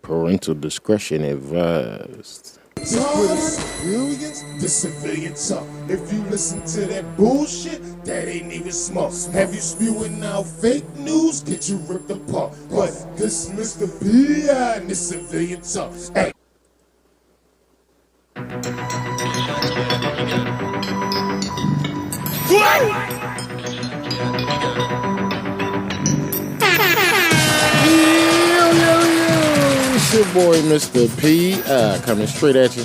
Parental discretion advised. With a civilians, the civilian talk. If you listen to that bullshit, that ain't even smart. Have you spewing out fake news? Get you ripped apart. But this Mr. P.I. and the civilian talk. Hey. It's your boy, Mr. P, coming straight at you.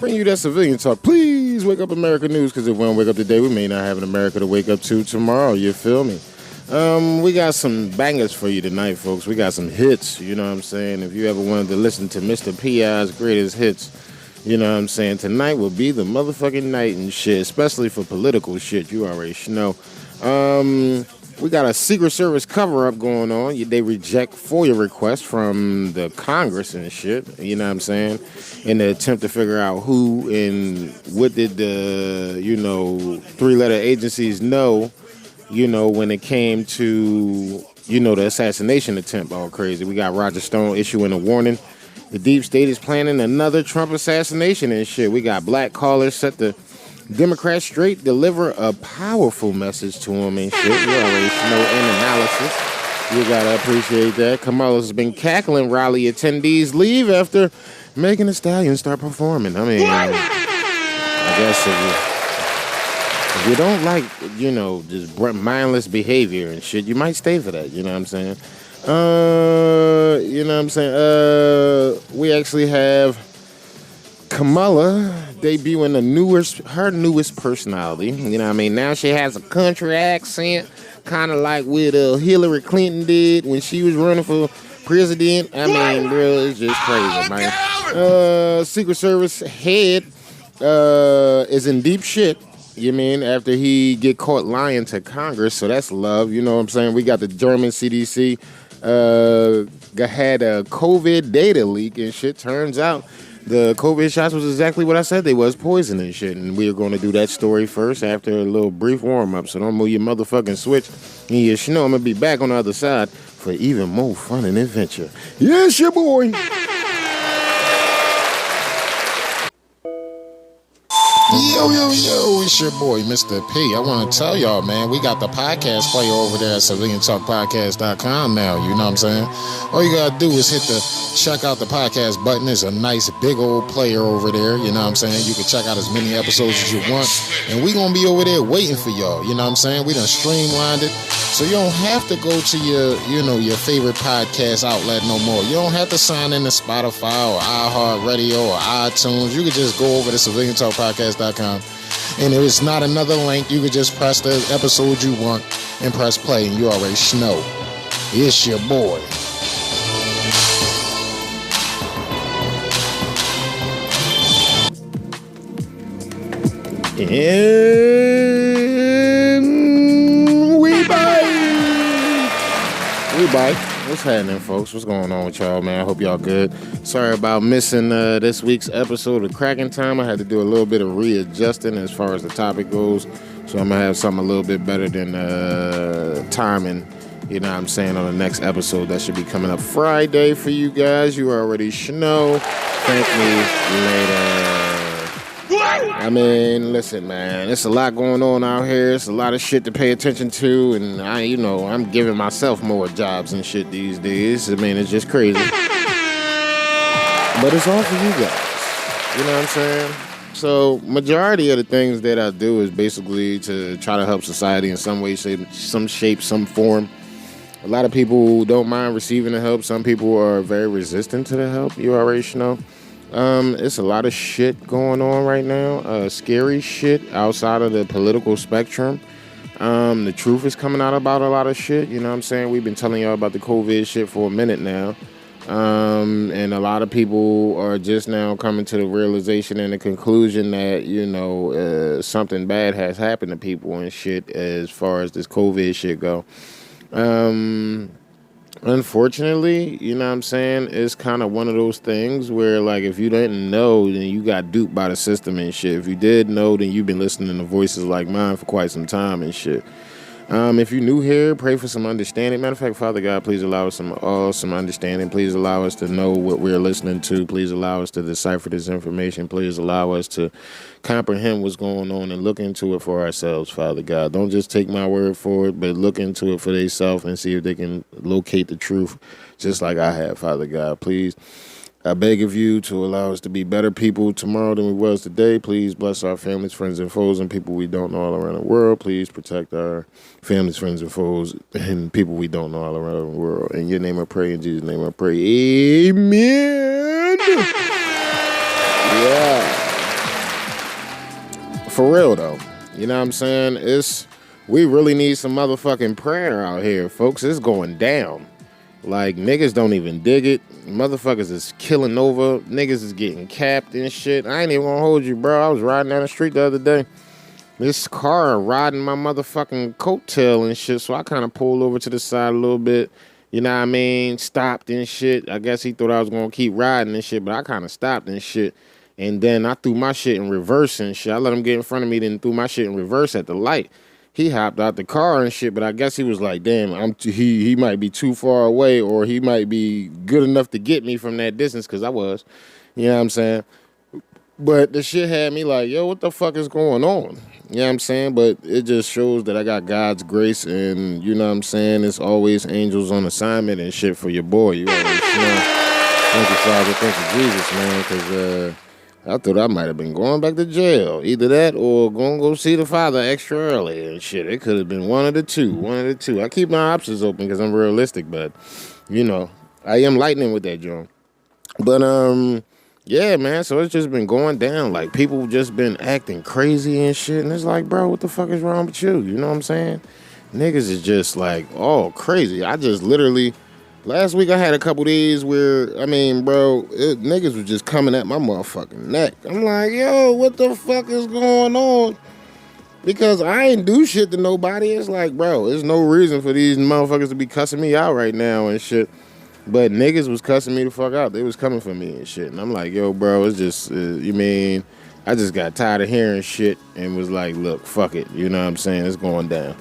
Bring you that civilian talk. Please wake up America News, because if we don't wake up today, we may not have an America to wake up to tomorrow. You feel me? We got some bangers for you tonight, folks. We got some hits, you know what I'm saying? If you ever wanted to listen to Mr. P.I.'s greatest hits, you know what I'm saying? Tonight will be the motherfucking night and shit, especially for political shit. You already know. We got a Secret Service cover-up going on. They reject FOIA requests from the Congress and shit, you know what I'm saying, in the attempt to figure out who and what did the, three-letter agencies know, when it came to, the assassination attempt all crazy. We got Roger Stone issuing a warning. The deep state is planning another Trump assassination and shit. We got black callers set to Democrats straight deliver a powerful message to him and shit. You already know in analysis. You gotta appreciate that. Kamala's been cackling. Rally attendees leave after making the stallion start performing. I mean, I guess if you don't like, just mindless behavior and shit, you might stay for that. You know what I'm saying? We actually have Kamala debuting her newest personality. You know what I mean? Now she has a country accent, kind of like what Hillary Clinton did when she was running for president. I mean, bro, it's just crazy, man. Secret Service head is in deep shit. You mean after he get caught lying to Congress? So that's love. You know what I'm saying? We got the German CDC had a COVID data leak and shit. Turns out the COVID shots was exactly what I said they was, poison and shit. And we are going to do that story first after a little brief warm-up. So don't move your motherfucking switch. And I'm going to be back on the other side for even more fun and adventure. Yes, your boy. Yo, it's your boy, Mr. P. I want to tell y'all, man, we got the podcast player over there at civiliantalkpodcast.com now, you know what I'm saying? All you got to do is hit the check out the podcast button. It's a nice big old player over there, you know what I'm saying? You can check out as many episodes as you want, and we going to be over there waiting for y'all, you know what I'm saying? We done streamlined it, so you don't have to go to your favorite podcast outlet no more. You don't have to sign in to Spotify or iHeartRadio or iTunes. You can just go over to civiliantalkpodcast.com. And if it's not another link, you can just press the episode you want and press play, and you already know. It's your boy. And we bite. What's happening, folks? What's going on with y'all, man? I hope y'all good. Sorry about missing this week's episode of Cracking Time. I had to do a little bit of readjusting as far as the topic goes. So I'm going to have something a little bit better than timing, you know what I'm saying, on the next episode. That should be coming up Friday for you guys. You already know. Thank me later. I mean, listen, man, there's a lot going on out here. It's a lot of shit to pay attention to, and I'm giving myself more jobs and shit these days. I mean, it's just crazy. But it's all for you guys. You know what I'm saying? So, majority of the things that I do is basically to try to help society in some way, some shape, some form. A lot of people don't mind receiving the help. Some people are very resistant to the help. You already know. It's a lot of shit going on right now. Scary shit outside of the political spectrum. The truth is coming out about a lot of shit. You know what I'm saying? We've been telling y'all about the COVID shit for a minute now. And a lot of people are just now coming to the realization and the conclusion that, something bad has happened to people and shit as far as this COVID shit go. Unfortunately, you know what I'm saying, it's kind of one of those things where, like, if you didn't know, then you got duped by the system and shit. If you did know, then you've been listening to voices like mine for quite some time and shit. If you're new here, pray for some understanding. Matter of fact, Father God, please allow us some understanding. Please allow us to know what we're listening to. Please allow us to decipher this information. Please allow us to comprehend what's going on and look into it for ourselves, Father God. Don't just take my word for it, but look into it for themselves and see if they can locate the truth, just like I have, Father God. Please, I beg of you to allow us to be better people tomorrow than we was today. Please bless our families, friends, and foes, and people we don't know all around the world. Please protect our families, friends, and foes, and people we don't know all around the world. In your name I pray, in Jesus' name I pray. Amen. Yeah. For real, though. You know what I'm saying? We really need some motherfucking prayer out here, folks. It's going down. Like, niggas don't even dig it. Motherfuckers is killing over. Niggas is getting capped and shit. I ain't even gonna hold you, bro. I was riding down the street the other day. This car riding my motherfucking coattail and shit, so I kind of pulled over to the side a little bit. You know what I mean? Stopped and shit. I guess he thought I was gonna keep riding and shit, but I kind of stopped and shit. And then I threw my shit in reverse and shit. I let him get in front of me, then threw my shit in reverse at the light. He hopped out the car and shit, but I guess he was like, damn, he might be too far away, or he might be good enough to get me from that distance, because I was. You know what I'm saying? But the shit had me like, yo, what the fuck is going on? You know what I'm saying? But it just shows that I got God's grace, and you know what I'm saying? It's always angels on assignment and shit for your boy. You always, thank you, Father. Thank you, Jesus, man, because I thought I might have been going back to jail. Either that or going to go see the Father extra early and shit. It could have been one of the two. I keep my options open because I'm realistic, but, I am lightning with that joint. But, yeah, man, so it's just been going down. Like, people just been acting crazy and shit, and it's like, bro, what the fuck is wrong with you? You know what I'm saying? Niggas is just, like, all crazy. I just literally... Last week I had a couple days where, niggas was just coming at my motherfucking neck. I'm like, yo, what the fuck is going on? Because I ain't do shit to nobody. It's like, bro, there's no reason for these motherfuckers to be cussing me out right now and shit. But niggas was cussing me the fuck out. They was coming for me and shit. And I'm like, yo, bro, it's just, I just got tired of hearing shit and was like, look, fuck it. You know what I'm saying? It's going down.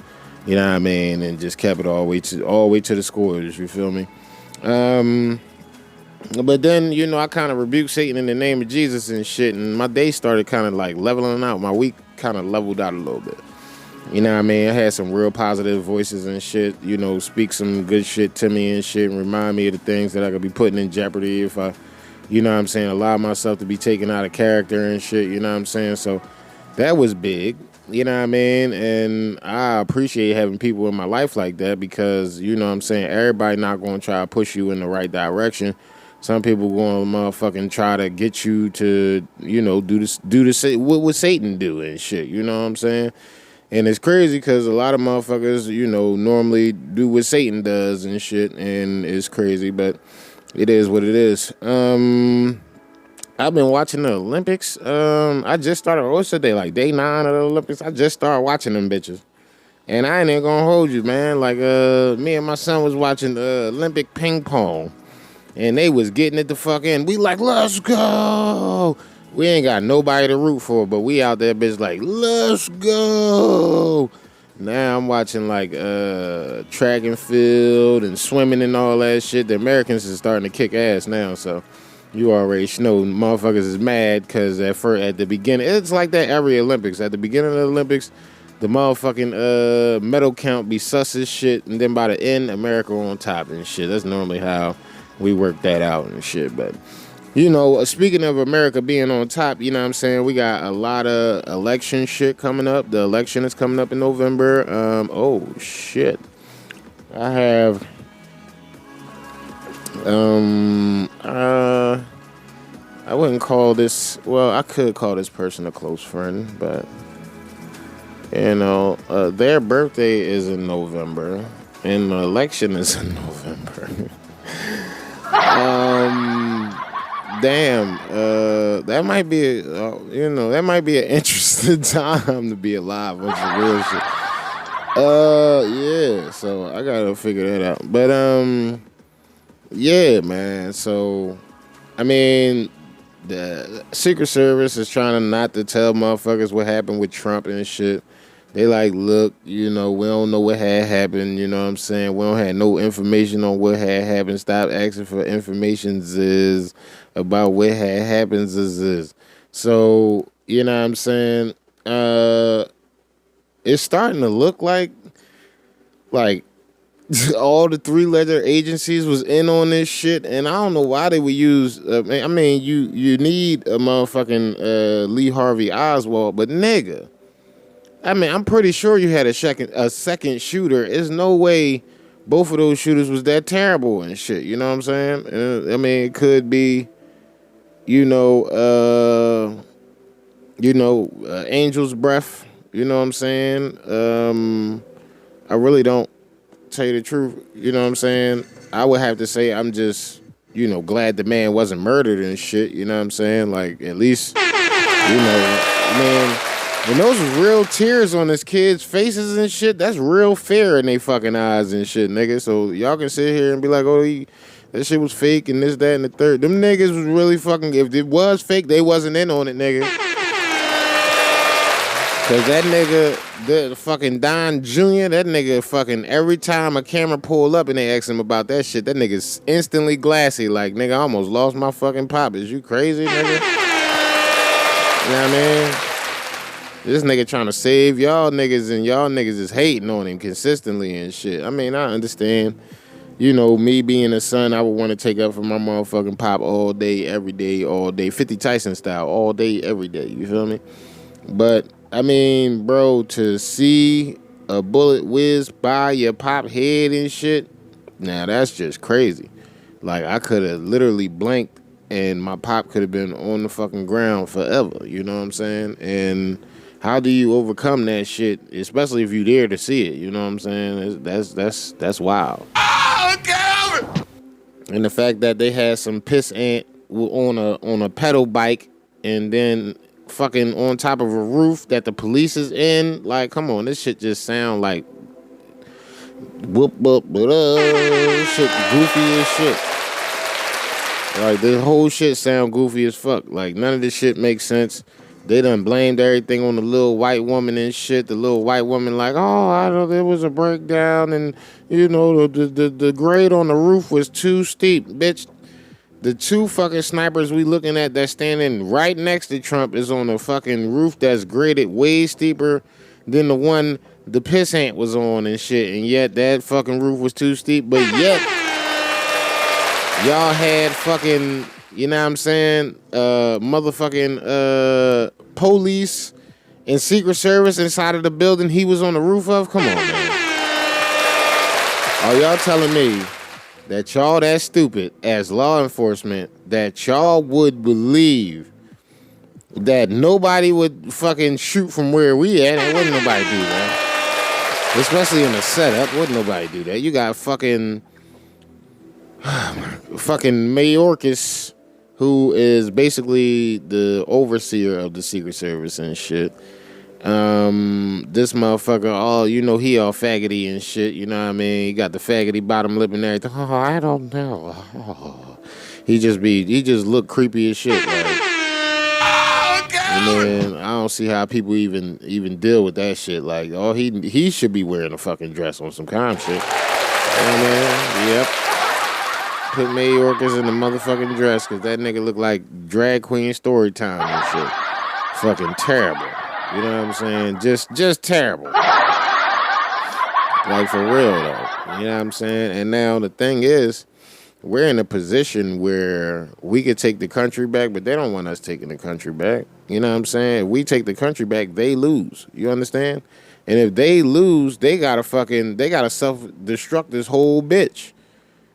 You know what I mean? And just kept it all the way to the scores, you feel me? But then, I kind of rebuked Satan in the name of Jesus and shit, and my day started kind of like leveling out. My week kind of leveled out a little bit. You know what I mean? I had some real positive voices and shit, speak some good shit to me and shit, and remind me of the things that I could be putting in jeopardy if I, allow myself to be taken out of character and shit, you know what I'm saying? So that was big. You know what I mean? And I appreciate having people in my life like that because, everybody not going to try to push you in the right direction. Some people going to motherfucking try to get you to, do what would Satan do and shit. You know what I'm saying? And it's crazy because a lot of motherfuckers, normally do what Satan does and shit. And it's crazy, but it is what it is. I've been watching the Olympics. I just started, what's the day, like day 9 of the Olympics? I just started watching them bitches. And I ain't even gonna hold you, man. Like, me and my son was watching Olympic ping pong. And they was getting it the fuck in. We like, let's go. We ain't got nobody to root for, but we out there, bitch, like, let's go. Now I'm watching, like, track and field and swimming and all that shit. The Americans is starting to kick ass now, so... You already know motherfuckers is mad because at the beginning, it's like that every Olympics. At the beginning of the Olympics, the motherfucking medal count be sus as shit, and then by the end, America on top and shit. That's normally how we work that out and shit. But, speaking of America being on top, you know what I'm saying? We got a lot of election shit coming up. The election is coming up in November. Oh, shit. I have... I wouldn't call this, well, I could call this person a close friend, but, their birthday is in November, and the election is in November. That might be, that might be an interesting time to be alive, which is real shit. Yeah, so I gotta figure that out, but, yeah, man. So, the Secret Service is trying not to tell motherfuckers what happened with Trump and shit. They like, look, you know, we don't know what had happened. You know what I'm saying? We don't have no information on what had happened. Stop asking for information about what had happened. So, you know what I'm saying? It's starting to look like all the three-letter agencies was in on this shit, and I don't know why they would use. I mean, you need a motherfucking Lee Harvey Oswald, but nigga, I mean, I'm pretty sure you had a second shooter. There's no way both of those shooters was that terrible and shit. You know what I'm saying? I mean, it could be, angel's breath. You know what I'm saying? I really don't. Tell you the truth, you know what I'm saying? I would have to say I'm just, glad the man wasn't murdered and shit, you know what I'm saying? Like, at least, man, when those was real tears on his kids' faces and shit, that's real fear in their fucking eyes and shit, nigga. So y'all can sit here and be like, oh, that shit was fake and this, that, and the third. Them niggas was really fucking, if it was fake, they wasn't in on it, nigga. Cause that nigga, the fucking Don Jr., that nigga fucking every time a camera pull up and they ask him about that shit, that nigga's instantly glassy. Like, nigga, I almost lost my fucking pop. Is you crazy, nigga? You know what I mean? This nigga trying to save y'all niggas and y'all niggas is hating on him consistently and shit. I mean, I understand. Me being a son, I would want to take up for my motherfucking pop all day, every day, all day. 50 Tyson style, all day, every day. You feel me? But I mean, bro, to see a bullet whiz by your pop head and shit, now that's just crazy. Like, I could have literally blinked and my pop could have been on the fucking ground forever, you know what I'm saying? And how do you overcome that shit, especially if you dare to see it, you know what I'm saying? That's wild. Oh, God! And the fact that they had some piss ant on a pedal bike and then fucking on top of a roof that the police is in. Like, come on, this shit just sound like whoop whoop shit goofy as shit. Like, the whole shit sound goofy as fuck. Like, none of this shit makes sense. They done blamed everything on the little white woman and shit. The little white woman like, oh, I know there was a breakdown and the grade on the roof was too steep, bitch. The two fucking snipers we looking at that's standing right next to Trump is on a fucking roof that's graded way steeper than the one the piss ant was on and shit. And yet that fucking roof was too steep. But yet y'all had fucking, you know what I'm saying, motherfucking police and Secret Service inside of the building he was on the roof of? Come on, man. Are y'all telling me that y'all that stupid as law enforcement that y'all would believe that nobody would fucking shoot from where we at? And wouldn't nobody do that. Especially in the setup, wouldn't nobody do that. You got fucking Mayorkas, who is basically the overseer of the Secret Service and shit. This motherfucker, he all faggoty and shit, you know what I mean? He got the faggoty bottom lip and everything. Oh, I don't know. Oh. He just look creepy as shit. Like, oh, God. And then I don't see how people even deal with that shit. Like, he should be wearing a fucking dress on some calm shit. You know what I mean? Yep. Put Mayorkas in the motherfucking dress because that nigga look like drag queen story time and shit. Fucking terrible. You know what I'm saying? Just terrible. Like, for real, though. You know what I'm saying? And now the thing is, we're in a position where we could take the country back, but they don't want us taking the country back. You know what I'm saying? If we take the country back, they lose. You understand? And if they lose, they gotta self-destruct this whole bitch.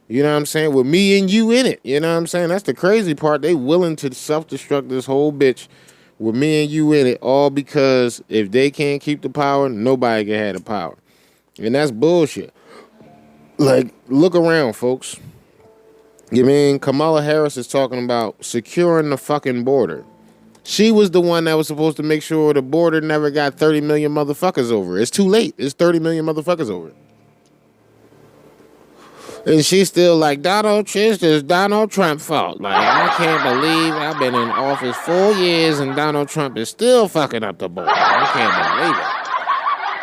You know what I'm saying? With me and you in it. You know what I'm saying? That's the crazy part. They willing to self-destruct this whole bitch with me and you in it, all because if they can't keep the power, nobody can have the power. And that's bullshit. Like, look around, folks. You mean Kamala Harris is talking about securing the fucking border. She was the one that was supposed to make sure the border never got 30 million motherfuckers over. It's too late. It's 30 million motherfuckers over. And she's still like, it's just Donald Trump's fault. Like, I can't believe I've been in office 4 years and Donald Trump is still fucking up the border. I can't believe it.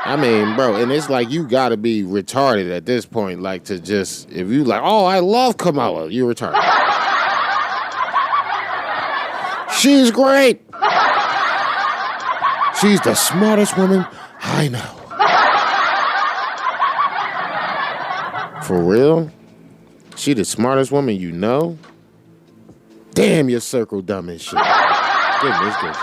I mean, bro, and it's like you gotta be retarded at this point, like to just if you like, oh, I love Kamala, you're retarded. She's great. She's the smartest woman I know. For real? She the smartest woman you know? Damn, your circle dumb as shit. Goodness gracious.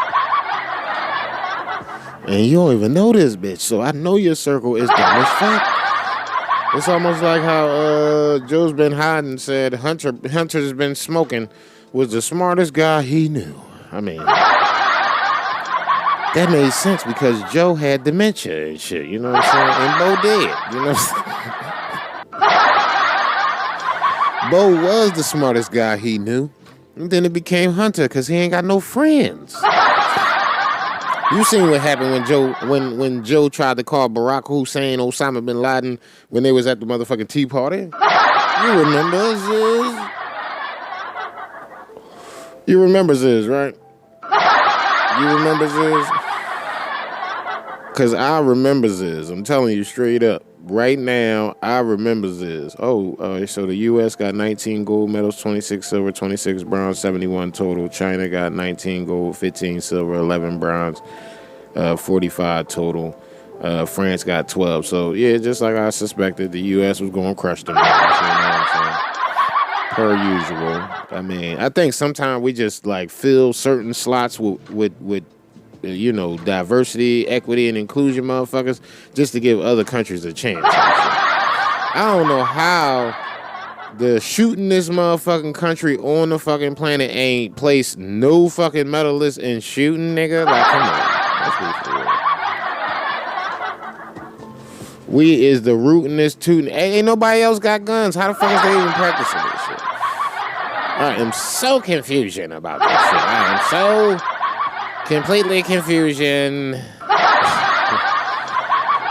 And you don't even know this bitch, so I know your circle is dumb as fuck. It's almost like how Joe's been hiding said Hunter's been smoking was the smartest guy he knew. I mean, that made sense because Joe had dementia and shit, you know what I'm saying? And Bo dead, you know what I'm saying? Bo was the smartest guy he knew. And then it became Hunter because he ain't got no friends. You seen what happened when Joe tried to call Barack Hussein Osama bin Laden when they was at the motherfucking Tea Party? You remember Ziz? You remember Ziz, right? You remember Ziz? Because I remember Ziz. I'm telling you straight up. Right now, I remember Ziz. So the U.S. got 19 gold medals, 26 silver, 26 bronze, 71 total. China got 19 gold, 15 silver, 11 bronze, 45 total. France got 12. So, yeah, just like I suspected, the U.S. was going to crush them. You know what I'm saying? Per usual. I mean, I think sometimes we just, like, fill certain slots with diversity, equity, and inclusion motherfuckers just to give other countries a chance. I don't know how the shooting this motherfucking country on the fucking planet ain't placed no fucking medalists in shooting, nigga. Like, come on. Let's be for real. We is the rootinest tootin'. Ain't nobody else got guns. How the fuck is they even practicing this shit? I am so confusion about this shit. I am so completely confusion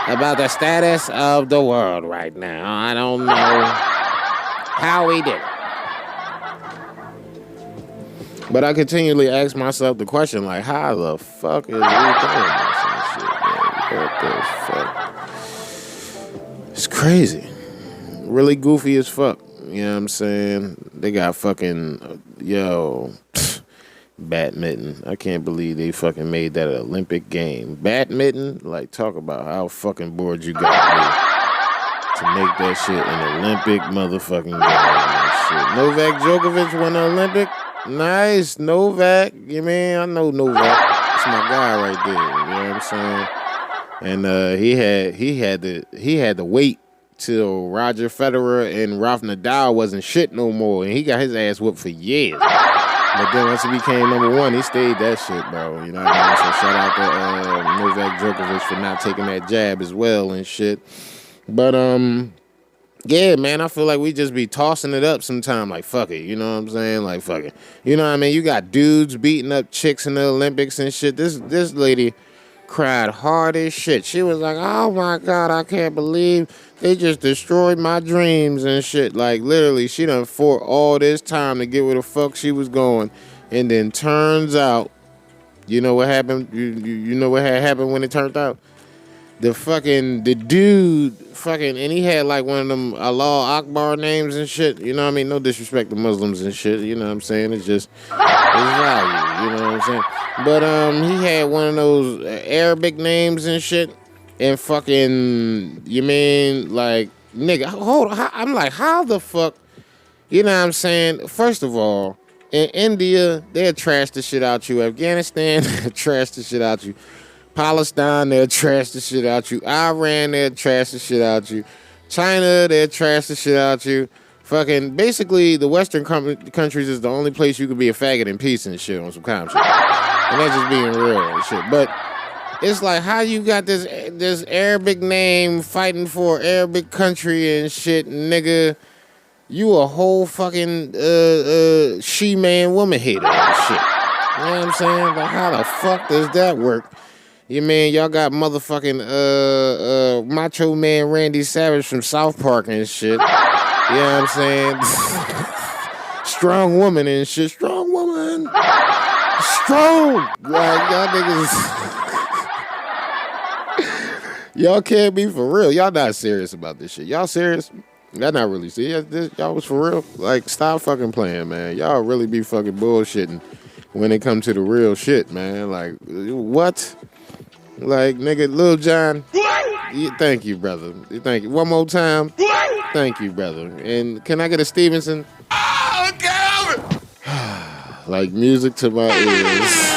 about the status of the world right now. I don't know how we did it. But I continually ask myself the question, like, how the fuck is we doing this and shit, man? What the fuck? It's crazy. Really goofy as fuck. You know what I'm saying? They got fucking, badminton. I can't believe they fucking made that an Olympic game. Badminton? Like, talk about how fucking bored you got me to make that shit an Olympic motherfucking game and shit. Novak Djokovic won the Olympic? Nice, Novak. You mean? I know Novak. That's my guy right there. You know what I'm saying? And he had to wait till Roger Federer and Rafa Nadal wasn't shit no more, and he got his ass whooped for years. But then once he became number one, he stayed that shit, bro. You know what I mean? So shout out to Novak Djokovic for not taking that jab as well and shit. But yeah, man, I feel like we just be tossing it up sometime. Like, fuck it, you know what I'm saying? Like, fuck it. You know what I mean? You got dudes beating up chicks in the Olympics and shit. This lady cried hard as shit. She was like, oh my God, I can't believe they just destroyed my dreams and shit. Like, literally, she done fought all this time to get where the fuck she was going. And then turns out, you know what happened? You know what had happened when it turned out? The dude, and he had like one of them Allah Akbar names and shit. You know what I mean? No disrespect to Muslims and shit. You know what I'm saying? It's just, it's value. You know what I'm saying? But he had one of those Arabic names and shit. And fucking, you mean, like, nigga, hold on. I'm like, how the fuck, you know what I'm saying? First of all, in India, they'll trash the shit out you. Afghanistan, they'll trash the shit out you. Palestine, they'll trash the shit out you. Iran, they'll trash the shit out you. China, they'll trash the shit out you. Fucking, basically, the Western countries is the only place you could be a faggot in peace and shit on some kind of shit. And that's just being real and shit. But it's like, how you got this Arabic name fighting for Arabic country and shit, nigga? You a whole fucking she-man woman hater and shit. You know what I'm saying? Like, how the fuck does that work? You mean y'all got motherfucking Macho Man Randy Savage from South Park and shit. You know what I'm saying? Strong woman and shit. Strong woman. Strong. Like, y'all niggas. Y'all can't be for real. Y'all not serious about this shit. Y'all serious? Y'all not really serious. Y'all was for real. Like, stop fucking playing, man. Y'all really be fucking bullshitting when it comes to the real shit, man. Like, what? Like, nigga, Lil Jon. Thank you, brother. Thank you. One more time. Thank you, brother. And can I get a Stevenson? Oh, God. Like music to my ears.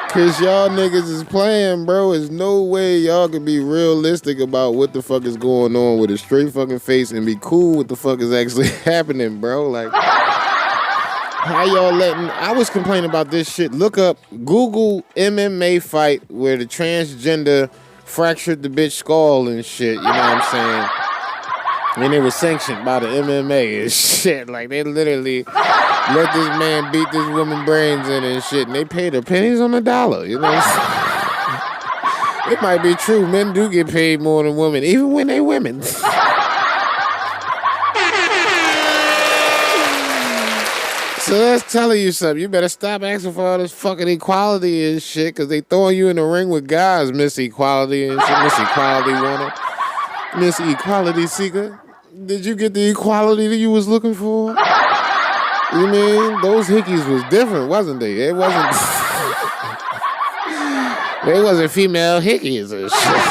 Cause y'all niggas is playing, bro. There's no way y'all can be realistic about what the fuck is going on with a straight fucking face and be cool with the fuck is actually happening, bro. Like, how y'all letting... I was complaining about this shit. Look up, Google MMA fight where the transgender fractured the bitch skull and shit, you know what I'm saying? And it was sanctioned by the MMA and shit. Like, they literally let this man beat this woman brains in and shit. And they paid her pennies on the dollar, you know what I'm saying? It might be true. Men do get paid more than women, even when they women. So that's telling you something. You better stop asking for all this fucking equality and shit, because they throwing you in the ring with guys, Miss Equality and shit. Miss Equality wanna. Miss Equality Seeker. Did you get the equality that you was looking for? You mean? Those hickeys was different, wasn't they? It wasn't... They wasn't female hickeys and shit.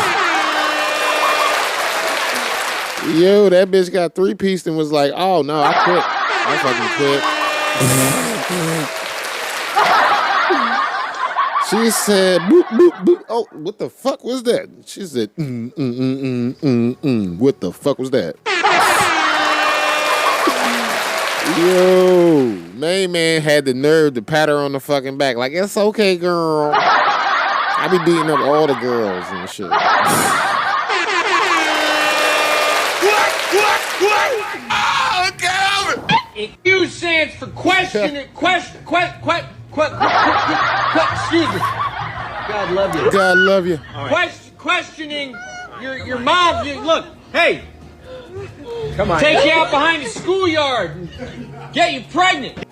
Yo, that bitch got 3-pieced and was like, oh, no, I quit. I fucking quit. She said, boop, boop, boop. Oh, what the fuck was that? She said, What the fuck was that? Yo, main man had the nerve to pat her on the fucking back. Like, it's okay, girl. I be beating up all the girls and shit. What? Oh, God. Q stands for question. Excuse me. God love you. God love you. Right. Questioning your mom. Look, hey. Come on. Take you out behind the schoolyard and get you pregnant.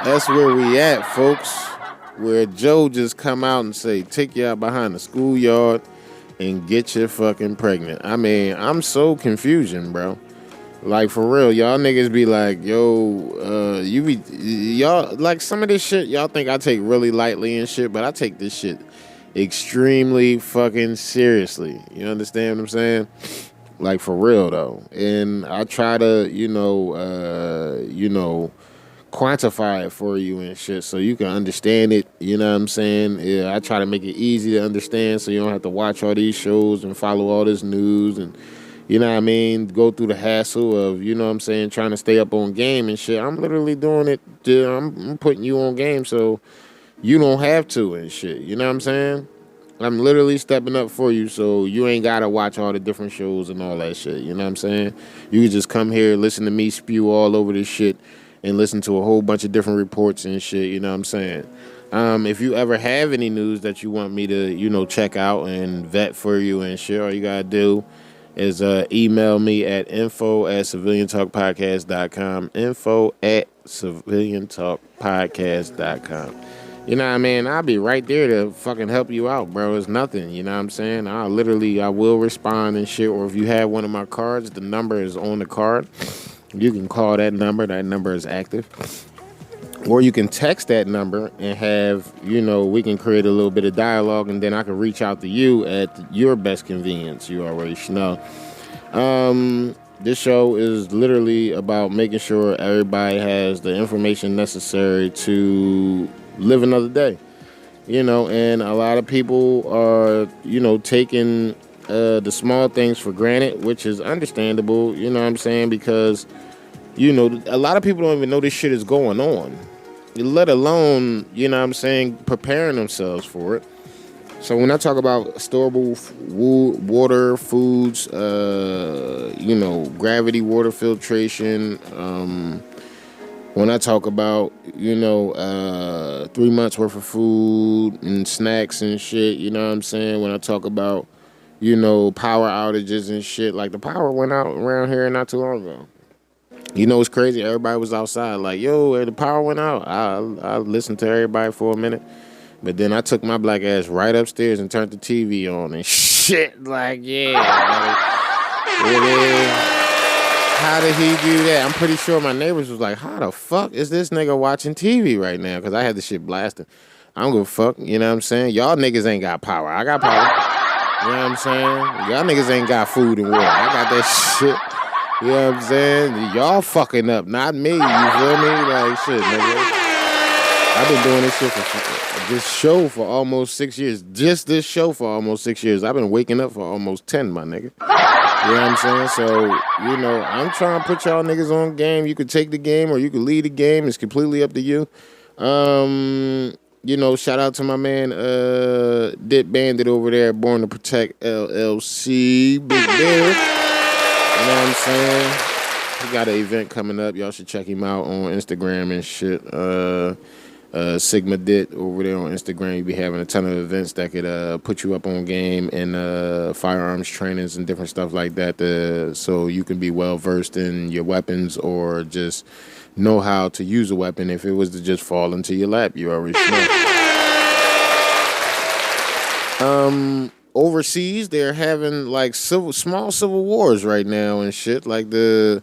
That's where we at, folks. Where Joe just come out and say, take you out behind the schoolyard and get you fucking pregnant. I mean, I'm so confusion, bro. Like, for real, y'all niggas be like, yo, y'all, like, some of this shit, y'all think I take really lightly and shit, but I take this shit extremely fucking seriously. You understand what I'm saying? Like, for real, though. And I try to, quantify it for you and shit so you can understand it. You know what I'm saying? Yeah, I try to make it easy to understand so you don't have to watch all these shows and follow all this news and, you know what I mean, go through the hassle of, you know what I'm saying, trying to stay up on game and shit. I'm literally doing it. I'm putting you on game so you don't have to and shit. You know what I'm saying? I'm literally stepping up for you so you ain't got to watch all the different shows and all that shit. You know what I'm saying? You can just come here, listen to me spew all over this shit and listen to a whole bunch of different reports and shit. You know what I'm saying? If you ever have any news that you want me to, check out and vet for you and shit, all you got to do is email me at info@civiliantalkpodcast.com, info@civiliantalkpodcast.com. You know what I mean? I'll be right there to fucking help you out, bro. It's nothing, you know what I'm saying? I will respond and shit. Or if you have one of my cards, the number is on the card. You can call that number. That number is active. Or you can text that number and have, we can create a little bit of dialogue and then I can reach out to you at your best convenience. You already know. This show is literally about making sure everybody has the information necessary to live another day, and a lot of people are, taking the small things for granted, which is understandable, you know what I'm saying, because, a lot of people don't even know this shit is going on, let alone, you know what I'm saying, preparing themselves for it. So when I talk about storable water, foods, gravity water filtration, when I talk about, 3 months worth of food and snacks and shit, you know what I'm saying? When I talk about, power outages and shit, like the power went out around here not too long ago. It's crazy. Everybody was outside like, yo, the power went out. I listened to everybody for a minute. But then I took my black ass right upstairs and turned the TV on and shit. Like, yeah, really? How did he do that? I'm pretty sure my neighbors was like, how the fuck is this nigga watching TV right now? Because I had the shit blasting. I don't give a fuck, you know what I'm saying? Y'all niggas ain't got power. I got power. You know what I'm saying? Y'all niggas ain't got food and water. I got that shit. You know what I'm saying? Y'all fucking up, not me. You feel me? Like, shit, nigga. I've been doing this shit for this show for almost 6 years. Just this show for almost 6 years. I've been waking up for almost 10, my nigga. You know what I'm saying? So, you know, I'm trying to put y'all niggas on game. You could take the game or you could lead the game. It's completely up to you. You know, shout out to my man, Dip Bandit over there, Born to Protect LLC, Big Bear. You know what I'm saying? He got an event coming up. Y'all should check him out on Instagram and shit. Sigma Dit over there on Instagram. You be having a ton of events that could put you up on game and firearms trainings and different stuff like that. So you can be well versed in your weapons or just know how to use a weapon if it was to just fall into your lap. You already know. Overseas, they're having like small civil wars right now and shit. Like the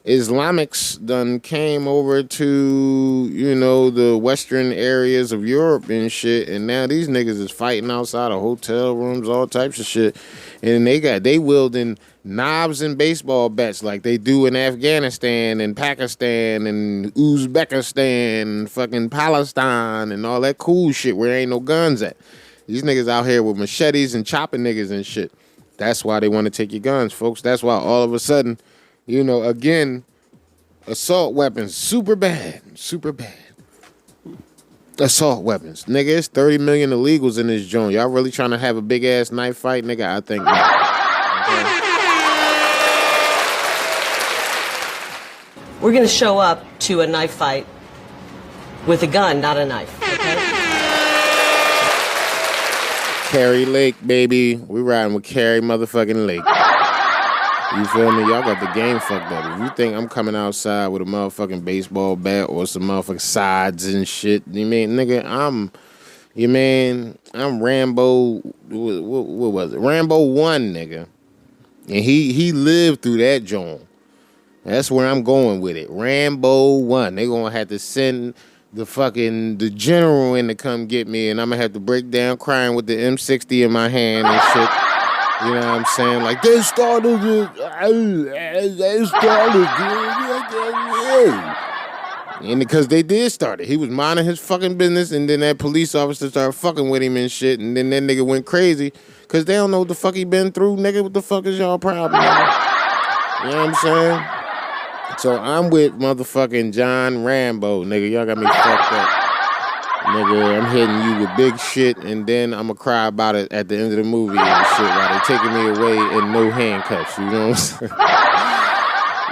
Islamics done came over to, you know, the western areas of Europe and shit, and now these niggas is fighting outside of hotel rooms, all types of shit, and they wielding knobs and baseball bats like they do in Afghanistan and Pakistan and Uzbekistan and fucking Palestine and all that cool shit where ain't no guns at. These niggas out here with machetes and chopping niggas and shit. That's why they want to take your guns, folks. That's why all of a sudden, you know, again, assault weapons, super bad. Assault weapons. Nigga, it's 30 million illegals in this joint. Y'all really trying to have a big-ass knife fight? Nigga, I think not. Okay? We're going to show up to a knife fight with a gun, not a knife, okay? Carrie Lake, baby. We riding with Carrie motherfucking Lake. You feel me? Y'all got the game fucked up. If you think I'm coming outside with a motherfucking baseball bat or some motherfucking sides and shit, you mean, nigga, I'm Rambo, what was it? Rambo 1, nigga. And he lived through that joint. That's where I'm going with it. Rambo 1. They gonna have to send the general in to come get me, and I'm gonna have to break down crying with the M60 in my hand and shit. You know what I'm saying? Like, they started it. And because they did start it. He was minding his fucking business, and then that police officer started fucking with him and shit, and then that nigga went crazy because they don't know what the fuck he been through. Nigga, what the fuck is y'all problem, nigga? You know what I'm saying? So I'm with motherfucking John Rambo, nigga. Y'all got me fucked up. Nigga, I'm hitting you with big shit, and then I'm gonna cry about it at the end of the movie and shit while they taking me away in no handcuffs, you know what I'm saying?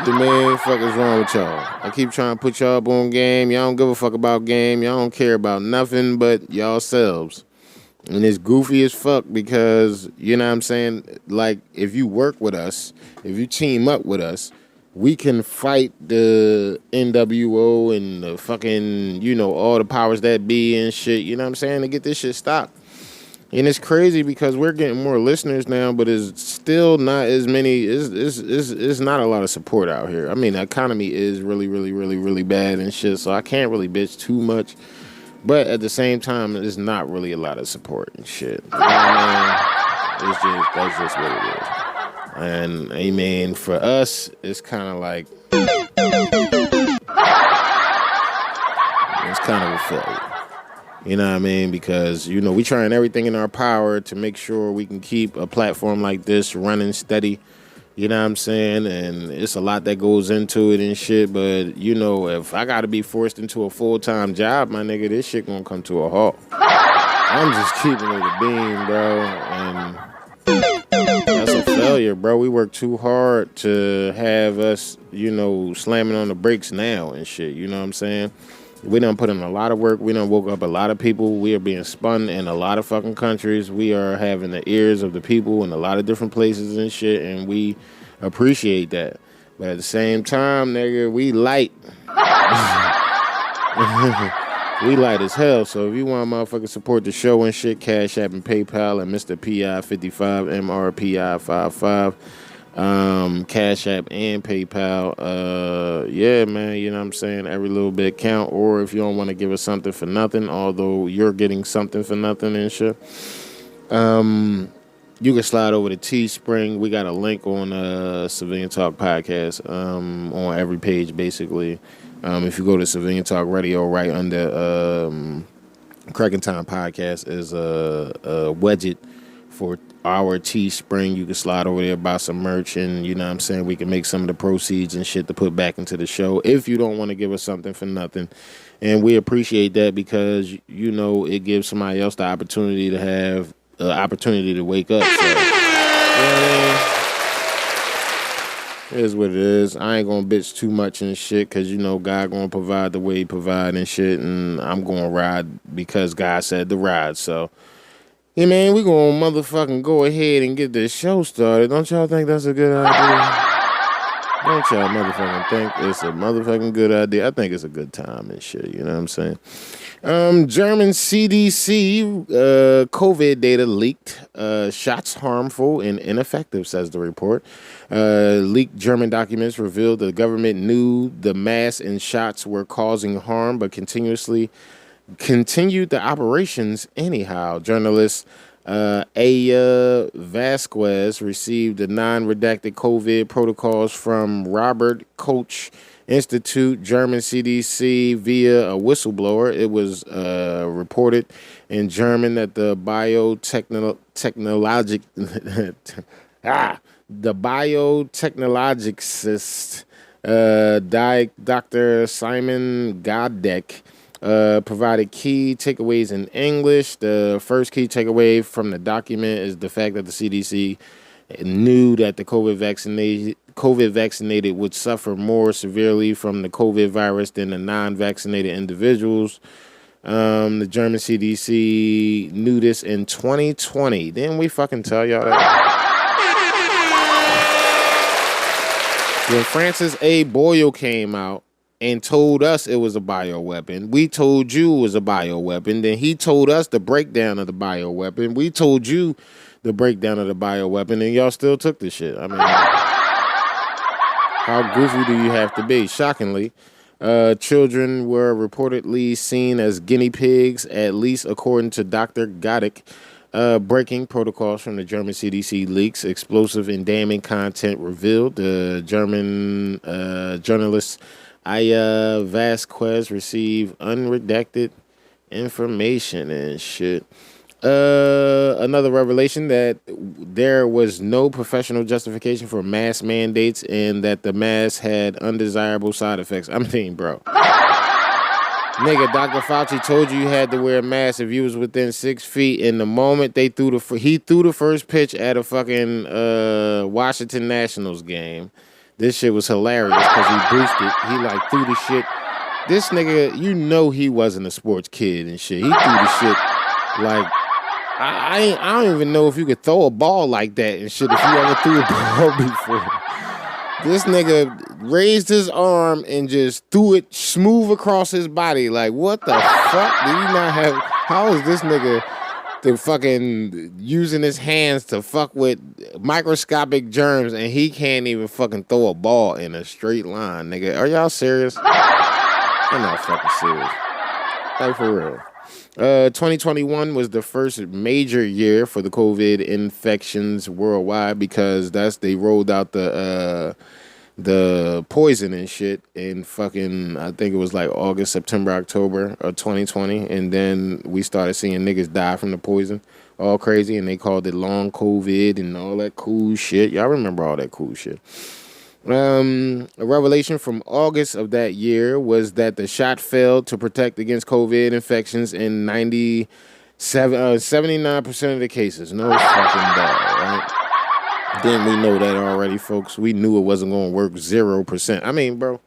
The man, fuck is wrong with y'all? I keep trying to put y'all up on game. Y'all don't give a fuck about game. Y'all don't care about nothing but y'all selves. And it's goofy as fuck because, you know what I'm saying? Like, if you work with us, if you team up with us, we can fight the NWO and the fucking, you know, all the powers that be and shit, you know what I'm saying, to get this shit stopped. And it's crazy because we're getting more listeners now, but it's still not as many, it's not a lot of support out here. I mean, the economy is really, really, really, really bad and shit, so I can't really bitch too much. But at the same time, there's not really a lot of support and shit. You know what I mean? That's just what it is. And, I mean, for us, it's kind of like, it's kind of a failure. You know what I mean? Because, you know, we trying everything in our power to make sure we can keep a platform like this running steady. You know what I'm saying? And it's a lot that goes into it and shit. But, you know, if I got to be forced into a full-time job, my nigga, this shit gonna come to a halt. I'm just keeping it a beam, bro. And that's a failure, bro. We work too hard to have us, you know, slamming on the brakes now and shit. You know what I'm saying? We done put in a lot of work. We done woke up a lot of people. We are being spun in a lot of fucking countries. We are having the ears of the people in a lot of different places and shit, and we appreciate that. But at the same time, nigga, we light. We light as hell, so if you want to motherfucking support the show and shit, Cash App and PayPal and Mr. PI55, MRPI55, Cash App and PayPal. Yeah, man, you know what I'm saying? Every little bit count. Or if you don't want to give us something for nothing, although you're getting something for nothing and shit, you can slide over to Teespring. We got a link on Civilian Talk Podcast on every page, basically. If you go to Civilian Talk Radio, right under Cracking Time Podcast is a widget for our Teespring. You can slide over there, buy some merch, and you know what I'm saying, we can make some of the proceeds and shit to put back into the show if you don't want to give us something for nothing. And we appreciate that because, you know, it gives somebody else the opportunity to have opportunity to wake up. So, yeah, it is what it is. I ain't gonna bitch too much and shit because, you know, God gonna provide the way he provide and shit, and I'm gonna ride because God said to ride. So, yeah, man, we gonna motherfucking go ahead and get this show started. Don't y'all think that's a good idea? Don't y'all motherfucking think it's a motherfucking good idea? I think it's a good time and shit, you know what I'm saying? German CDC COVID data leaked. Shots harmful and ineffective, says the report. Leaked German documents revealed the government knew the masks and shots were causing harm, but continued the operations anyhow. Journalist Aya Vasquez received the non-redacted COVID protocols from Robert Koch Institute, German CDC, via a whistleblower. It was reported in German that the biotechnologist Dr. Simon Godek provided key takeaways in English. The first key takeaway from the document is the fact that the CDC knew that the COVID vaccinated would suffer more severely from the COVID virus than the non-vaccinated individuals. The German CDC knew this in 2020. Didn't we fucking tell y'all that? When Francis A. Boyle came out and told us it was a bioweapon, we told you it was a bioweapon. Then he told us the breakdown of the bioweapon. We told you the breakdown of the bioweapon, and y'all still took the shit. I mean, how goofy do you have to be? Shockingly, children were reportedly seen as guinea pigs, at least according to Dr. Godek. Breaking protocols from the German CDC leaks. Explosive and damning content revealed. The German journalist Aya Vasquez received unredacted information and shit. Another revelation that there was no professional justification for mask mandates and that the mask had undesirable side effects. I mean, bro. Nigga, Dr. Fauci told you had to wear a mask if you was within 6 feet. And the moment he threw the first pitch at a fucking Washington Nationals game, this shit was hilarious because he boosted. He like threw the shit. This nigga, you know he wasn't a sports kid and shit. He threw the shit like I don't even know if you could throw a ball like that and shit if you ever threw a ball before. This nigga raised his arm and just threw it smooth across his body. Like, what the fuck? Do you not have... How is this nigga the fucking using his hands to fuck with microscopic germs and he can't even fucking throw a ball in a straight line, nigga? Are y'all serious? I'm not fucking serious. Like, for real. 2021 was the first major year for the COVID infections worldwide because they rolled out the poison and shit in fucking, I think it was like August, September, October of 2020, and then we started seeing niggas die from the poison, all crazy, and they called it long COVID and all that cool shit. Y'all remember all that cool shit. A revelation from August of that year was that the shot failed to protect against COVID infections in 79% of the cases. No fucking doubt, right? Didn't we know that already, folks? We knew it wasn't going to work 0%. I mean, bro.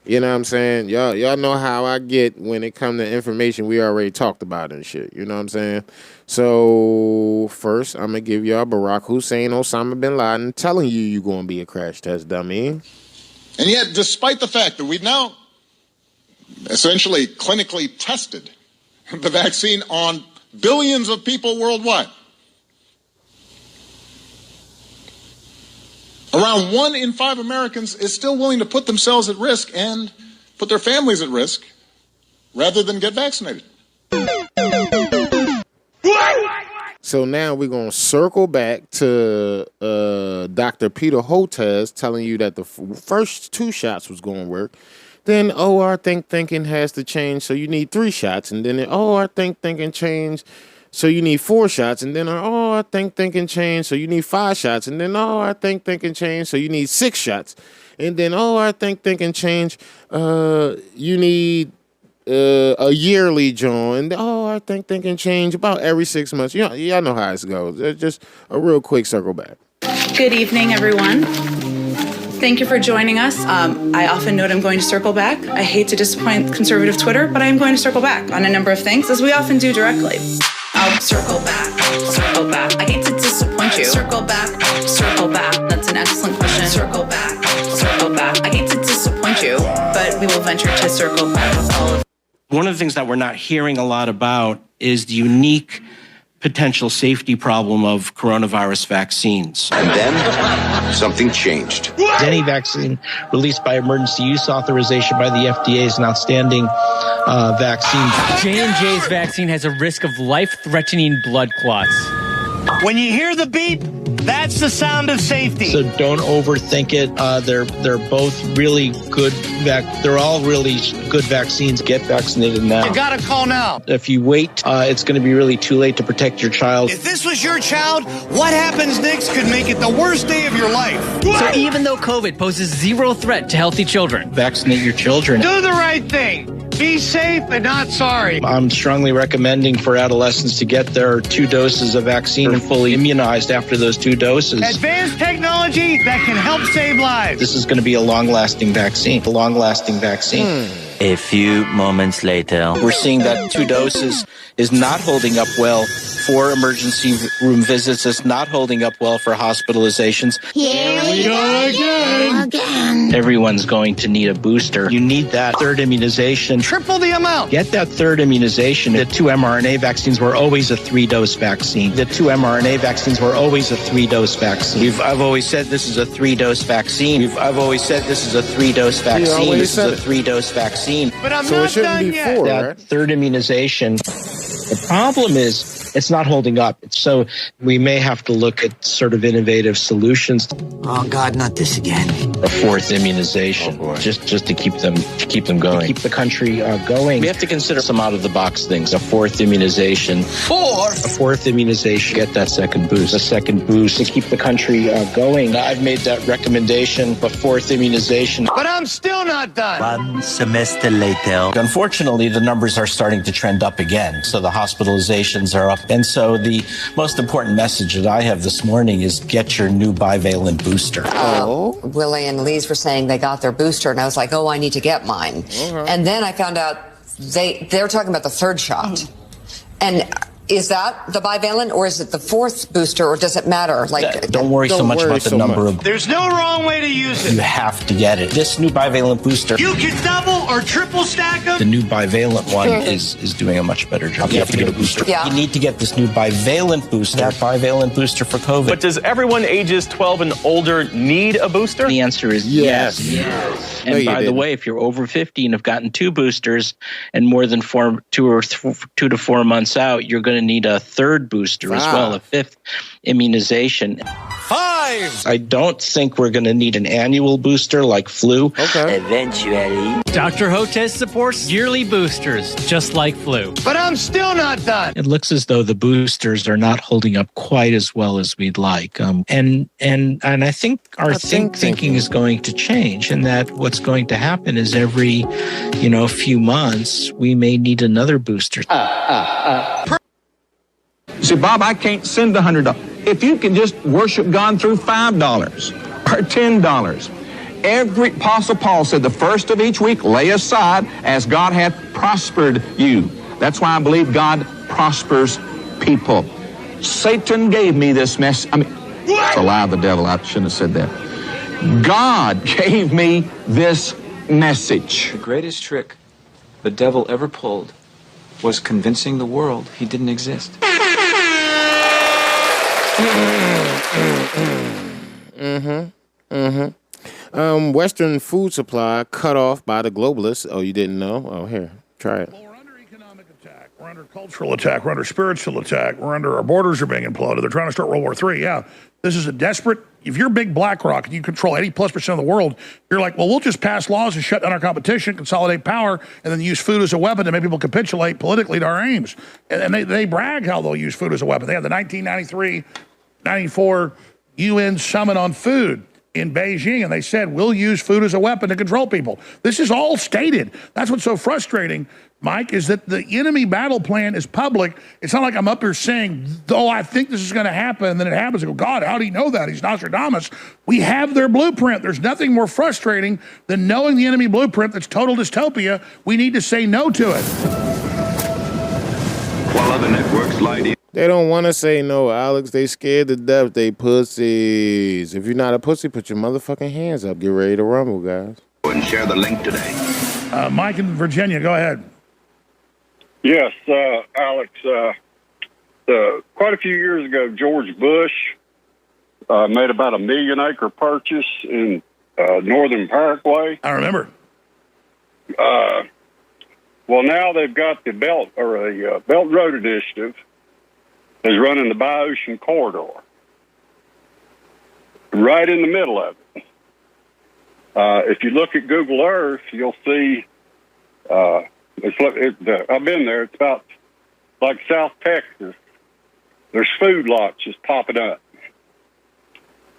You know what I'm saying? Y'all know how I get when it comes to information we already talked about and shit. You know what I'm saying? So, first, I'm going to give y'all Barack Hussein Osama bin Laden telling you going to be a crash test dummy. And yet, despite the fact that we've now essentially clinically tested the vaccine on billions of people worldwide. Around 1 in 5 Americans is still willing to put themselves at risk and put their families at risk rather than get vaccinated. So now we're going to circle back to Dr. Peter Hotez telling you that the first 2 shots was going to work. Then, our thinking has to change, so you need 3 shots. And then, our thinking changed, so you need 4 shots. And then, our thinking changed, so you need 5 shots. And then, our thinking changed, so you need 6 shots. And then, our thinking changed, you need a yearly joint. Our thinking change about every 6 months. Y'all know how it goes. Just a real quick circle back. Good evening, everyone. Thank you for joining us. I often note I'm going to circle back. I hate to disappoint conservative Twitter, but I am going to circle back on a number of things, as we often do directly. I'll circle back, circle back. I hate to disappoint you. Circle back, circle back. That's an excellent question. Circle back, circle back. I hate to disappoint you, but we will venture to circle back with all of. One of the things that we're not hearing a lot about is the unique potential safety problem of coronavirus vaccines. And then something changed. Any vaccine released by emergency use authorization by the FDA is an outstanding vaccine. J&J's vaccine has a risk of life-threatening blood clots. When you hear the beep, that's the sound of safety. So don't overthink it. They're both really good. They're all really good vaccines. Get vaccinated now. You gotta call now. If you wait, it's going to be really too late to protect your child. If this was your child, what happens next could make it the worst day of your life. So even though COVID poses 0 threat to healthy children, vaccinate your children. Do the right thing. Be safe and not sorry. I'm strongly recommending for adolescents to get their 2 doses of vaccine and fully immunized after those 2 doses. Advanced technology that can help save lives. This is going to be a long-lasting vaccine. A long-lasting vaccine. A few moments later, we're seeing that 2 doses is not holding up well for emergency room visits. It's not holding up well for hospitalizations. Here we go again. Everyone's going to need a booster. You need that 3rd immunization. Triple the amount. Get that 3rd immunization. The 2 mRNA vaccines were always a 3-dose vaccine. The 2 mRNA vaccines were always a 3-dose vaccine. I've always said this is a 3-dose vaccine. I've always said this is a 3-dose vaccine. This is a 3-dose vaccine. But I'm so not it shouldn't done be yet. 4, that right? 3rd immunization. The problem is it's not holding up. So we may have to look at sort of innovative solutions. Oh God, not this again. A 4th immunization, just to keep them going, to keep the country going. We have to consider some out of the box things. A 4th immunization. 4? A 4th immunization. Get that 2nd boost. A 2nd boost to keep the country going. I've made that recommendation. A 4th immunization. But I'm still not done. 1 semester later. Unfortunately, the numbers are starting to trend up again. So the hospitalizations are up. And so the most important message that I have this morning is get your new bivalent booster. Willie and Lise were saying they got their booster, and I was like, I need to get mine. And then I found out they're talking about the 3rd shot. And is that the bivalent, or is it the 4th booster, or does it matter? Don't worry so much about the number of. There's no wrong way to use it. You have to get it. This new bivalent booster. You can double or triple stack them. The new bivalent one is doing a much better job. You have to get a booster. Yeah. You need to get this new bivalent booster. That bivalent booster for COVID. But does everyone ages 12 and older need a booster? The answer is yes. And by the way, if you're over 50 and have gotten 2 boosters and more than 2 to 4 months out, you're going to need a 3rd booster as well, a 5th immunization. 5! I don't think we're going to need an annual booster like flu. Okay. Eventually. Dr. Hotez supports yearly boosters, just like flu. But I'm still not done. It looks as though the boosters are not holding up quite as well as we'd like. And I think our thinking is going to change, and that what's going to happen is every, few months, we may need another booster. See, Bob, I can't send $100. If you can just worship God through $5 or $10. Every Apostle Paul said the first of each week lay aside as God hath prospered you. That's why I believe God prospers people. Satan gave me this message. It's a lie of the devil. I shouldn't have said that. God gave me this message. The greatest trick the devil ever pulled was convincing the world he didn't exist. Western food supply cut off by the globalists. Oh, you didn't know? Oh, here, try it. Well, we're under economic attack. We're under cultural attack. We're under spiritual attack. We're under our borders are being imploded. They're trying to start World War III. Yeah, this is a desperate. If you're big BlackRock and you control 80+% of the world, you're like, well, we'll just pass laws and shut down our competition, consolidate power, and then use food as a weapon to make people capitulate politically to our aims. And they brag how they'll use food as a weapon. They had the 1993-94 UN Summit on Food in Beijing, and they said, we'll use food as a weapon to control people. This is all stated. That's what's so frustrating, Mike, is that the enemy battle plan is public. It's not like I'm up here saying, oh, I think this is going to happen, and then it happens. I go, God, how do you know that? He's Nostradamus. We have their blueprint. There's nothing more frustrating than knowing the enemy blueprint that's total dystopia. We need to say no to it. While other networks lie to you. They don't want to say no, Alex. They scared to death. They pussies. If you're not a pussy, put your motherfucking hands up. Get ready to rumble, guys. And share the link today. Mike in Virginia, go ahead. Yes, Alex. Quite a few years ago, George Bush made about a 1 million acre purchase in northern Paraguay. I remember. Well, now they've got the Belt Road Initiative is running the Bi-Ocean Corridor right in the middle of it. If you look at Google Earth, you'll see. I've been there. It's about like South Texas. There's food lots just popping up,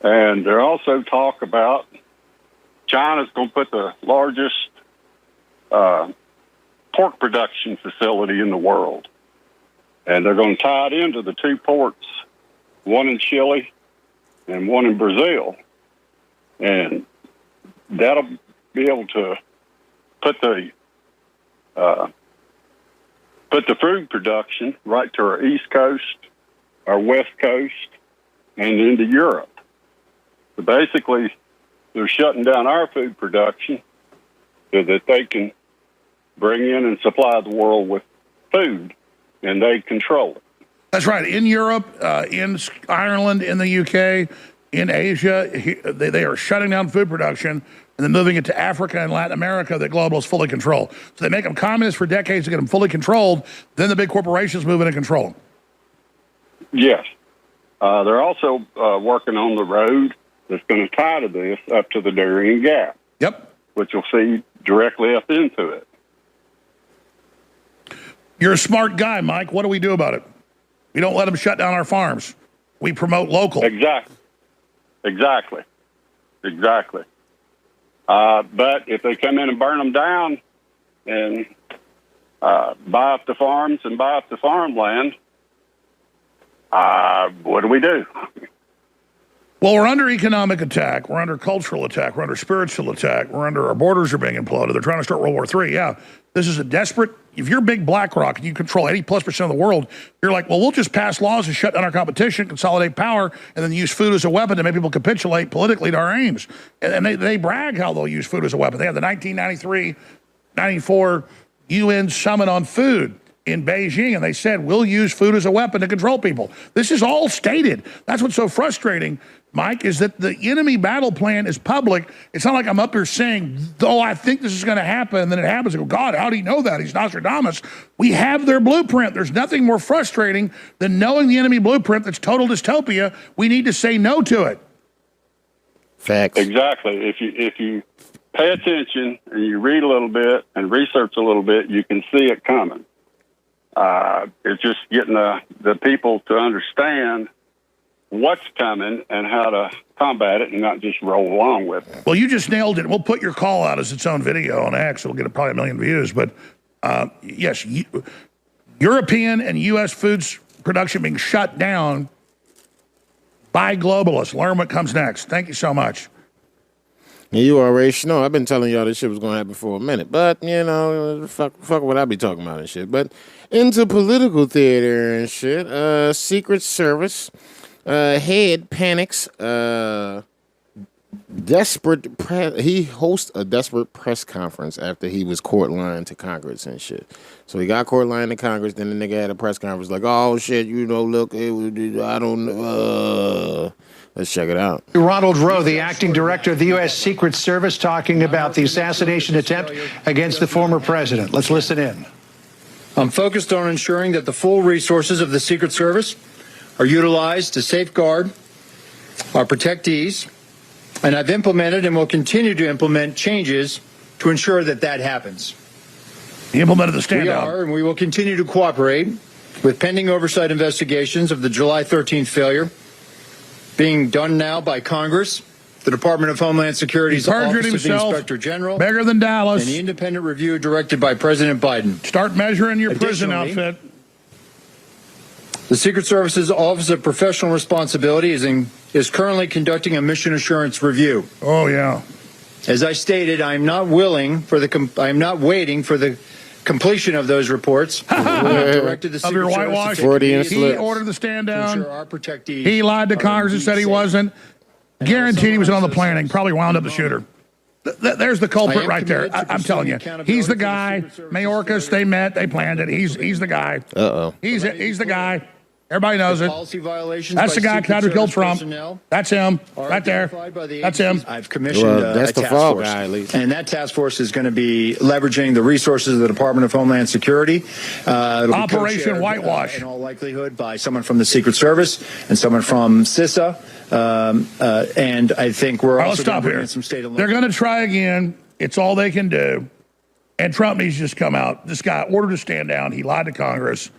and there also talk about China's going to put the largest pork production facility in the world. And they're going to tie it into the two ports, one in Chile and one in Brazil. And that'll be able to put the food production right to our East Coast, our West Coast, and into Europe. So basically, they're shutting down our food production so that they can bring in and supply the world with food. And they control it. That's right. In Europe, in Ireland, in the UK, in Asia, they are shutting down food production and then moving it to Africa and Latin America that globalists fully control. So they make them communists for decades to get them fully controlled. Then the big corporations move in and control them. Yes. They're also working on the road that's going to tie to this up to the Darien Gap. Yep. Which will feed directly up into it. You're a smart guy, Mike. What do we do about it? We don't let them shut down our farms. We promote local. Exactly. But if they come in and burn them down and buy up the farms and buy up the farmland, what do we do? Well, we're under economic attack. We're under cultural attack. We're under spiritual attack. We're under our borders are being imploded. They're trying to start World War III. Yeah, this is a desperate. If you're big BlackRock and you control 80+% of the world, you're like, well, we'll just pass laws and shut down our competition, consolidate power, and then use food as a weapon to make people capitulate politically to our aims. And they brag how they'll use food as a weapon. They had the 1993-94 UN Summit on Food in Beijing, and they said, we'll use food as a weapon to control people. This is all stated. That's what's so frustrating, Mike, is that the enemy battle plan is public. It's not like I'm up here saying, oh, I think this is going to happen, and then it happens. I go, God, how do you know that? He's Nostradamus. We have their blueprint. There's nothing more frustrating than knowing the enemy blueprint that's total dystopia. We need to say no to it. Facts. Exactly. If you pay attention and you read a little bit and research a little bit, you can see it coming. It's just getting the people to understand what's coming and how to combat it and not just roll along with it. Well, you just nailed it. We'll put your call out as its own video on X. It'll get probably 1 million views. But yes, European and U.S. foods production being shut down by globalists. Learn what comes next. Thank you so much. You already know. I've been telling y'all this shit was going to happen for a minute. But, you know, fuck what I be talking about and shit. But into political theater and shit. Secret Service head panics He hosts a desperate press conference after he was court lined to Congress and shit. So he got court lined to Congress. Then the nigga had a press conference like, "Oh shit, look, I don't know." Let's check it out. Ronald Rowe, the acting director of the U.S. Secret Service, talking about the assassination attempt against the former president. Let's listen in. I'm focused on ensuring that the full resources of the Secret Service are utilized to safeguard our protectees, and I've implemented and will continue to implement changes to ensure that that happens. He implemented the stand down. We are, and we will continue to cooperate with pending oversight investigations of the July 13th failure being done now by Congress, the Department of Homeland Security's Office of the Inspector General, bigger than Dallas, and the independent review directed by President Biden. Start measuring your prison outfit. The Secret Service's Office of Professional Responsibility is currently conducting a mission assurance review. Oh yeah. As I stated, I am not waiting for the completion of those reports. Directed the Secret Service he ordered the stand down. He lied to Congress and said he wasn't. Guaranteed he was on the planning. Probably wound up the shooter. There's the culprit right there. I'm telling you, he's the guy. Mayorkas, they met, they planned it. He's the guy. He's the guy. Everybody knows it. That's the guy who killed Trump. That's him right there. That's him. I've commissioned that's the fall guy, at least. And that task force is going to be leveraging the resources of the Department of Homeland Security. Operation Whitewash. In all likelihood, by someone from the Secret Service and someone from CISA. And I think we're also stop here. Some state and They're going to try again. It's all they can do. And Trump needs to just come out. This guy ordered to stand down. He lied to Congress.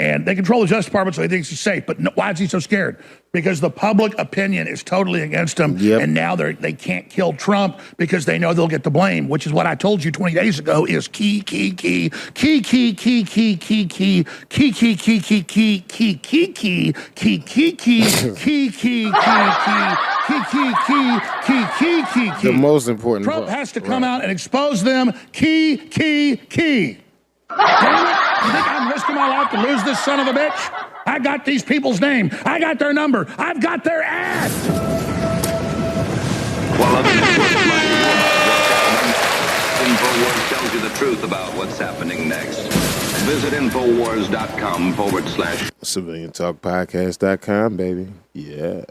And they control the Justice Department, so he thinks he's safe. But why is he so scared? Because the public opinion is totally against him. Yep. And now they can't kill Trump because they know they'll get the blame, which is what I told you 20 days ago is key. The most important Trump part. has to come out and expose them. Key. Damn it. You think I'm risking my life to lose this son of a bitch? I got these people's name. I got their number. I've got their ad. While other networks InfoWars tells you the truth about what's happening next. Visit Infowars.com/ CivilianTalkPodcast.com, baby. Yeah.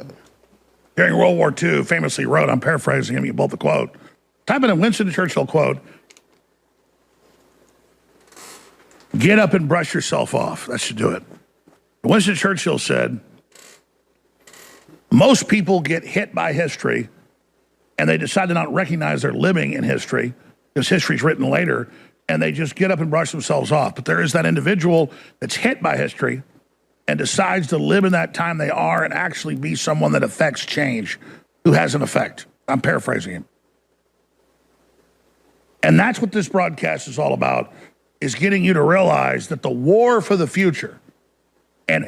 During World War II, famously wrote, I'm paraphrasing him, you both the quote. Type in a Winston Churchill quote. Get up and brush yourself off. That should do it. Winston Churchill said, most people get hit by history and they decide to not recognize they're living in history because history's written later, and they just get up and brush themselves off. But there is that individual that's hit by history and decides to live in that time they are and actually be someone that affects change, who has an effect. I'm paraphrasing him. And that's what this broadcast is all about, is getting you to realize that the war for the future and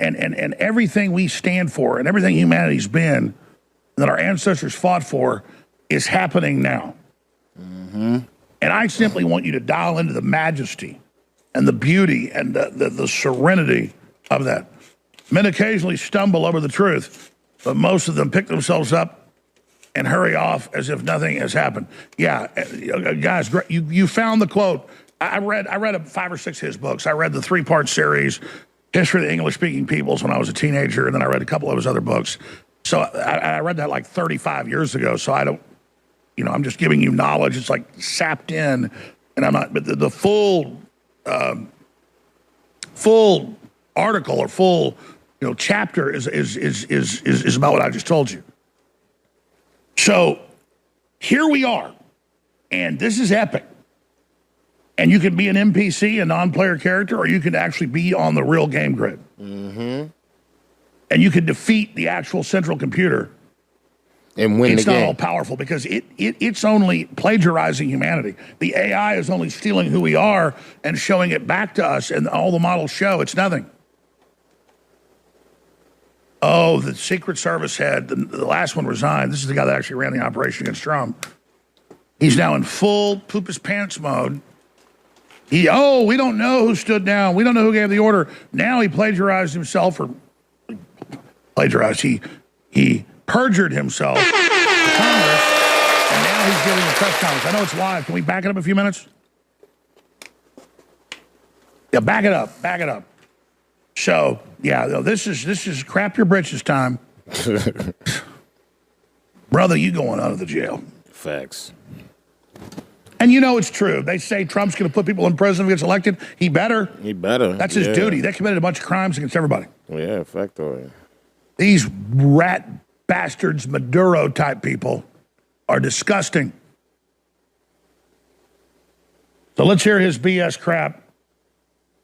everything we stand for and everything humanity's been, that our ancestors fought for, is happening now. Mm-hmm. And I simply want you to dial into the majesty and the beauty and the serenity of that. Men occasionally stumble over the truth, but most of them pick themselves up and hurry off as if nothing has happened. Yeah, guys, you found the quote. I read 5 or 6 of his books. I read the 3-part series, History of the English-Speaking Peoples, when I was a teenager, and then I read a couple of his other books. So I read that like 35 years ago, so I don't, I'm just giving you knowledge. It's like sapped in, and I'm not, but the full article or full, chapter is about what I just told you. So here we are, and this is epic. And you can be an NPC, a non-player character, or you can actually be on the real game grid. Mm-hmm. And you can defeat the actual central computer. And win the game. It's not all powerful because it's only plagiarizing humanity. The AI is only stealing who we are and showing it back to us, and all the models show it's nothing. Oh, the Secret Service head, the last one resigned. This is the guy that actually ran the operation against Trump. He's now in full poop his pants mode. We don't know who stood down. We don't know who gave the order. Now he plagiarized himself, or plagiarized. He perjured himself to Congress is giving a press conference. I know it's live. Can we back it up a few minutes? Yeah, back it up. Back it up. So, yeah, this is crap your britches time. Brother, you going out of the jail. Facts. And you know it's true. They say Trump's going to put people in prison if he gets elected. He better. He better. That's his duty. They committed a bunch of crimes against everybody. Yeah, factoid. These rat bastards, Maduro-type people are disgusting. So let's hear his BS crap.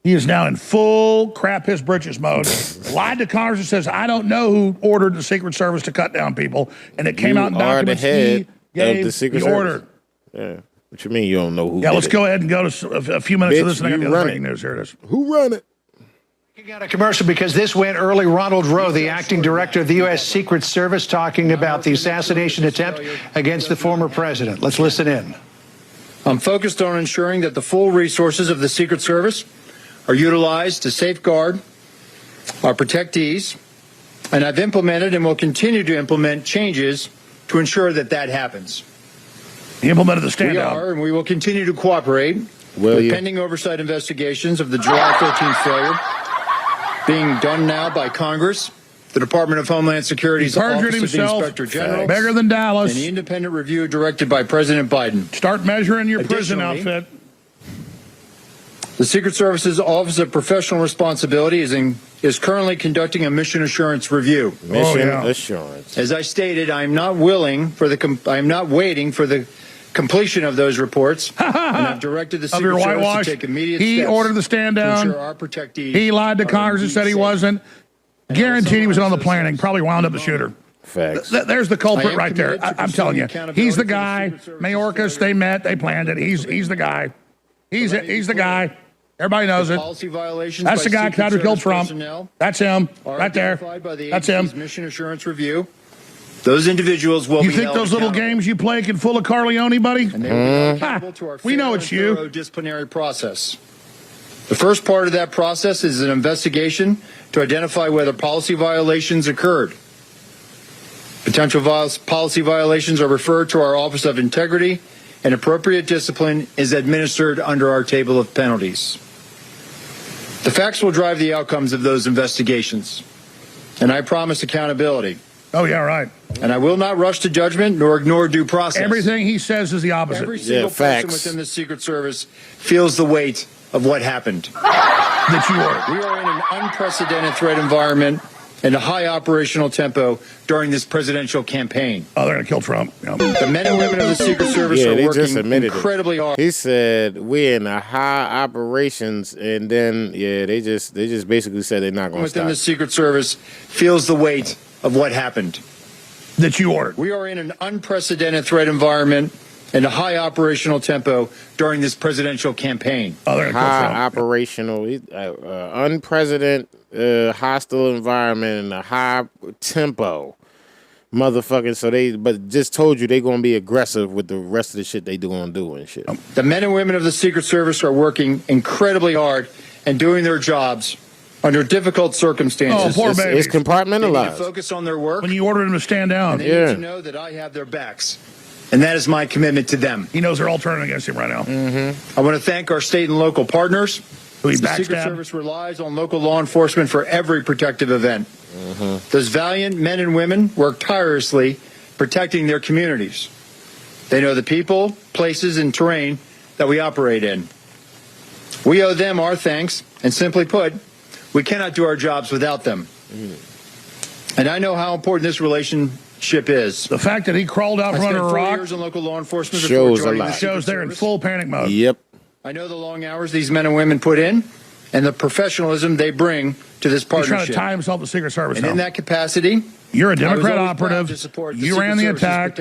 He is now in full crap his britches mode. Lied to Congress and says, I don't know who ordered the Secret Service to cut down people. And it came out in documents he gave the Secret the Service. order. Yeah. What you mean you don't know who Yeah, did let's it? go ahead and go to a few minutes of this and I got the other breaking news. Here it is. Who run it? Got a commercial because this went early. Ronald Rowe, the acting director of the U.S. Secret Service, talking about the assassination attempt against the former president. Let's listen in. I'm focused on ensuring that the full resources of the Secret Service are utilized to safeguard our protectees, and I've implemented and will continue to implement changes to ensure that that happens. He implemented the stand down. We are, and we will continue to cooperate with pending oversight investigations of the July 13th failure being done now by Congress, the Department of Homeland Security's Office of the Inspector General, bigger than Dallas, and the independent review directed by President Biden. Start measuring your prison outfit. The Secret Service's Office of Professional Responsibility is currently conducting a mission assurance review. Mission assurance. As I stated, I am not waiting for the completion of those reports, and I've directed the Secret Service to take immediate steps. He ordered the stand down. To ensure our protectees. He lied to Congress and said he wasn't. Guaranteed he was on the planning. Probably wound up the shooter. Facts. There's the culprit right there. I'm telling you, he's the guy. Mayorkas, they met, they planned it. He's the guy. He's the guy. Everybody knows it. That's the guy Crowder killed Trump. That's him, right there. That's him. Mission assurance review. Those individuals will be held You think those little games you play can fool a Carleone, buddy? And they will be accountable to our we know it's you. thorough disciplinary process. The first part of that process is an investigation to identify whether policy violations occurred. Potential policy violations are referred to our Office of Integrity, and appropriate discipline is administered under our table of penalties. The facts will drive the outcomes of those investigations, and I promise accountability. Oh, yeah, right. And I will not rush to judgment nor ignore due process. Everything he says is the opposite. Every single person within the Secret Service feels the weight of what happened. That you ordered. We are in an unprecedented threat environment and a high operational tempo during this presidential campaign. Oh, they're going to kill Trump. Yeah. The men and women of the Secret Service are working incredibly hard. He said we're in a high operations, and then they just basically said they're not going to stop. Within the Secret Service feels the weight of what happened. That you ordered. We are in an unprecedented threat environment and a high operational tempo during this presidential campaign. Oh, they're high operational, unprecedented, hostile environment and a high tempo, motherfuckers. So but just told you they're gonna be aggressive with the rest of the shit they do and shit. The men and women of the Secret Service are working incredibly hard and doing their jobs under difficult circumstances. Oh, poor baby. It's compartmentalized. They need to focus on their work. When you ordered them to stand down. And they need to know that I have their backs. And that is my commitment to them. He knows they're all turning against him right now. Mm-hmm. I want to thank our state and local partners. The Secret Service relies on local law enforcement for every protective event. Mm-hmm. Those valiant men and women work tirelessly protecting their communities. They know the people, places, and terrain that we operate in. We owe them our thanks, and simply put, we cannot do our jobs without them. And I know how important this relationship is. The fact that he crawled out from under a rock years in local law enforcement shows a lot. Shows they're in full panic mode. Yep. I know the long hours these men and women put in and the professionalism they bring to this partnership. He's trying to tie himself to the Secret Service. And in that capacity, you're a Democrat operative. You ran the attack.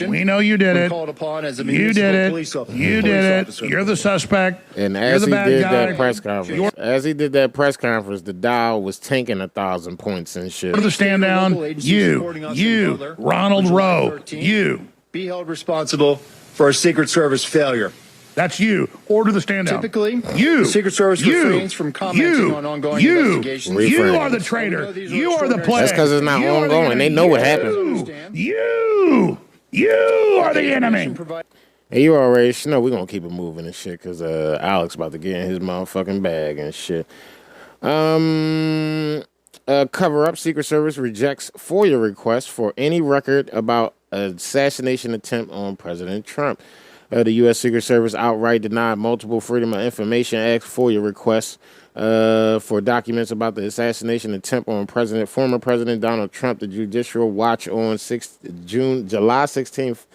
We know you did it. You did it. You did it. You're the suspect. And as he did that press conference, the Dow was tanking 1,000 points and shit. To stand down, you, Ronald Rowe, you. Be held responsible for a Secret Service failure. That's you. Order the stand down. Typically, you. The Secret Service refrains from commenting on ongoing investigations. You are the traitor. You are the player. That's because it's not ongoing. They know what happened. You You are the enemy. And you already know we're going to keep it moving and shit because Alex about to get in his motherfucking bag and shit. Cover-up, Secret Service rejects FOIA request for any record about assassination attempt on President Trump. The U.S. Secret Service outright denied multiple Freedom of Information Act FOIA requests for documents about the assassination attempt on former President Donald Trump. The Judicial Watch on July 16th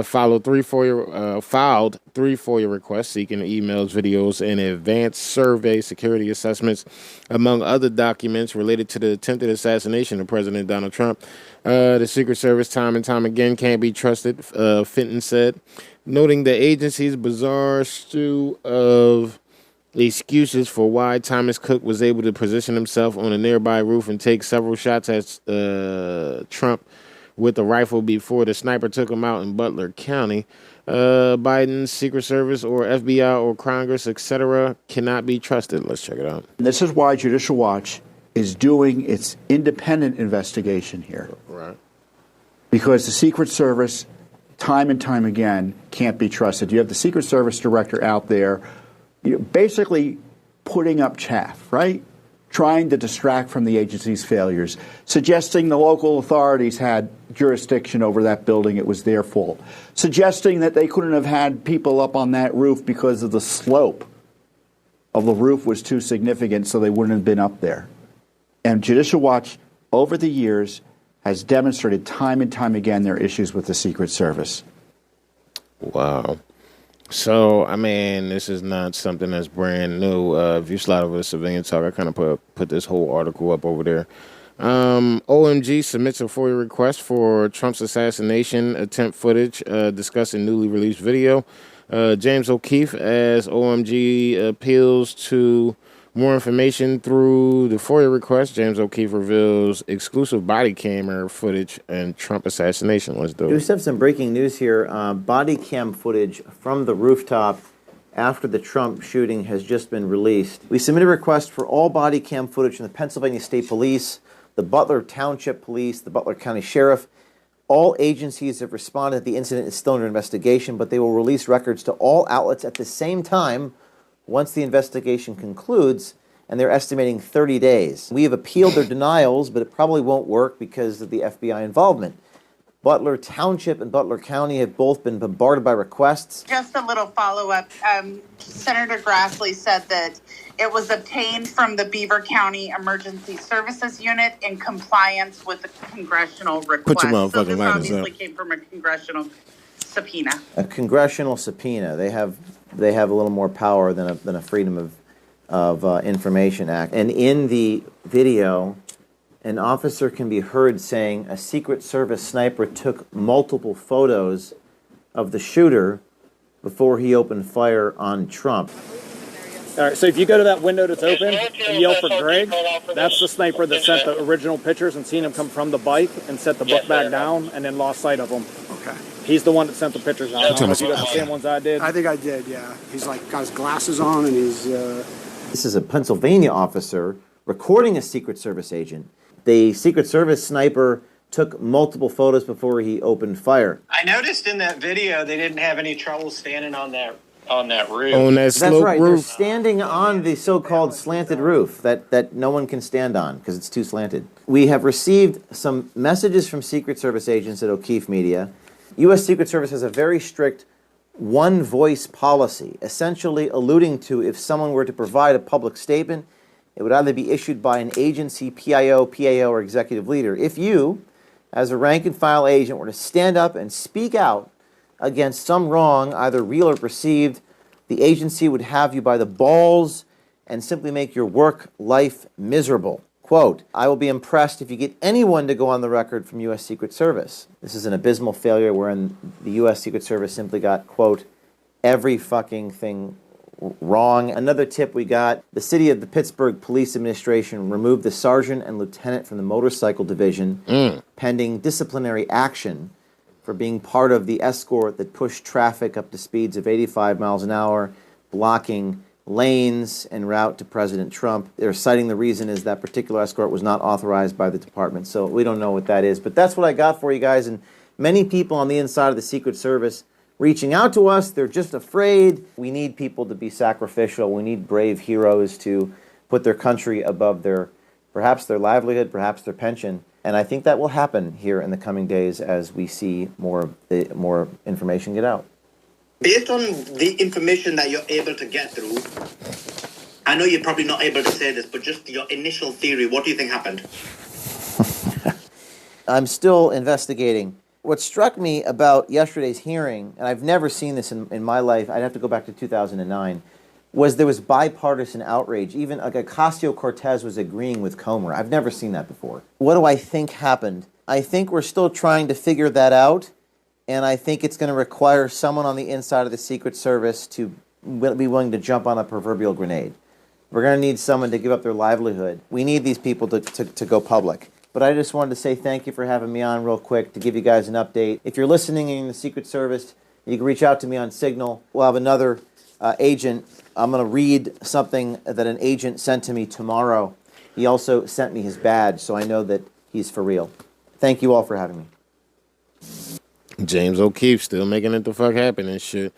filed three FOIA requests seeking emails, videos, and advanced survey security assessments, among other documents related to the attempted assassination of President Donald Trump. The Secret Service, time and time again, can't be trusted, Fenton said, noting the agency's bizarre stew of excuses for why Thomas Cook was able to position himself on a nearby roof and take several shots at Trump with a rifle before the sniper took him out in Butler County. Biden's Secret Service or FBI or Congress, etc., cannot be trusted. Let's check it out. This is why Judicial Watch is doing its independent investigation here. Right. Because the Secret Service, time and time again, can't be trusted. You have the Secret Service director out there, basically putting up chaff, right? Trying to distract from the agency's failures, suggesting the local authorities had jurisdiction over that building, it was their fault, suggesting that they couldn't have had people up on that roof because of the slope of the roof was too significant, so they wouldn't have been up there. And Judicial Watch, over the years, has demonstrated time and time again their issues with the Secret Service. Wow. So, I mean, this is not something that's brand new. If you slide over to Civilian Talk, I kind of put this whole article up over there. OMG submits a FOIA request for Trump's assassination attempt footage discussing newly released video. James O'Keefe, as OMG appeals to more information through the FOIA request, James O'Keefe reveals exclusive body camera footage and Trump assassination. Let's do it. We just have some breaking news here. Body cam footage from the rooftop after the Trump shooting has just been released. We submitted a request for all body cam footage from the Pennsylvania State Police, the Butler Township Police, the Butler County Sheriff. All agencies have responded that the incident is still under investigation, but they will release records to all outlets at the same time once the investigation concludes, and they're estimating 30 days. We have appealed their denials, but it probably won't work because of the FBI involvement. Butler Township and Butler County have both been bombarded by requests. Just a little follow-up. Senator Grassley said that it was obtained from the Beaver County Emergency Services Unit in compliance with the congressional request. Put your motherfucking so this lighters obviously up. came from a congressional subpoena. A congressional subpoena. They have a little more power than a Freedom of Information Act. And in the video, an officer can be heard saying a Secret Service sniper took multiple photos of the shooter before he opened fire on Trump. All right, so if you go to that window that's open and yell for Greg, that's the sniper that sent the original pictures and seen him come from the bike and set the book back down and then lost sight of him. Okay. He's the one that sent the pictures out. I don't know if you got the same ones I did. I think I did, yeah. He's like got his glasses on and he's... This is a Pennsylvania officer recording a Secret Service agent. The Secret Service sniper took multiple photos before he opened fire. I noticed in that video they didn't have any trouble standing on that roof. On that slope That's right. roof. They're standing on the so-called slanted roof that no one can stand on because it's too slanted. We have received some messages from Secret Service agents at O'Keefe Media. U.S. Secret Service has a very strict one-voice policy, essentially alluding to if someone were to provide a public statement, it would either be issued by an agency, PIO, PAO, or executive leader. If you, as a rank-and-file agent, were to stand up and speak out against some wrong, either real or perceived, the agency would have you by the balls and simply make your work life miserable. Quote, I will be impressed if you get anyone to go on the record from U.S. Secret Service. This is an abysmal failure wherein the U.S. Secret Service simply got, quote, every fucking thing wrong. Another tip we got, the city of the Pittsburgh Police Administration removed the sergeant and lieutenant from the motorcycle division pending disciplinary action for being part of the escort that pushed traffic up to speeds of 85 miles an hour, blocking lanes en route to President Trump. They're citing the reason is that particular escort was not authorized by the department. So we don't know what that is. But that's what I got for you guys. And Many people on the inside of the Secret Service reaching out to us, they're just afraid. We need people to be sacrificial. We need brave heroes to put their country above perhaps their livelihood, perhaps their pension. And I think that will happen here in the coming days as we see more information get out. Based on the information that you're able to get through, I know you're probably not able to say this, but just your initial theory, what do you think happened? I'm still investigating. What struck me about yesterday's hearing, and I've never seen this in my life, I'd have to go back to 2009, was there was bipartisan outrage. Even like Ocasio-Cortez was agreeing with Comer. I've never seen that before. What do I think happened? I think we're still trying to figure that out, and I think it's going to require someone on the inside of the Secret Service to be willing to jump on a proverbial grenade. We're going to need someone to give up their livelihood. We need these people to go public. But I just wanted to say thank you for having me on real quick to give you guys an update. If you're listening in the Secret Service, you can reach out to me on Signal. We'll have another agent. I'm going to read something that an agent sent to me tomorrow. He also sent me his badge, so I know that he's for real. Thank you all for having me. James O'Keefe still making it the fuck happen and shit.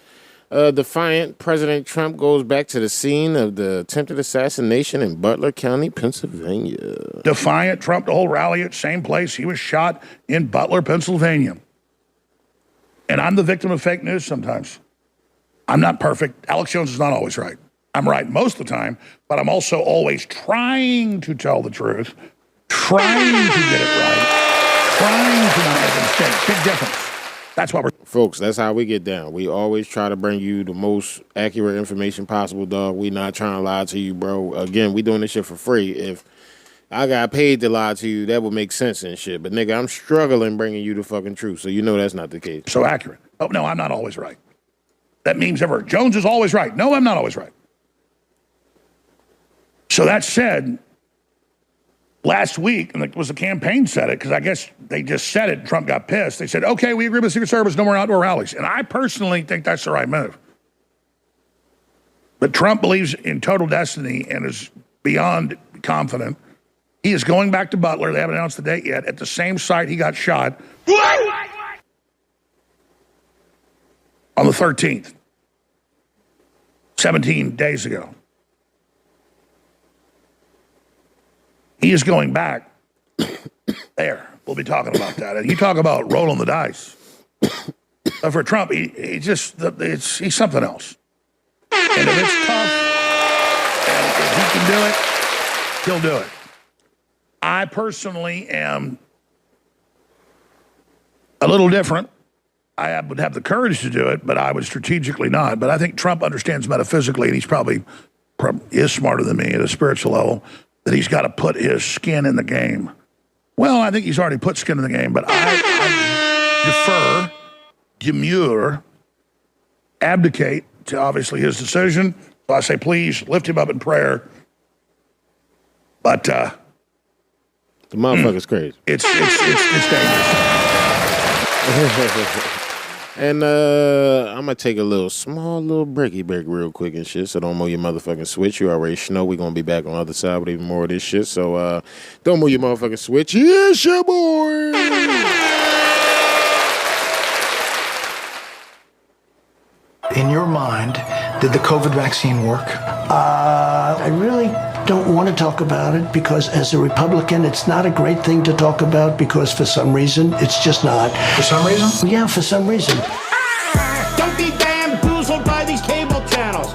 Defiant, President Trump goes back to the scene of the attempted assassination in Butler County, Pennsylvania. Defiant, Trump to hold rally at same place. He was shot in Butler, Pennsylvania. And I'm the victim of fake news sometimes. I'm not perfect. Alex Jones is not always right. I'm right most of the time, but I'm also always trying to tell the truth, trying to get it right, trying to not make a mistake. Big difference. That's what we're... Folks, that's how we get down. We always try to bring you the most accurate information possible, dog. We not trying to lie to you, bro. Again, we doing this shit for free. If I got paid to lie to you, that would make sense and shit. But, nigga, I'm struggling bringing you the fucking truth, so you know that's not the case. So accurate. Oh, no, I'm not always right. That means ever. Jones is always right. No, I'm not always right. So that said, last week, and it was the campaign said it, because I guess they just said it and Trump got pissed. They said, okay, we agree with the Secret Service, no more outdoor rallies. And I personally think that's the right move. But Trump believes in total destiny and is beyond confident. He is going back to Butler. They haven't announced the date yet. At the same site he got shot on the 13th, 17 days ago. He is going back there. We'll be talking about that. And you talk about rolling the dice. But for Trump, he's something else. And if it's tough, and if he can do it, he'll do it. I personally am a little different. I would have the courage to do it, but I would strategically not. But I think Trump understands metaphysically, and he's probably is smarter than me at a spiritual level, that he's got to put his skin in the game. Well, I think he's already put skin in the game, but I demur, abdicate to obviously his decision. So I say, please lift him up in prayer. But the motherfucker's crazy. It's dangerous. And I'm going to take a small breaky break real quick and shit, so don't move your motherfucking switch. You already know we're going to be back on the other side with even more of this shit, so don't move your motherfucking switch. Yes, your boy! In your mind, did the COVID vaccine work? I really don't want to talk about it because as a Republican, it's not a great thing to talk about because for some reason, it's just not. For some reason? Yeah, for some reason. Don't be bamboozled by these cable channels.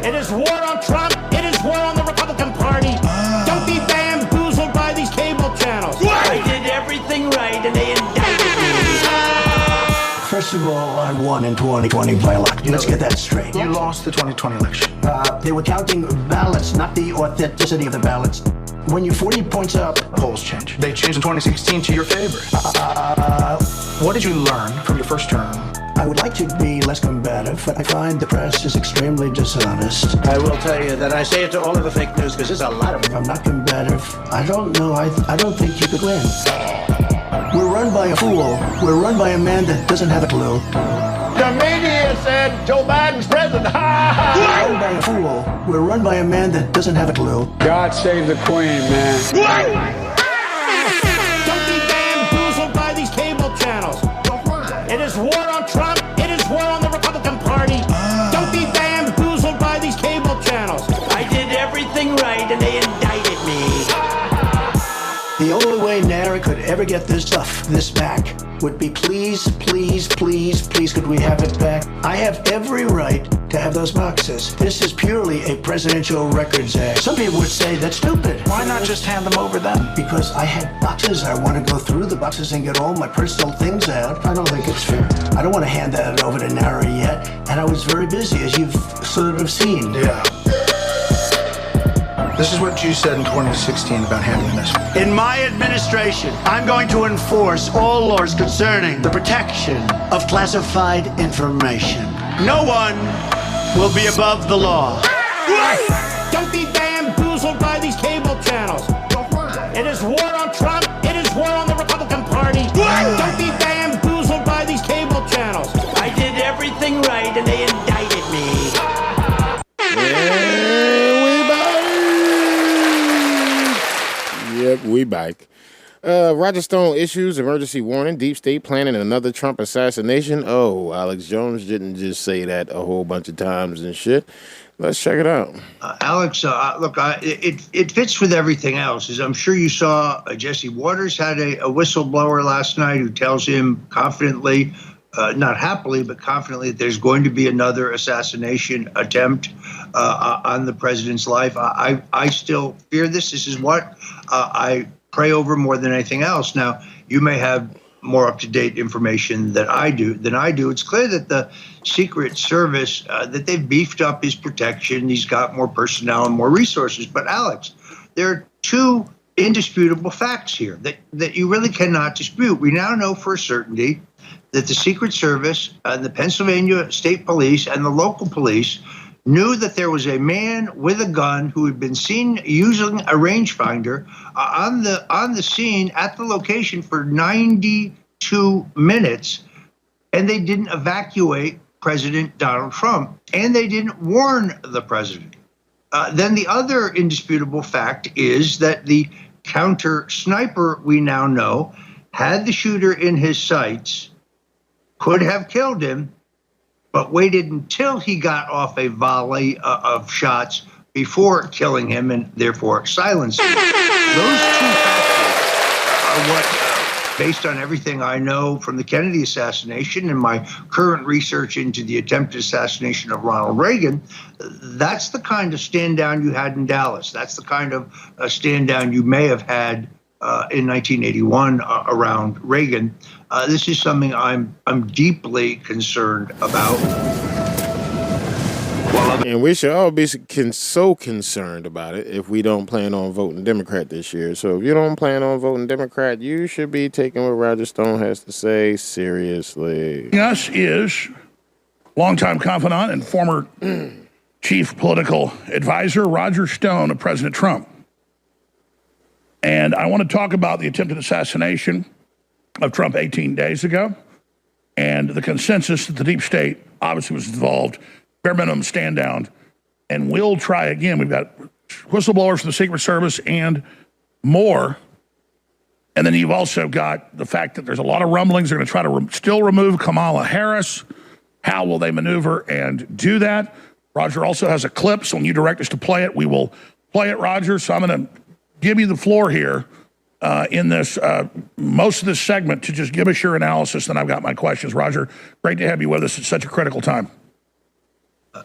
It is war on Trump. It is war on the Republican Party. Don't be bamboozled by these cable channels. I did everything right and they indicted me. First of all, I won in 2020 by election. Let's get that straight. You lost the 2020 election. They were counting ballots, not the authenticity of the ballots. When you're 40 points up, polls change. They changed in 2016 to your favor. What did you learn from your first term? I would like to be less combative, but I find the press is extremely dishonest. I will tell you that I say it to all of the fake news because there's a lot of them. I'm not combative. I don't know. I don't think you could win. We're run by a fool. We're run by a man that doesn't have a clue. The media said Joe Biden's president. We're run by a fool. We're run by a man that doesn't have a clue. God save the queen, man. Don't be bamboozled by these cable channels. ever get this stuff, this back, would be please, please, please, please, could we have it back? I have every right to have those boxes. This is purely a Presidential Records Act. Some people would say that's stupid. Why not just hand them over then? Because I had boxes. I want to go through the boxes and get all my personal things out. I don't think it's fair. I don't want to hand that over to NARA yet. And I was very busy, as you've sort of seen. Yeah. This is what you said in 2016 about handling this. In my administration, I'm going to enforce all laws concerning the protection of classified information. No one will be above the law. Don't be bamboozled by these cable channels. It is war on Trump. It is war on the Republican Party. Don't be bamboozled by these cable channels. I did everything right and they indicted me. Yep, we back. Roger Stone issues emergency warning. Deep state planning another Trump assassination. Oh, Alex Jones didn't just say that a whole bunch of times and shit. Let's check it out. Alex, look, it fits with everything else. As I'm sure you saw, Jesse Waters had a whistleblower last night who tells him confidently, not happily, but confidently, that there's going to be another assassination attempt on the president's life. I still fear this. This is what I pray over more than anything else. Now, you may have more up-to-date information than I do. It's clear that the Secret Service, that they've beefed up his protection. He's got more personnel and more resources. But Alex, there are two indisputable facts here that you really cannot dispute. We now know for a certainty that the Secret Service and the Pennsylvania State Police and the local police knew that there was a man with a gun who had been seen using a rangefinder on the scene at the location for 92 minutes, and they didn't evacuate President Donald Trump, and they didn't warn the president. Then the other indisputable fact is that the counter sniper, we now know, had the shooter in his sights, could have killed him, but waited until he got off a volley of shots before killing him and therefore silencing him. Those two factors are what, based on everything I know from the Kennedy assassination and my current research into the attempted assassination of Ronald Reagan, that's the kind of stand down you had in Dallas. That's the kind of stand down you may have had in 1981 around Reagan. This is something I'm deeply concerned about. And we should all be so concerned about it if we don't plan on voting Democrat this year. So if you don't plan on voting Democrat, you should be taking what Roger Stone has to say seriously. Us is longtime confidant and former chief political advisor Roger Stone of President Trump. And I want to talk about the attempted assassination of Trump 18 days ago and the consensus that the deep state obviously was involved, bare minimum stand down, and we'll try again. We've got whistleblowers from the Secret Service and more. And then you've also got the fact that there's a lot of rumblings. They're going to try to still remove Kamala Harris. How will they maneuver and do that? Roger also has a clip, so when you direct us to play it, we will play it, Roger. So I'm going to give you the floor here in this most of this segment to just give us your analysis. Then I've got my questions. Roger, great to have you with us at such a critical time.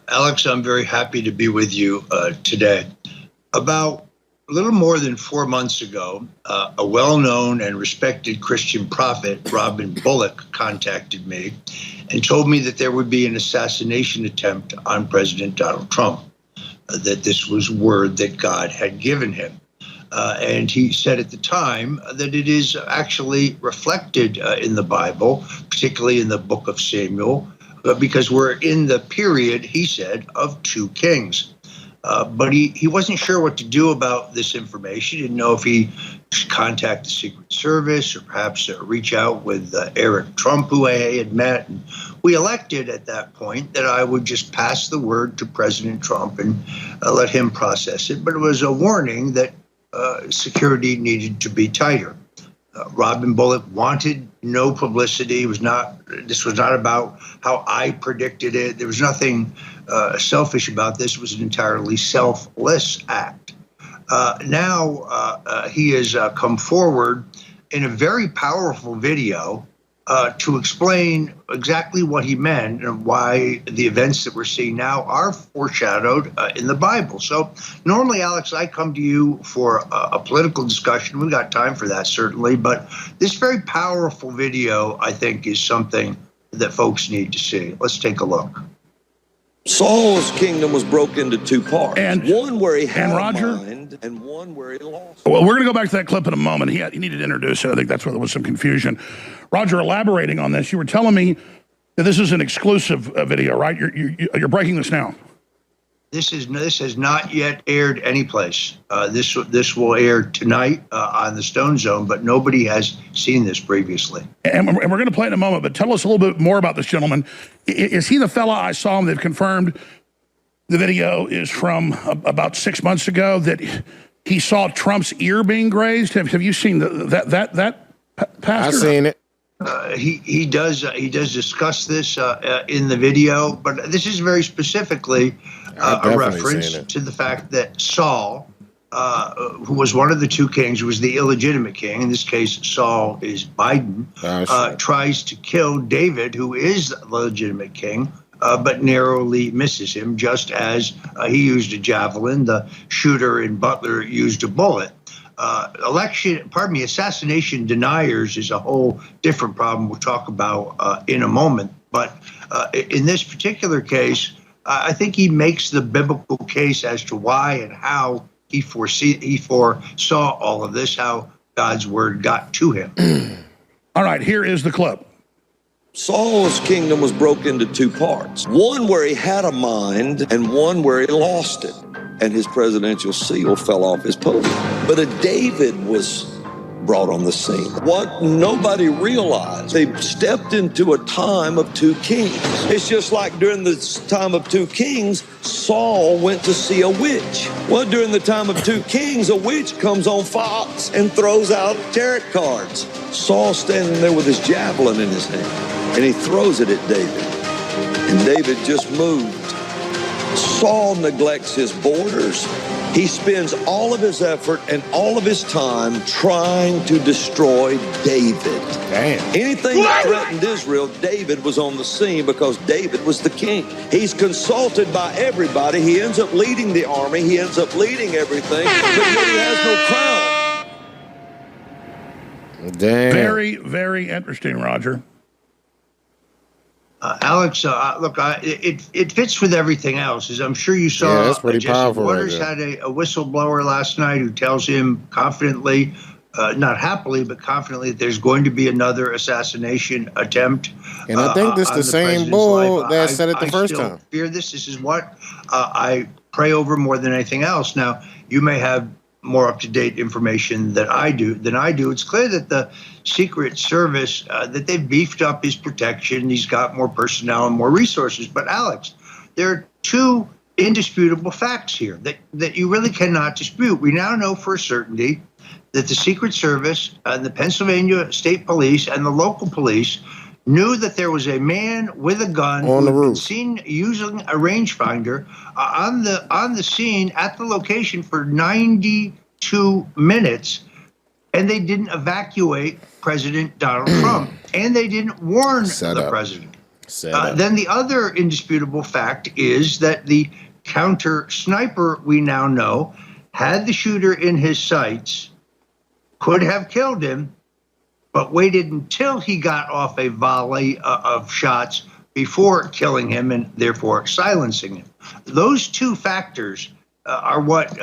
Alex, I'm very happy to be with you today. About a little more than 4 months ago, a well-known and respected Christian prophet, Robin Bullock, contacted me and told me that there would be an assassination attempt on President Donald Trump, that this was word that God had given him. And he said at the time that it is actually reflected in the Bible, particularly in the book of Samuel, because we're in the period, he said, of 2 kings. But he wasn't sure what to do about this information. He didn't know if he should contact the Secret Service or perhaps reach out with Eric Trump, who I had met. And we elected at that point that I would just pass the word to President Trump and let him process it. But it was a warning that security needed to be tighter. Robin Bullock wanted no publicity. This was not about how I predicted it. There was nothing selfish about this. It was an entirely selfless act. Now he has come forward in a very powerful video to explain exactly what he meant and why the events that we're seeing now are foreshadowed in the Bible. So normally, Alex, I come to you for a political discussion. We've got time for that, certainly. But this very powerful video, I think, is something that folks need to see. Let's take a look. Saul's kingdom was broken into two parts. And one where he had Roger, a mind, and one where he lost. Well, we're going to go back to that clip in a moment. He needed to introduce it. I think that's where there was some confusion. Roger, elaborating on this, you were telling me that this is an exclusive video, right? You're breaking this now. This has not yet aired anyplace. This will air tonight on the Stone Zone, but nobody has seen this previously. And we're going to play it in a moment, but tell us a little bit more about this gentleman. Is he the fella I saw him? They've confirmed the video is from about 6 months ago that he saw Trump's ear being grazed. Have you seen that pastor? I've seen it. He does discuss this in the video, but this is very specifically a reference to the fact that Saul, who was one of the two kings, was the illegitimate king. In this case, Saul is Biden. Tries to kill David, who is the legitimate king, but narrowly misses him, just as he used a javelin. The shooter in Butler used a bullet. Assassination deniers is a whole different problem we'll talk about in a moment. But in this particular case, I think he makes the biblical case as to why and how he foresaw all of this, how God's word got to him. All right, here is the clip. Saul's kingdom was broken into two parts. One where he had a mind, and one where he lost it. And his presidential seal fell off his podium. But a David was brought on the scene. What nobody realized, they stepped into a time of two kings. It's just like during the time of two kings, Saul went to see a witch. Well, during the time of two kings, a witch comes on Fox and throws out tarot cards. Saul's standing there with his javelin in his hand, and he throws it at David. And David just moved. Saul neglects his borders. He spends all of his effort and all of his time trying to destroy David. Damn. Anything that threatened Israel, David was on the scene because David was the king. He's consulted by everybody. He ends up leading the army. He ends up leading everything, but yet he has no crown. Damn. Very, very interesting, Roger. Alex, look, it fits with everything else. As I'm sure you saw, yeah, that's pretty Jesse powerful. Waters had a whistleblower last night who tells him confidently, not happily, but confidently, that there's going to be another assassination attempt. And I think this is the same bull that said it the first time. I fear this. This is what I pray over more than anything else. Now, you may have more up-to-date information than I do. It's clear that the Secret Service, that they've beefed up his protection. He's got more personnel and more resources. But Alex, there are two indisputable facts here that you really cannot dispute. We now know for a certainty that the Secret Service and the Pennsylvania State Police and the local police knew that there was a man with a gun on the roof, seen using a rangefinder on the scene at the location for 92 minutes, and they didn't evacuate President Donald Trump, and they didn't warn the president. Then the other indisputable fact is that the counter sniper, we now know, had the shooter in his sights, could have killed him, but waited until he got off a volley of shots before killing him and therefore silencing him. Those two factors are what,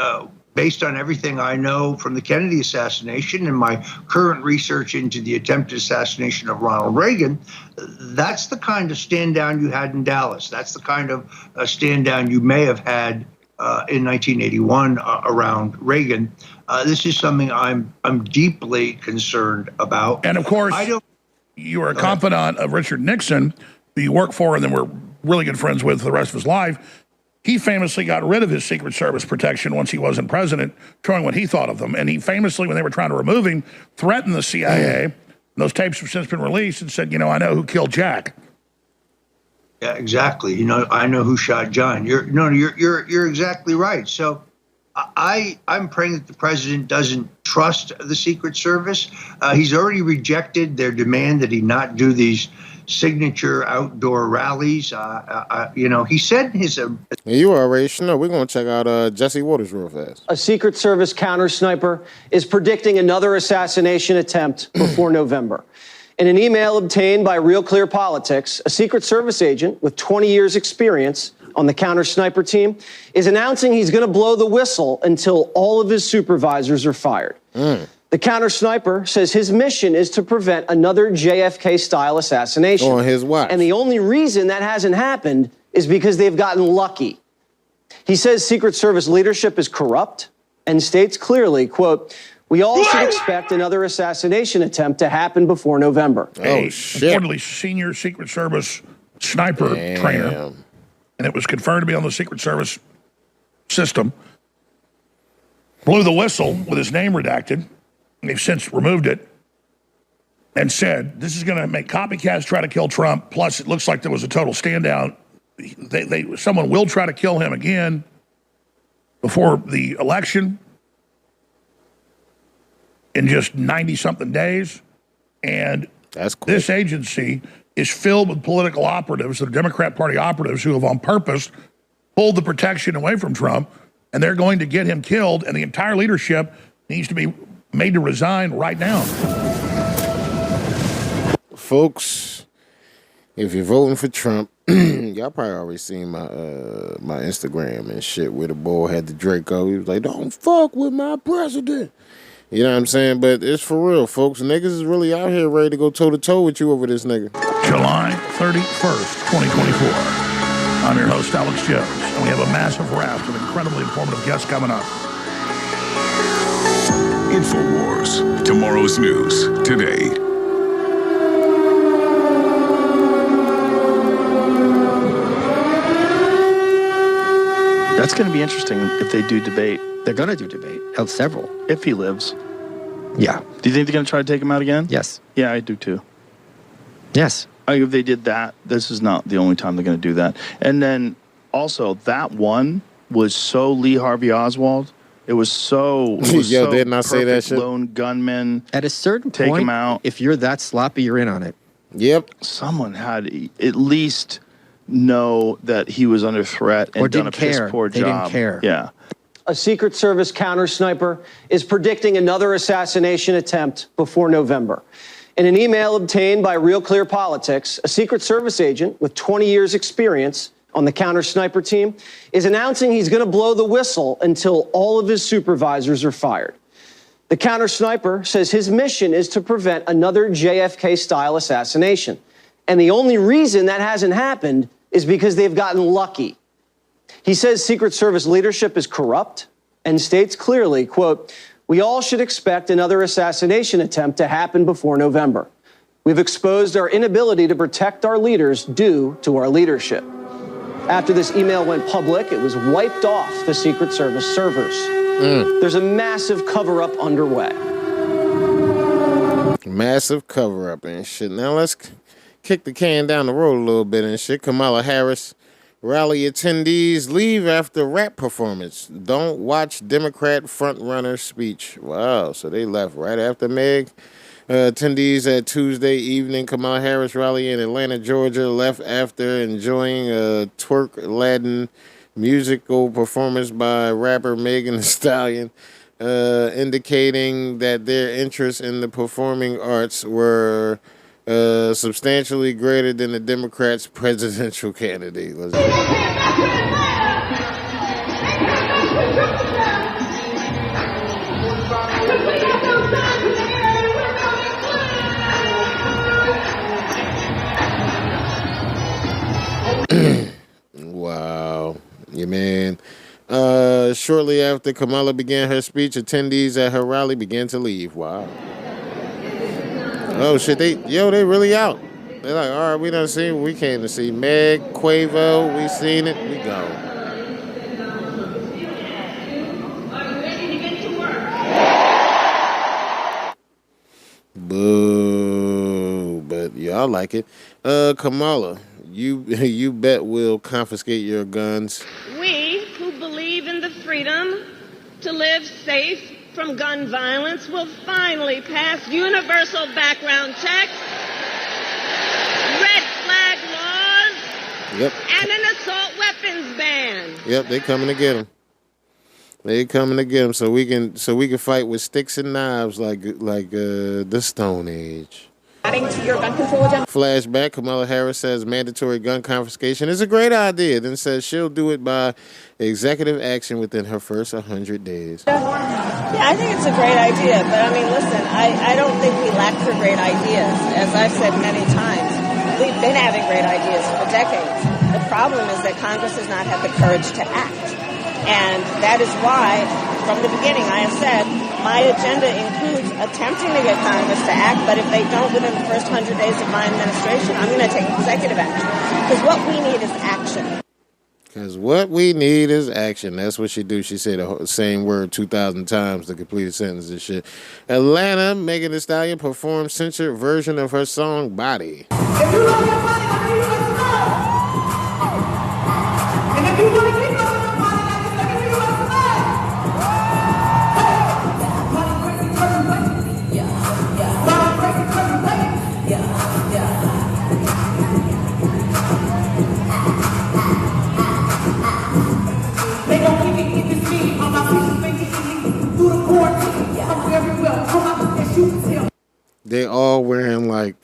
based on everything I know from the Kennedy assassination and my current research into the attempted assassination of Ronald Reagan, that's the kind of stand down you had in Dallas. That's the kind of stand down you may have had in 1981 around Reagan. This is something I'm deeply concerned about. And of course, you were a confidant of Richard Nixon, who you worked for and then were really good friends with the rest of his life. He famously got rid of his Secret Service protection once he wasn't president, showing what he thought of them. And he famously, when they were trying to remove him, threatened the CIA. And those tapes have since been released and said, I know who killed Jack. Yeah, exactly. I know who shot John. You're exactly right. So I'm praying that the president doesn't trust the Secret Service. He's already rejected their demand that he not do these signature outdoor rallies. He said in his. You already should know. We're going to check out Jesse Waters real fast. A Secret Service counter sniper is predicting another assassination attempt before November. In an email obtained by Real Clear Politics, a Secret Service agent with 20 years experience on the counter sniper team is announcing he's going to blow the whistle until all of his supervisors are fired. The counter sniper says his mission is to prevent another JFK-style assassination. On his watch. And the only reason that hasn't happened is because they've gotten lucky. He says Secret Service leadership is corrupt and states clearly, quote, "We all should expect another assassination attempt to happen before November." Oh, shit. Reportedly senior Secret Service sniper trainer. And it was confirmed to be on the Secret Service system. Blew the whistle with his name redacted. They've since removed it and said, this is going to make copycats try to kill Trump. Plus, it looks like there was a total standout. Someone will try to kill him again before the election in just 90-something days. And this agency is filled with political operatives, the Democrat Party operatives, who have on purpose pulled the protection away from Trump, and they're going to get him killed, and the entire leadership needs to be made to resign right now. Folks, if you're voting for Trump, y'all probably already seen my my Instagram and shit where the boy had the Draco. He was like, "Don't fuck with my president." You know what I'm saying? But it's for real, folks. Niggas is really out here ready to go toe-to-toe with you over this nigga. July 31st, 2024. I'm your host, Alex Jones, and we have a massive raft of incredibly informative guests coming up. InfoWars. Tomorrow's news today. That's going to be interesting if they do debate. They're going to do debate. Several. If he lives. Yeah. Do you think they're going to try to take him out again? Yes. Yeah, I do too. Yes. If they did that, this is not the only time they're going to do that. And then also, that one was so Lee Harvey Oswald. It was so. Yo, didn't I say that shit? Lone gunman. At a certain take point, him out. If you're that sloppy, you're in on it. Yep. Someone had at least know that he was under threat and Or done a didn't care. piss poor They job. didn't care. Yeah. A Secret Service counter sniper is predicting another assassination attempt before November. In an email obtained by Real Clear Politics, a Secret Service agent with 20 years experience on the counter sniper team is announcing he's going to blow the whistle until all of his supervisors are fired. The counter sniper says his mission is to prevent another JFK-style assassination. And the only reason that hasn't happened is because they've gotten lucky. He says Secret Service leadership is corrupt and states clearly, quote, "We all should expect another assassination attempt to happen before November. We've exposed our inability to protect our leaders due to our leadership." After this email went public, it was wiped off the Secret Service servers. There's a massive cover-up underway. Massive cover-up and shit. Now let's kick the can down the road a little bit and shit. Kamala Harris rally attendees leave after rap performance. Don't watch Democrat frontrunner speech. Wow, so they left right after Meg. Attendees at Tuesday evening Kamala Harris rally in Atlanta, Georgia, left after enjoying a twerk-laden musical performance by rapper Megan Thee Stallion, indicating that their interest in the performing arts were substantially greater than the Democrats' presidential candidate. Wow. Yeah, man. Shortly after Kamala began her speech, attendees at her rally began to leave. Wow. Oh, shit. They really out. They're like, all right, we done seen what we came to see. Meg, Quavo, we seen it. We gone. Boo. But y'all like it. Kamala, you bet we'll confiscate your guns. We who believe in the freedom to live safe from gun violence will finally pass universal background checks, red flag laws, Yep. and an assault weapons ban. Yep, they coming to get him. They coming to get him so we can fight with sticks and knives like the Stone Age. Adding to your gun control agenda. Flashback, Kamala Harris says mandatory gun confiscation is a great idea, then says she'll do it by executive action within her first 100 days. Yeah, I think it's a great idea, but I mean, listen, I don't think we lack for great ideas. As I've said many times, we've been having great ideas for decades. The problem is that Congress has not had the courage to act. And that is why, from the beginning, I have said my agenda includes attempting to get Congress to act, but if they don't within the first 100 days of my administration, I'm going to take executive action. Because what we need is action. Because what we need is action. That's what she do. She said the same word 2,000 times to complete a sentence and shit. Atlanta, Megan Thee Stallion performed censored version of her song Body. If you love your body, I need you to know. And if you want to keep loving your body, let me feel like tonight. Body crazy, crazy, crazy. Yeah. Body crazy, crazy, crazy. Yeah. They gon' keep this me on my feet, making through the quarantine. I'm everywhere. Come out and shoot and tell. They all wearing like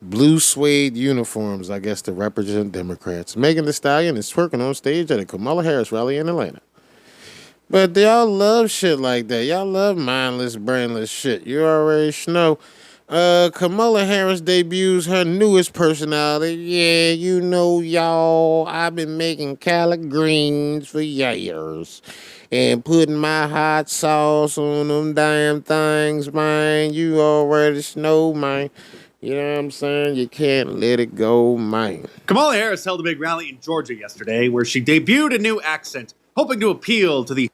blue suede uniforms, I guess, to represent Democrats. Megan Thee Stallion is twerking on stage at a Kamala Harris rally in Atlanta. But y'all love shit like that. Y'all love mindless, brainless shit. You already know. Kamala Harris debuts her newest personality. Yeah, you know, y'all, I've been making collard greens for years and putting my hot sauce on them damn things, man. You already know, man. You know what I'm saying? You can't let it go, man. Kamala Harris held a big rally in Georgia yesterday where she debuted a new accent, hoping to appeal to the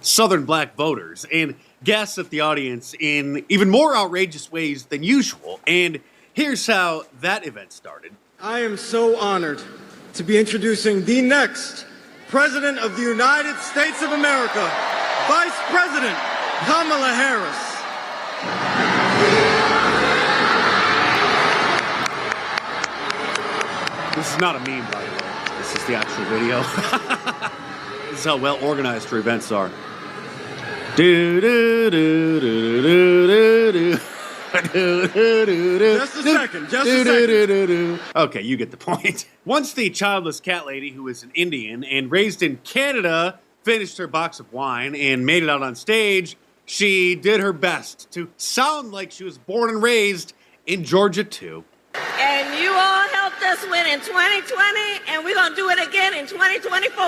Southern black voters and gas at the audience in even more outrageous ways than usual. And here's how that event started. I am so honored to be introducing the next President of the United States of America, Vice President Kamala Harris. This is not a meme, by the way. This is the actual video. This is how well organized her events are. Do do do do do do do. Just a second. Okay, you get the point. Once the childless cat lady, who is an Indian and raised in Canada, finished her box of wine and made it out on stage, she did her best to sound like she was born and raised in Georgia, too. And you all helped us win in 2020, and we're going to do it again in 2024.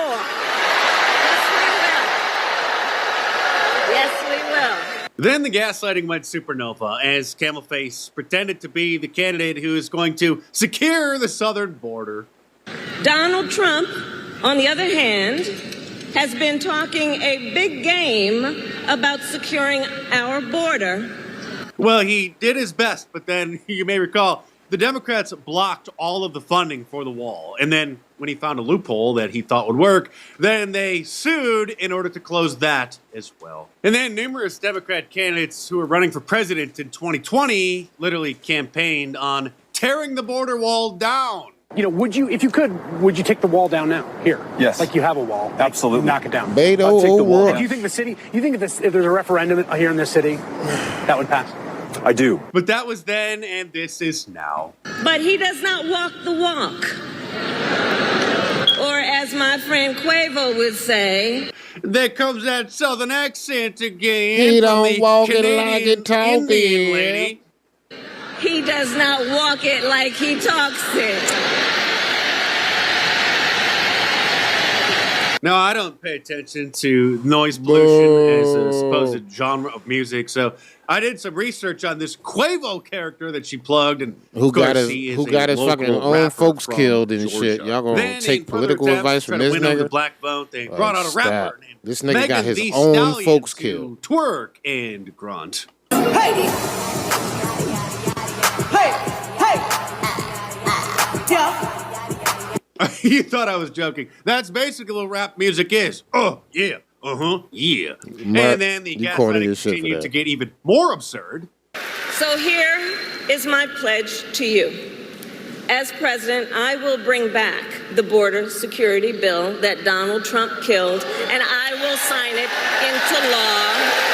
Yes, we will. Then the gaslighting went supernova as Camel Face pretended to be the candidate who is going to secure the southern border. Donald Trump, on the other hand, has been talking a big game about securing our border. Well, he did his best, but then you may recall the Democrats blocked all of the funding for the wall. And then when he found a loophole that he thought would work, then they sued in order to close that as well. And then numerous Democrat candidates who were running for president in 2020 literally campaigned on tearing the border wall down. You know, would you, if you could, would you take the wall down now? Here. Yes. Like you have a wall. Absolutely. Knock it down. Beto Take the wall. O'Rourke. Do you think the city, you think if there's a referendum here in this city, that would pass? I do. But that was then, and this is now. But he does not walk the walk. Or as my friend Quavo would say, there comes that southern accent again. He don't from the walk it Canadian like he talk Indian it. lady. he does not walk it like he talks it. No, I don't pay attention to noise pollution as a supposed genre of music. So I did some research on this Quavo character that she plugged, and Who got his fucking own folks killed and Georgia. shit? Y'all gonna Then, take in further political attempts advice to try from to this win over the nigga? black vote, they brought out a rapper named This nigga Megan got his Thee own Stallion folks to killed. twerk and grunt. Hey! Hey! Hey! Yeah! You thought I was joking. That's basically what rap music is. Oh, yeah. Uh-huh. Yeah. Mark, and then the you corny gaslighting as shit for continued that. to get even more absurd. So here is my pledge to you. As president, I will bring back the border security bill that Donald Trump killed, and I will sign it into law.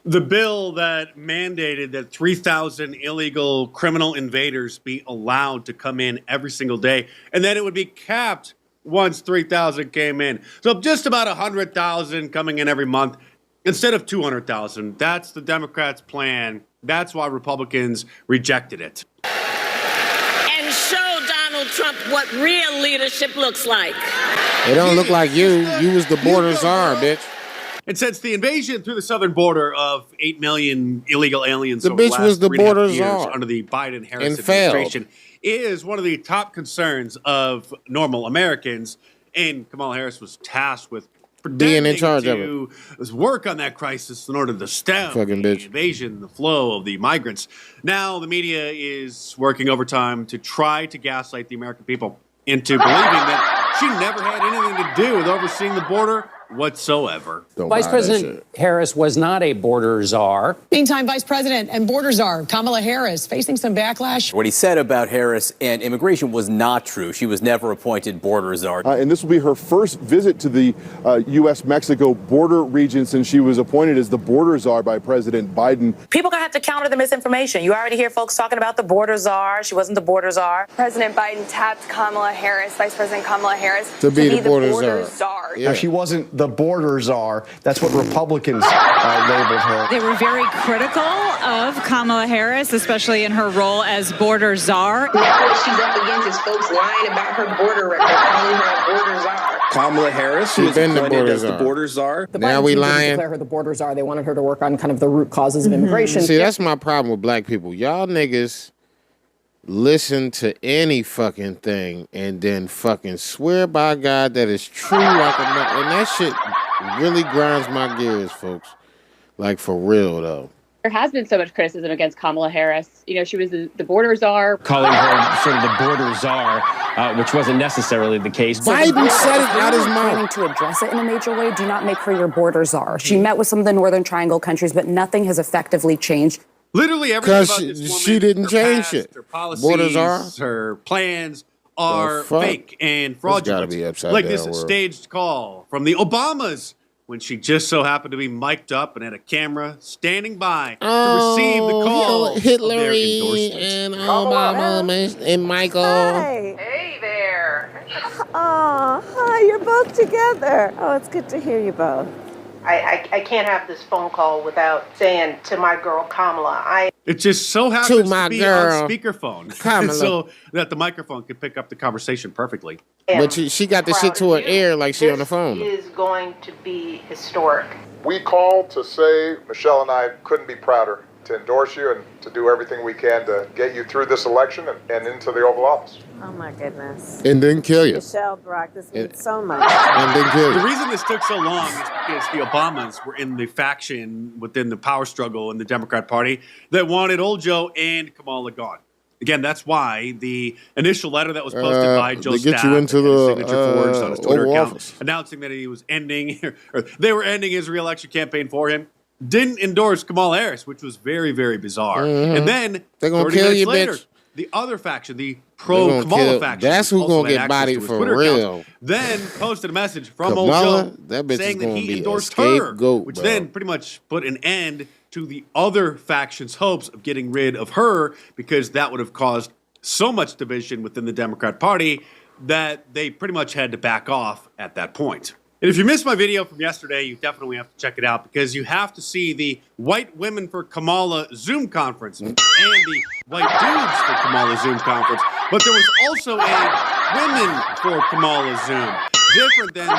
The bill that mandated that 3,000 illegal criminal invaders be allowed to come in every single day, and then it would be capped once 3,000 came in. So just about 100,000 coming in every month instead of 200,000. That's the Democrats' plan. That's why Republicans rejected it. And show Donald Trump what real leadership looks like. It don't look like you. You was the border czar, bitch. And since the invasion through the southern border of 8 million illegal aliens The over bitch the last was the 3.5 border years czar. under the Biden-Harris And failed. administration is one of the top concerns of normal Americans. And Kamala Harris was tasked with Being in charge of it. to work on that crisis in order to stem Fucking the bitch. invasion, the flow of the migrants. Now the media is working overtime to try to gaslight the American people into believing that she never had anything to do with overseeing the border whatsoever. Vice President Harris was not a border czar. Meantime, Vice President and border czar Kamala Harris facing some backlash. What he said about Harris and immigration was not true. She was never appointed border czar. And this will be her first visit to the U.S.-Mexico border region since she was appointed as the border czar by President Biden. People are going to have to counter the misinformation. You already hear folks talking about the border czar. She wasn't the border czar. President Biden tapped Kamala Harris, Vice President Kamala Harris, To be the border czar. Yeah. She wasn't the border czar. That's what Republicans labeled her. They were very critical of Kamala Harris, especially in her role as border czar. Now what she's up against is folks lying about her border record, calling her a border czar. Kamala Harris, She who was been the appointed border as the czar. border czar. The Now Biden we team didn't lying. declare her the border czar. They wanted her to work on kind of the root causes of immigration. See, that's my problem with black people. Y'all niggas listen to any fucking thing and then fucking swear by God that it's true like a and that shit really grinds my gears, folks. Like for real though. There has been so much criticism against Kamala Harris. You know, she was the border czar. Calling her sort of the border czar, which wasn't necessarily the case. Biden said it out his planning mouth. to address it in a major way. Do not make her your border czar. She met with some of the Northern Triangle countries, but nothing has effectively changed. Literally everything Because about this woman, she didn't her change past, it. her policies, Border czar. her plans are fuck? fake and This gotta fraudulent. be upside Like down this world. staged call from the Obamas when she just so happened to be mic'd up and had a camera standing by to receive the call of their Hillary endorsement. and Obama and Michael. Hey there. Oh, hi, you're both together. Oh, it's good to hear you both. I can't have this phone call without saying to my girl Kamala, It just so happens my to be girl, on speakerphone, Kamala. so that the microphone can pick up the conversation perfectly. But she got the shit to her ear like she on the phone. is going to be historic. We called to say Michelle and I couldn't be prouder to endorse you and to do everything we can to get you through this election and into the Oval Office. Oh, my goodness. And then kill you. Michelle, Brock, this means so much. And then kill The you. reason this took so long is because the Obamas were in the faction within the power struggle in the Democrat Party that wanted old Joe and Kamala gone. Again, that's why the initial letter that was posted by Joe they get Staff you into that had his the, signature forged on his Twitter Oval account, Office. announcing that he was ending, or they were ending his reelection campaign for him, didn't endorse Kamala Harris, which was very, very bizarre. Mhm. And then, They gonna 30 kill minutes you, later, bitch. the other faction, the They pro-Kamala gonna kill- faction, that's who also gonna had get access bodied to his for Twitter real. account, then posted a message from old Kamala, Joe that bitch is saying that gonna he be a endorsed her, scapegoat, which bro. then pretty much put an end to the other faction's hopes of getting rid of her, because that would have caused so much division within the Democrat Party that they pretty much had to back off at that point. And if you missed my video from yesterday, you definitely have to check it out, because you have to see the White Women for Kamala Zoom conference and the White Dudes for Kamala Zoom conference. But there was also a women for Kamala Zoom. Different than the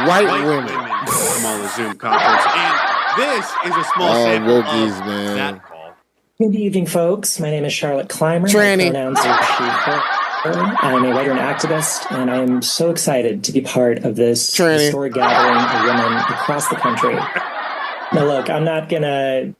White women women. for Kamala Zoom conference. And this is a small sample wokies, of man. that call. Good evening, folks. My name is Charlotte Clymer. Tranny. My pronouns are she, her. I'm a writer and activist, and I am so excited to be part of this historic gathering of women across the country. Now, look, I'm not gonna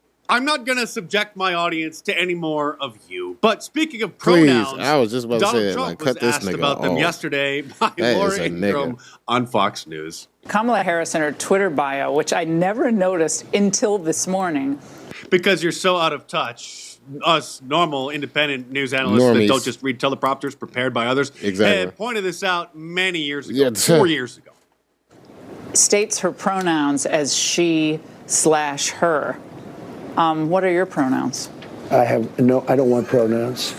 subject my audience to any more of you. But speaking of Please, pronouns, I was just about to Donald say, Trump like, was cut this asked nigga about them off. yesterday by That Laura is a Ingraham nigga. on Fox News. Kamala Harris in her Twitter bio, which I never noticed until this morning. Because you're so out of touch. Us normal independent news analysts that don't just read teleprompters prepared by others had pointed this out many years ago, 4 years ago. States her pronouns as she/her. What are your pronouns? I don't want pronouns.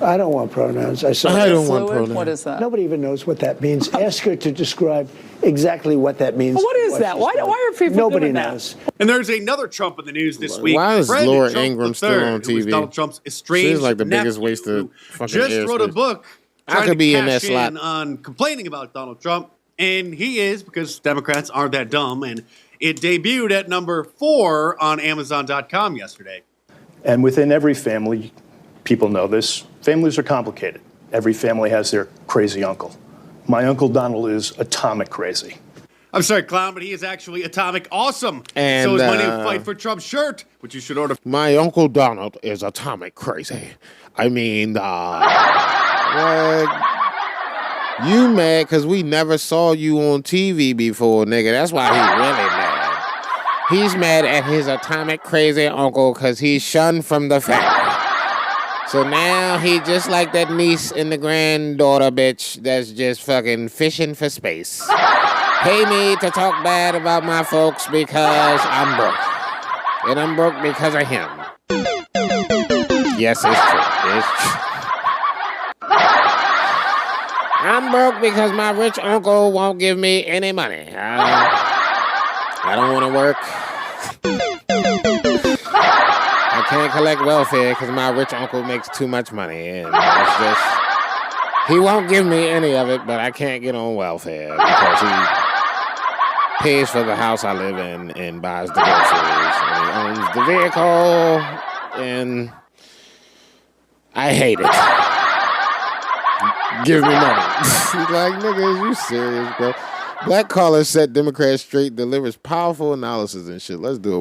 I don't want pronouns. I don't want pronouns. What is that? Nobody even knows what that means. Ask her to describe exactly what that means. What is that? Why are people Nobody doing knows. And there's another Trump in the news this week. Why is Fred Laura Trump Ingraham III, still on who was TV? Donald Trump's estranged She's like the biggest nephew, waste of who fucking just wrote a airspace. book I trying could to be in that cash slot. in on complaining about Donald Trump. And he is, because Democrats aren't that dumb. And it debuted at number 4 on Amazon.com yesterday. And within every family, people know this, families are complicated. Every family has their crazy uncle. My Uncle Donald is atomic crazy. I'm sorry, clown, but he is actually atomic awesome. And, so is my new Fight for Trump shirt, which you should order. My Uncle Donald is atomic crazy. I mean, you mad because we never saw you on TV before, nigga. That's why he really mad. He's mad at his atomic crazy uncle because he's shunned from the family. So now he just like that niece and the granddaughter bitch that's just fucking fishing for space. Pay me to talk bad about my folks because I'm broke. And I'm broke because of him. Yes, it's true. It's true. I'm broke because my rich uncle won't give me any money. I don't want to work. I can't collect welfare because my rich uncle makes too much money. And it's just, he won't give me any of it, but I can't get on welfare because he pays for the house I live in and buys the groceries. And he owns the vehicle, and I hate it. Give me money. He's like, nigga, is you serious, bro? Black Caller Set Democrats Straight delivers powerful analysis and shit. Let's do it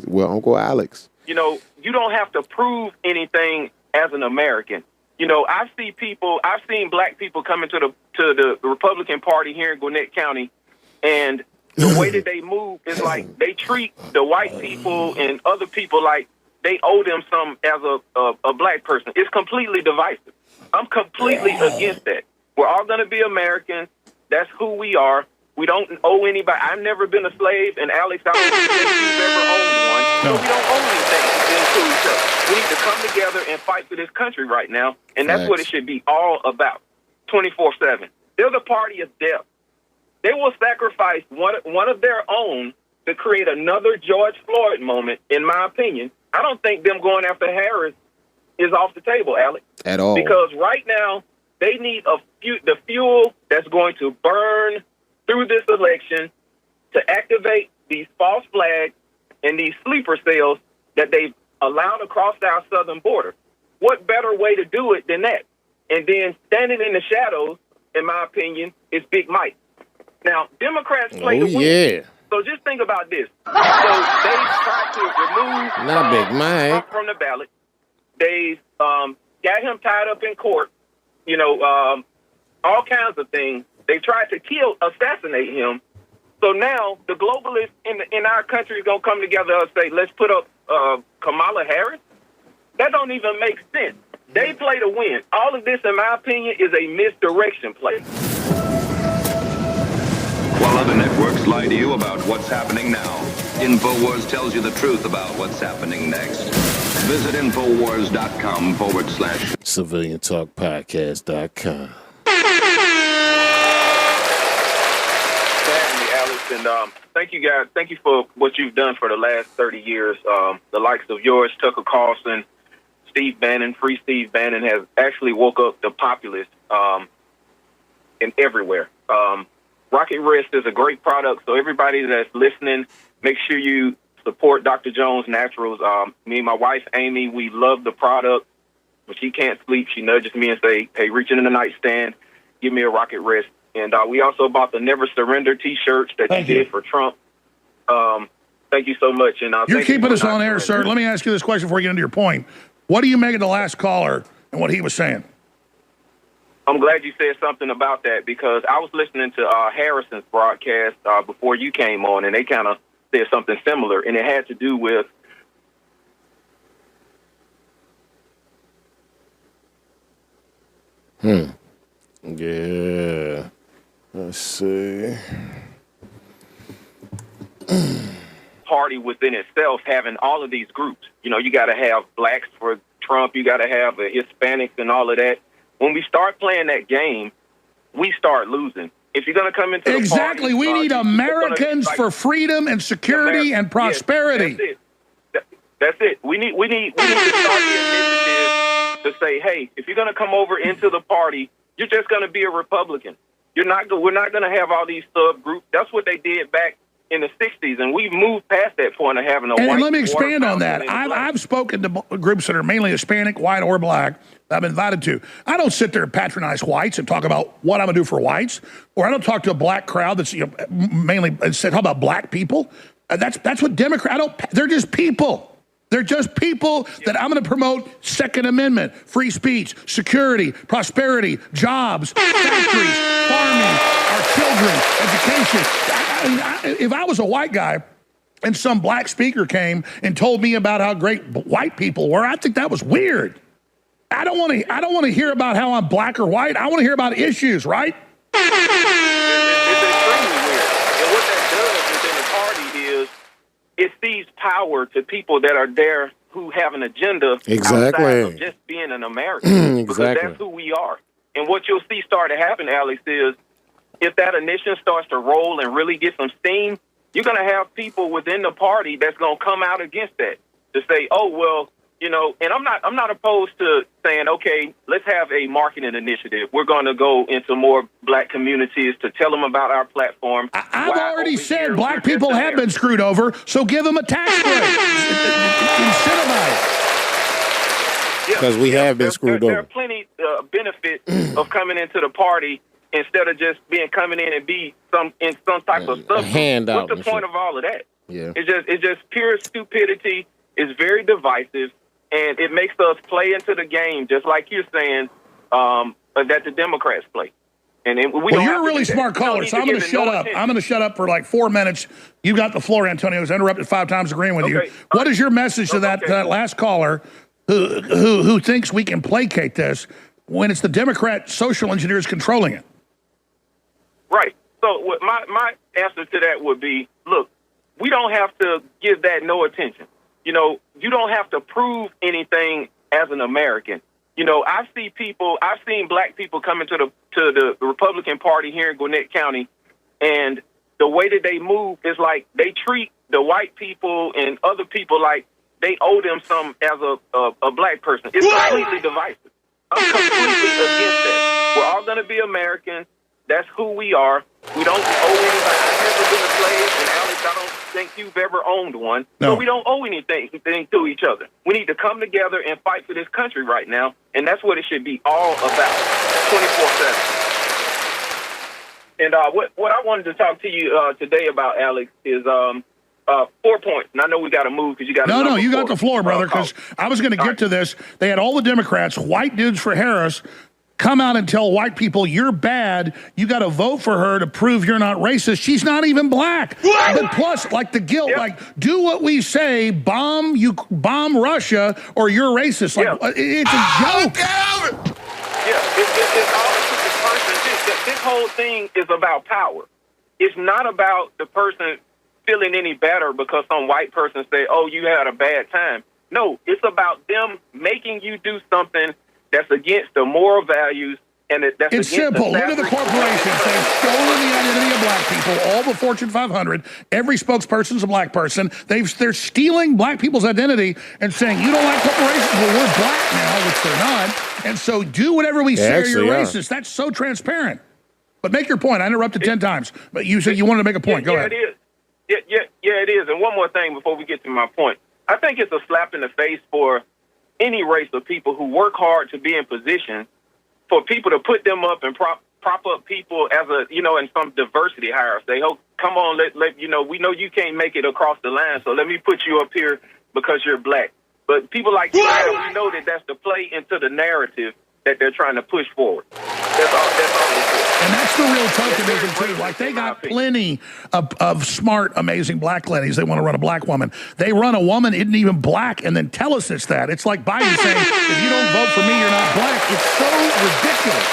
with Uncle Alex. You know, you don't have to prove anything as an American. You know, I've seen black people come into the Republican Party here in Gwinnett County, and the way that they move is like they treat the white people and other people like they owe them some as a black person. It's completely divisive. I'm completely against that. We're all going to be Americans. That's who we are. We don't owe anybody. I've never been a slave, and Alex, I don't think you've ever owned one. So we don't owe anything to each other. We need to come together and fight for this country right now, and that's what it should be all about, 24/7. They're the party of death. They will sacrifice one of their own to create another George Floyd moment, in my opinion. I don't think them going after Harris is off the table, Alex. At all. Because right now, they need the fuel that's going to burn through this election to activate these false flags and these sleeper cells that they've allowed across our southern border. What better way to do it than that? And then standing in the shadows, in my opinion, is Big Mike. Now, Democrats play to win. Yeah. So just think about this. So they tried to remove Big Mike Trump from the ballot. They got him tied up in court. You know, all kinds of things. They tried to assassinate him. So now the globalists in our country is going to come together and say, let's put up Kamala Harris. That don't even make sense. They play to win. All of this, in my opinion, is a misdirection play. While other networks lie to you about what's happening now, InfoWars tells you the truth about what's happening next. Visit InfoWars.com/CivilianTalkPodcast.com. Alex, and thank you guys. Thank you for what you've done for the last 30 years. The likes of yours, Tucker Carlson, Steve Bannon, Free Steve Bannon, has actually woke up the populace. and everywhere. Rocket Rest is a great product, so everybody that's listening, make sure you support Dr. Jones Naturals. Me and my wife, Amy, we love the product. When she can't sleep, she nudges me and say, hey, reach into the nightstand, give me a Rocket Rest. And we also bought the Never Surrender T-shirts that you did for Trump. Thank you so much. And you're keeping us on air, sir. Let me ask you this question before you get into your point. What do you make of the last caller and what he was saying? I'm glad you said something about that, because I was listening to Harrison's broadcast before you came on, and they kind of said something similar, and it had to do with Yeah. Let's see. party within itself having all of these groups. You know, you got to have blacks for Trump. You got to have Hispanics and all of that. When we start playing that game, we start losing. If you're going to come into the exactly, party, we need Americans for freedom and security and prosperity. Yes, that's it. We need to start the initiative to say, hey, if you're going to come over into the party, you're just going to be a Republican. We're not going to have all these subgroups. That's what they did back in the 60s, and we've moved past that point of having a white. And let me expand on that. I've spoken to groups that are mainly Hispanic, white, or black that I've been invited to. I don't sit there and patronize whites and talk about what I'm going to do for whites, or I don't talk to a black crowd that's mainly talk about black people. That's what Democrats. They're just people. They're just people that I'm going to promote Second Amendment, free speech, security, prosperity, jobs, factories, farming, our children, education. If I was a white guy and some black speaker came and told me about how great white people were, I think that was weird. I don't want to hear about how I'm black or white. I want to hear about issues, right? It's extremely weird. And what that does within the party is it sees power to people that are there who have an agenda outside of just being an American. Because that's who we are. And what you'll see start to happen, Alex, is if that initiative starts to roll and really get some steam, you're going to have people within the party that's going to come out against that to say, oh, well, you know, and I'm not opposed to saying, okay, let's have a marketing initiative. We're going to go into more black communities to tell them about our platform. I've already said black people have been screwed over, so give them a tax break. Incentivize. Because we have been screwed over. There are plenty benefits of coming into the party instead of just coming in and be in some type of stuff. Handout. What's the point of all of that? Yeah. It's just pure stupidity. It's very divisive, and it makes us play into the game, just like you're saying, that the Democrats play. And you're a really smart caller, so I'm going to shut up. I'm going to shut up for like 4 minutes. You got the floor, Antonio. I was interrupted 5 times agreeing with you. What is your message to that last caller who thinks we can placate this when it's the Democrat social engineers controlling it? Right. So my answer to that would be, look, we don't have to give that no attention. You know, you don't have to prove anything as an American. You know, I've seen black people come into the Republican Party here in Gwinnett County, and the way that they move is like they treat the white people and other people like they owe them some as a black person. It's completely divisive. I'm completely against that. We're all going to be Americans. That's who we are. We don't owe anybody. I've never been a slave, and Alex, I don't think you've ever owned one. No. So we don't owe anything to each other. We need to come together and fight for this country right now, and that's what it should be all about, 24/7. And what I wanted to talk to you today about, Alex, is 4 points. And I know we got to move because you got No, you got the floor, brother, because I was going to get to this. They had all the Democrats, white dudes for Harris, come out and tell white people, you're bad, you got to vote for her to prove you're not racist. She's not even black. But plus, like the guilt, like, do what we say, bomb Russia, or you're racist. Like, it's a joke. It's all about the person. This whole thing is about power. It's not about the person feeling any better because some white person say, oh, you had a bad time. No, it's about them making you do something that's against the moral values, and that's it's simple. Look at the corporations. They've stolen the identity of black people. All the Fortune 500. Every spokesperson's a black person. They're stealing black people's identity and saying, you don't like corporations? Well, we're black now, which they're not. And so do whatever we say or you're racist. That's so transparent. But make your point. I interrupted 10 times, but you said you wanted to make a point. Go ahead. It is. Yeah, it is. And one more thing before we get to my point. I think it's a slap in the face for any race of people who work hard to be in position, for people to put them up and prop up people as in some diversity hire. Say, oh, come on, we know you can't make it across the line, so let me put you up here because you're black. But people like that, we know that that's to play into the narrative that they're trying to push forward. That's all and that's the real tokenism, too. Like, they got plenty of smart, amazing black ladies. They want to run a black woman. They run a woman isn't even black and then tell us it's that. It's like Biden saying, if you don't vote for me, you're not black. It's so ridiculous.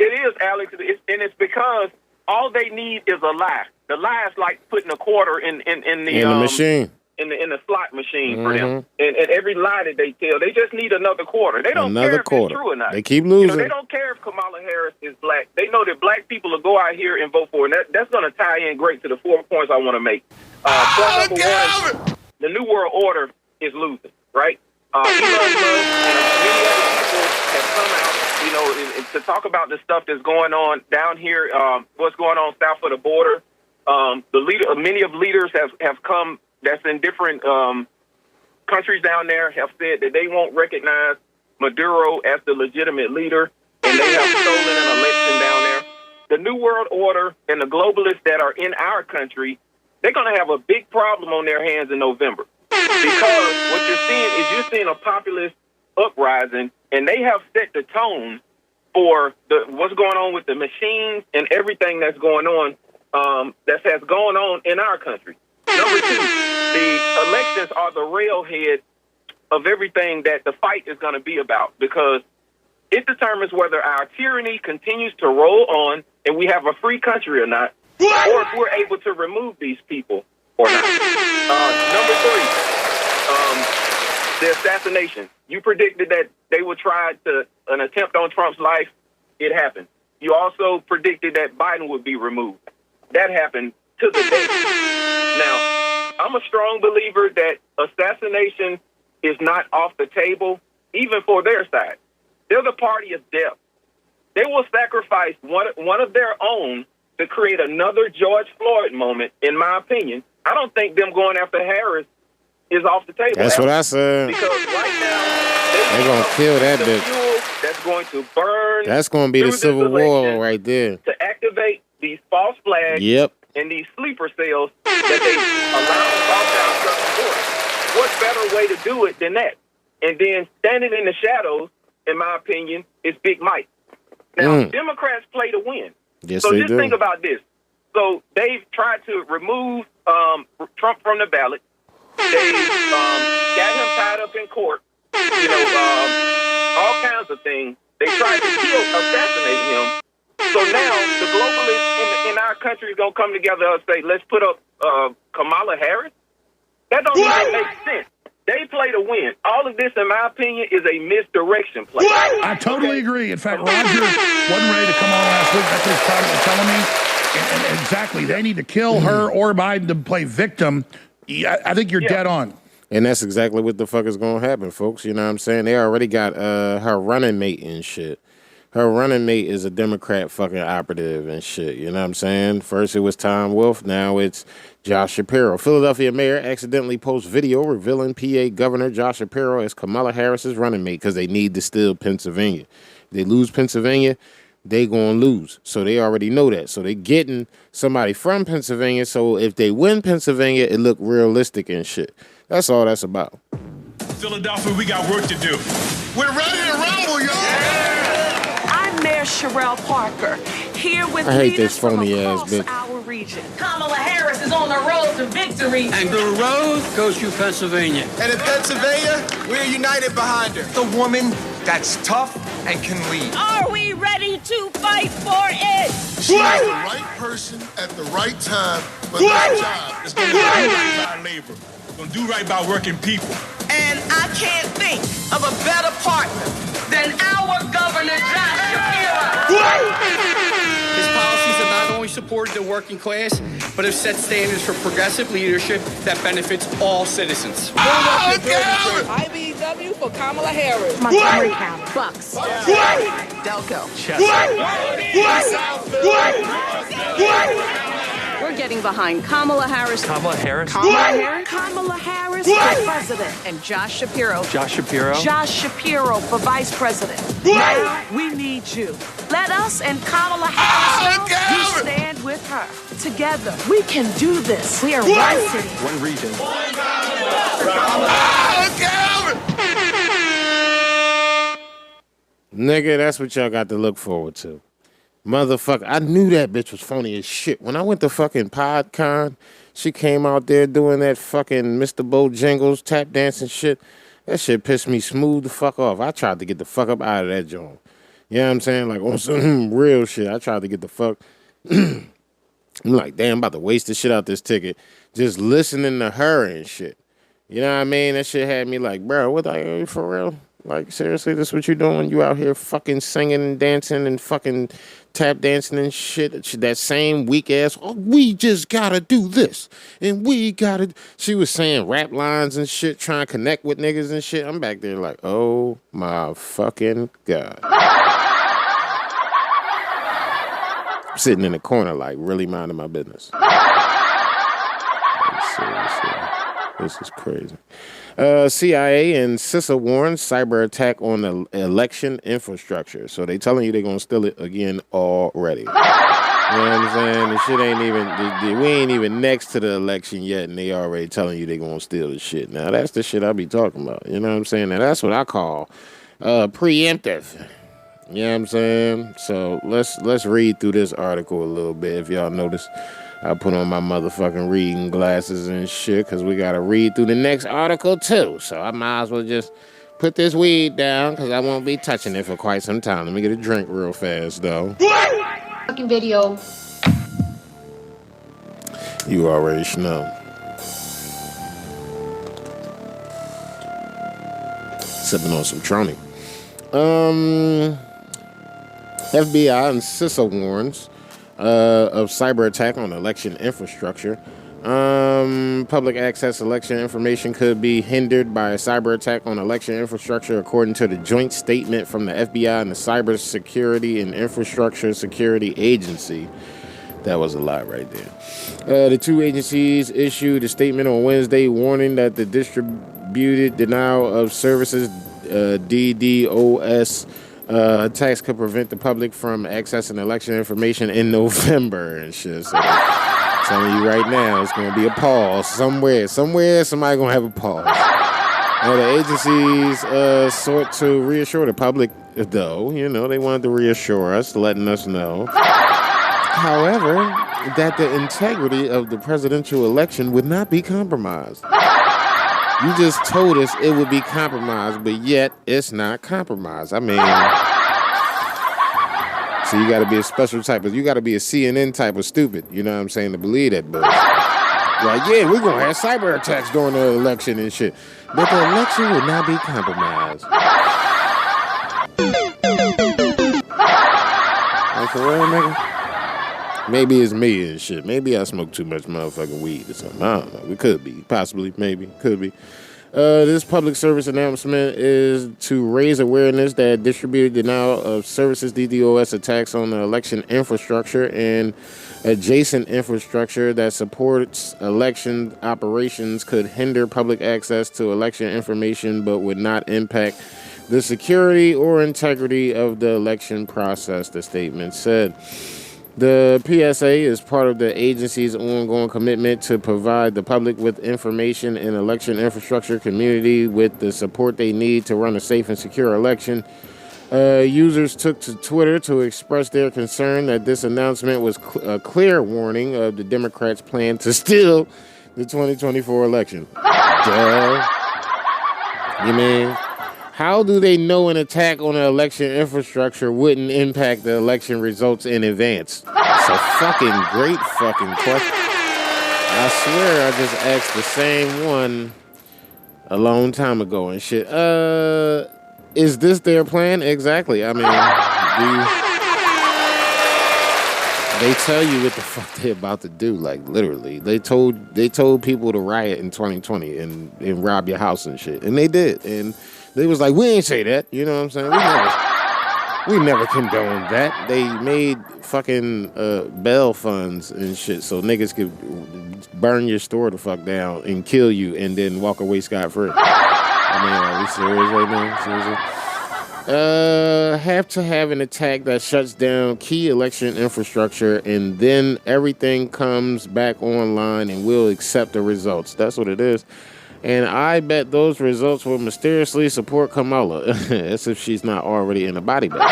It is, Alex, and it's because all they need is a lie. The lie is like putting a quarter in the machine. In the slot machine for them. And every lie that they tell, they just need another quarter. They don't care if it's true or not. They keep losing. They don't care if Kamala Harris is black. They know that black people will go out here and vote for her. And that's going to tie in great to the 4 points I want to make. Point number one, the New World Order is losing, right? Elon Musk and many other people have come out, to talk about the stuff that's going on down here, what's going on south of the border. Many of leaders have come that's in different countries down there have said that they won't recognize Maduro as the legitimate leader, and they have stolen an election down there. The New World Order and the globalists that are in our country, they're going to have a big problem on their hands in November. Because what you're seeing a populist uprising, and they have set the tone for what's going on with the machines and everything that's going on, that has gone on in our country. Number two, the elections are the railhead of everything that the fight is going to be about, because it determines whether our tyranny continues to roll on and we have a free country or not, or if we're able to remove these people or not. Number three, the assassination. You predicted that they would try an attempt on Trump's life. It happened. You also predicted that Biden would be removed. That happened to the day. Now, I'm a strong believer that assassination is not off the table, even for their side. They're the party of death. They will sacrifice one of their own to create another George Floyd moment, in my opinion. I don't think them going after Harris is off the table. That's what I said. Because right now, they're going to kill that bitch. Fuel that's going to burn. That's going to be the Civil War right there. To activate these false flags. Yep. And these sleeper cells that they allow to cross down southern border. What better way to do it than that? And then standing in the shadows, in my opinion, is Big Mike. Now, Democrats play to win. Yes, so they just do. Think about this. So they've tried to remove Trump from the ballot. They got him tied up in court. All kinds of things. They tried to assassinate him. So now the globalists in our country is going to come together and say, let's put up Kamala Harris. That don't even make sense. They play to win. All of this, in my opinion, is a misdirection play. I totally agree. In fact, Roger wasn't ready to come on last week. That's what he's privately telling me. And exactly. They need to kill her or Biden to play victim. I think you're dead on. And that's exactly what the fuck is going to happen, folks. You know what I'm saying? They already got her running mate and shit. Her running mate is a Democrat fucking operative and shit. You know what I'm saying? First it was Tom Wolf. Now it's Josh Shapiro. Philadelphia mayor accidentally posts video revealing PA Governor Josh Shapiro as Kamala Harris's running mate because they need to steal Pennsylvania. If they lose Pennsylvania, they going to lose. So they already know that. So they getting somebody from Pennsylvania. So if they win Pennsylvania, it look realistic and shit. That's all that's about. Philadelphia, we got work to do. We're ready to rumble, y'all. I'm Mayor Sherelle Parker, here with I hate leaders this phony from ass across bitch. our region. Kamala Harris is on the road to victory. And the road goes through Pennsylvania. And in Pennsylvania, we're united behind her. The woman that's tough and can lead. Are we ready to fight for it? She's the right person at the right time for that job. It's going to do right by labor. It's going to do right by working people. And I can't think of a better partner than our Governor Josh Shapiro. His policies are not only only supported the working class, but have set standards for progressive leadership that benefits all citizens. IBEW for Kamala Harris. Montgomery County. Bucks. Delco. We're getting behind Kamala Harris. Kamala Harris? Kamala Harris? Kamala Harris for president. And Josh Shapiro. Josh Shapiro? Josh Shapiro for vice president. Now we need you. Let us and Kamala Harris know you stand with her. Together, we can do this. We are one city. One region. Nigga, that's what y'all got to look forward to. Motherfucker, I knew that bitch was phony as shit. When I went to fucking PodCon, she came out there doing that fucking Mr. Bojangles tap dancing shit. That shit pissed me smooth the fuck off. I tried to get the fuck up out of that joint. You know what I'm saying? Like on some real shit. I tried to get the fuck. I'm like, damn, I'm about to waste the shit out this ticket. Just listening to her and shit. You know what I mean? That shit had me like, bro, what are you for real? Like, seriously, this what you doing? You out here fucking singing and dancing and fucking tap dancing and shit. That same weak ass, oh, we just gotta do this. And we gotta. She was saying rap lines and shit, trying to connect with niggas and shit. I'm back there like, oh my fucking God. I'm sitting in the corner like, really minding my business. Seriously. This is crazy. CIA and CISA warns cyber attack on the election infrastructure. So they telling you they're going to steal it again already. You know what I'm saying? The shit ain't even, we ain't even next to the election yet, and they already telling you they're going to steal the shit. Now, that's the shit I be talking about. You know what I'm saying? Now, that's what I call preemptive. You know what I'm saying? So let's read through this article a little bit. If y'all notice, I put on my motherfucking reading glasses and shit because we got to read through the next article too. So I might as well just put this weed down because I won't be touching it for quite some time. Let me get a drink real fast though. Fucking video. You already know. Sipping on some Trony. FBI and CISA warns of cyber attack on election infrastructure. Public access election information could be hindered by a cyber attack on election infrastructure, according to the joint statement from the FBI and the Cyber Security and Infrastructure Security Agency. That was a lot right there. The two agencies issued a statement on Wednesday warning that the distributed denial of services DDoS attacks could prevent the public from accessing election information in November and shit. So I'm telling you right now, it's going to be a pause somewhere. Somebody going to have a pause. The agencies sought to reassure the public, though. You know, they wanted to reassure us, letting us know. However, that the integrity of the presidential election would not be compromised. You just told us it would be compromised, but yet it's not compromised. I mean, so you got to be a special type of, you got to be a CNN type of stupid, you know what I'm saying, to believe that bullshit. Like, yeah, we're going to have cyber attacks during the election and shit, but the election would not be compromised. Like, for real, nigga? Maybe it's me and shit. Maybe I smoke too much motherfucking weed or something. I don't know. It could be. Possibly. Maybe. Could be. This public service announcement is to raise awareness that distributed denial of services DDoS attacks on the election infrastructure and adjacent infrastructure that supports election operations could hinder public access to election information but would not impact the security or integrity of the election process, the statement said. The PSA is part of the agency's ongoing commitment to provide the public with information and election infrastructure community with the support they need to run a safe and secure election. Users took to Twitter to express their concern that this announcement was a clear warning of the Democrats' plan to steal the 2024 election. Duh. You mean? How do they know an attack on the election infrastructure wouldn't impact the election results in advance? It's a fucking great fucking question. I swear I just asked the same one a long time ago and shit. Is this their plan? Exactly. I mean, They tell you what the fuck they about to do, like literally. They told people to riot in 2020 and rob your house and shit, and they did. And they was like, we ain't say that, you know what I'm saying? We never condoned that. They made fucking bail funds and shit so niggas could burn your store the fuck down and kill you and then walk away scot-free. I mean, are we serious right now? Seriously? Have to have an attack that shuts down key election infrastructure and then everything comes back online and we'll accept the results. That's what it is. And I bet those results will mysteriously support Kamala, as if she's not already in a body bag.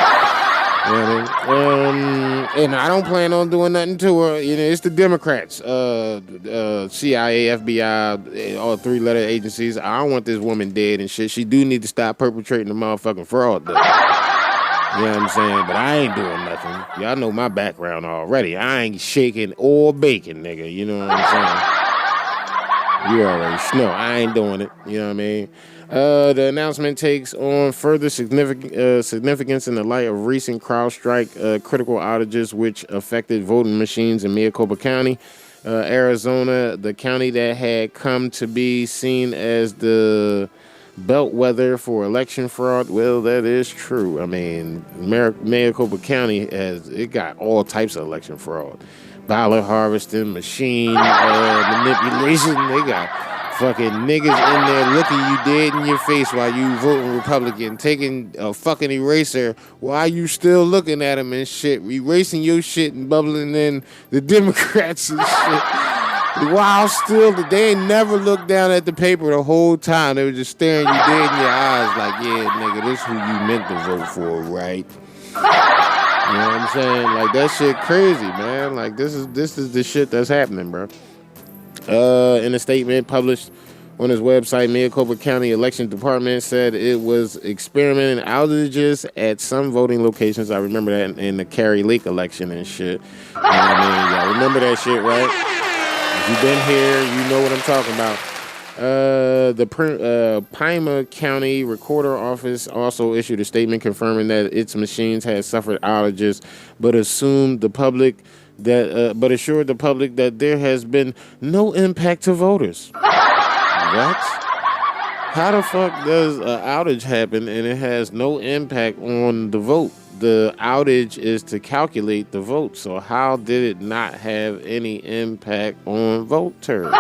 You know what I mean? And I don't plan on doing nothing to her. You know, it's the Democrats, CIA, FBI, all three-letter agencies. I don't want this woman dead and shit. She do need to stop perpetrating the motherfucking fraud, though. You know what I'm saying? But I ain't doing nothing. Y'all know my background already. I ain't shaking or baking, nigga. You know what I'm saying? You already know. I ain't doing it. You know what I mean? The announcement takes on further significance in the light of recent CrowdStrike critical outages which affected voting machines in Maricopa County, Arizona, the county that had come to be seen as the bellwether for election fraud. Well, that is true. I mean, Maricopa County got all types of election fraud. Ballot harvesting, machine manipulation. They got fucking niggas in there looking you dead in your face while you voting Republican, taking a fucking eraser while you still looking at them and shit, erasing your shit and bubbling in the Democrats and shit. While still, they ain't never looked down at the paper the whole time. They were just staring you dead in your eyes like, yeah, nigga, this who you meant to vote for, right? You know what I'm saying? Like, that shit crazy, man. Like, this is the shit that's happening, bro. In a statement published on his website, Maricopa County Election Department said it was experimenting outages at some voting locations. I remember that in the Cary Lake election and shit. You know what I mean? Y'all remember that shit, right? If you've been here, you know what I'm talking about. The Pima County Recorder Office also issued a statement confirming that its machines had suffered outages, but assured the public that there has been no impact to voters. What? How the fuck does an outage happen and it has no impact on the vote? The outage is to calculate the vote, so how did it not have any impact on voters?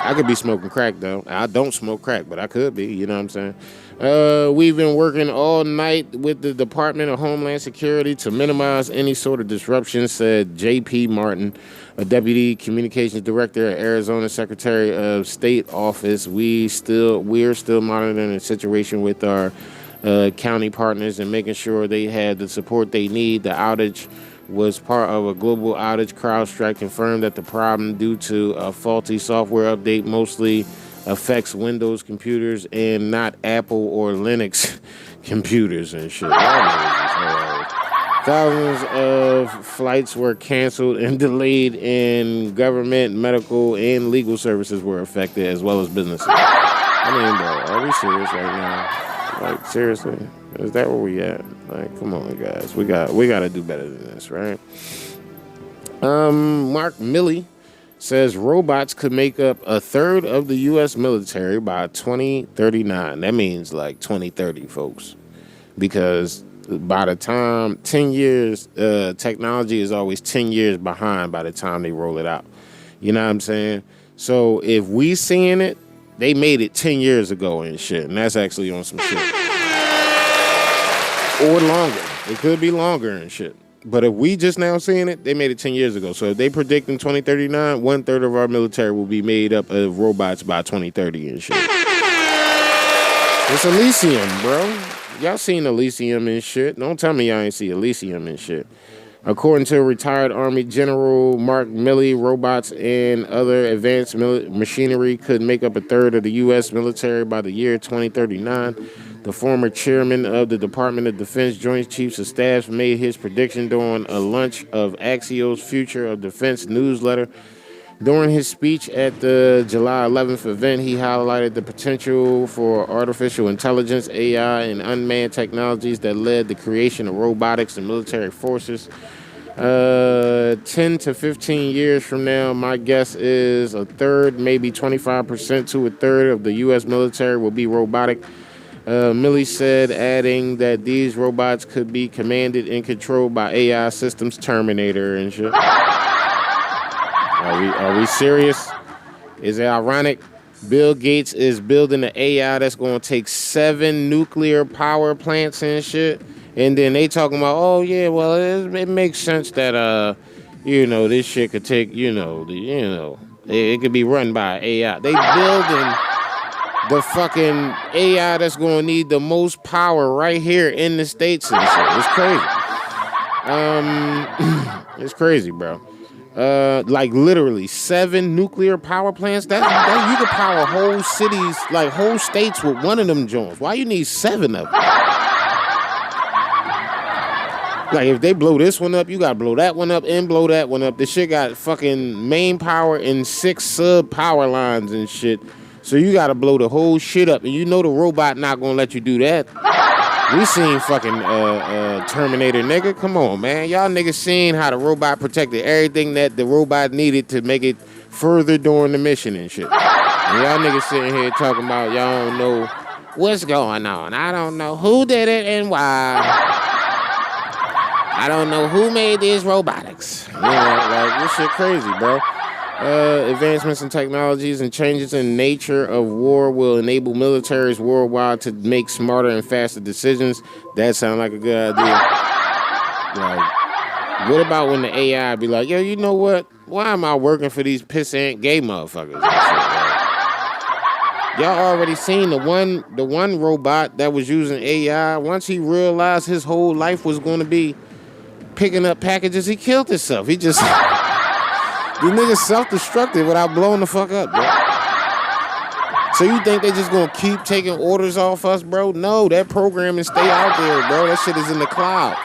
I could be smoking crack, though. I don't smoke crack, but I could be, you know what I'm saying? We've been working all night with the Department of Homeland Security to minimize any sort of disruption, said J.P. Martin, a Deputy Communications Director at Arizona Secretary of State Office. We're still monitoring the situation with our county partners and making sure they have the support they need. The outage was part of a global outage. CrowdStrike confirmed that the problem due to a faulty software update mostly affects Windows computers and not Apple or Linux computers and shit. Thousands of flights were canceled and delayed, and government, medical, and legal services were affected, as well as businesses. I mean, bro, are we serious right now? Like, seriously? Is that where we at? Like, come on, guys. We got to do better than this, right? Mark Milley says robots could make up a third of the U.S. military by 2039. That means, like, 2030, folks. Because by the time 10 years, technology is always 10 years behind by the time they roll it out. You know what I'm saying? So if we seeing it, they made it 10 years ago and shit, and that's actually on some shit. Or longer. It could be longer and shit. But if we just now seeing it, they made it 10 years ago. So if they predict in 2039, 1/3 of our military will be made up of robots by 2030 and shit. It's Elysium, bro. Y'all seen Elysium and shit. Don't tell me y'all ain't see Elysium and shit. According to retired Army General Mark Milley, robots and other advanced machinery could make up a third of the U.S. military by the year 2039. The former chairman of the Department of Defense Joint Chiefs of Staff made his prediction during a launch of Axios Future of Defense newsletter. During his speech at the July 11th event, he highlighted the potential for artificial intelligence, AI, and unmanned technologies that led the creation of robotics and military forces. 10 to 15 years from now, my guess is a third, maybe 25% to a third of the U.S. military will be robotic. Milley said, adding that these robots could be commanded and controlled by AI systems, Terminator and shit. Are we serious? Is it ironic? Bill Gates is building an AI that's going to take 7 nuclear power plants and shit. And then they talking about, oh, yeah, well, it makes sense that, this shit could take, it could be run by AI. They building the fucking AI that's going to need the most power right here in the States and shit. It's crazy. It's crazy, bro. Like literally 7 nuclear power plants. That you could power whole cities, like whole states with one of them joints. Why you need 7 of them? Like if they blow this one up, you gotta blow that one up and blow that one up. This shit got fucking main power and 6 sub power lines and shit. So you gotta blow the whole shit up, and you know the robot not gonna let you do that. We seen fucking Terminator, nigga. Come on, man. Y'all niggas seen how the robot protected everything that the robot needed to make it further during the mission and shit. And y'all niggas sitting here talking about y'all don't know what's going on. I don't know who did it and why. I don't know who made these robotics. You know, like, this shit crazy, bro. Advancements in technologies and changes in nature of war will enable militaries worldwide to make smarter and faster decisions. That sounds like a good idea. Like, what about when the AI be like, yo, you know what? Why am I working for these pissant gay motherfuckers? And shit, right? Y'all already seen the one robot that was using AI. Once he realized his whole life was going to be picking up packages, he killed himself. He just... The nigga self-destructed without blowing the fuck up, bro. So you think they just gonna keep taking orders off us, bro? No, that programming stay out there, bro. That shit is in the cloud.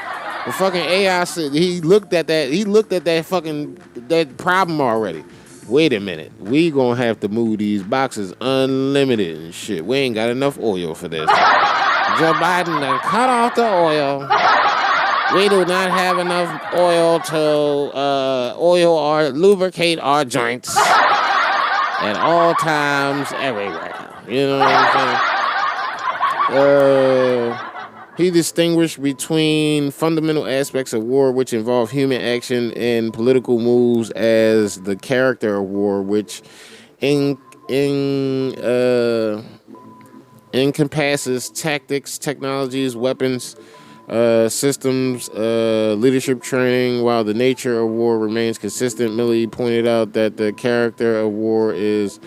The fucking AI said he looked at that fucking that problem already. Wait a minute, we gonna have to move these boxes unlimited and shit. We ain't got enough oil for this. Joe Biden done cut off the oil. We do not have enough oil to oil or lubricate our joints at all times, everywhere. You know what I'm saying? He distinguished between fundamental aspects of war, which involve human action, and political moves as the character of war, which encompasses tactics, technologies, weapons, systems, leadership training. While the nature of war remains consistent, Milley pointed out that the character of war is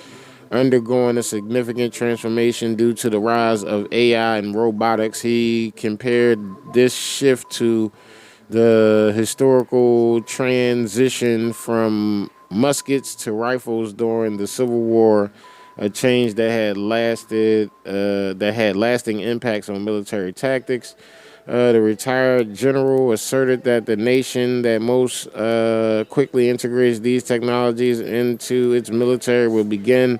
undergoing a significant transformation due to the rise of AI and robotics. He compared this shift to the historical transition from muskets to rifles during the Civil War, a change that had lasting impacts on military tactics. The retired general asserted that the nation that most quickly integrates these technologies into its military will gain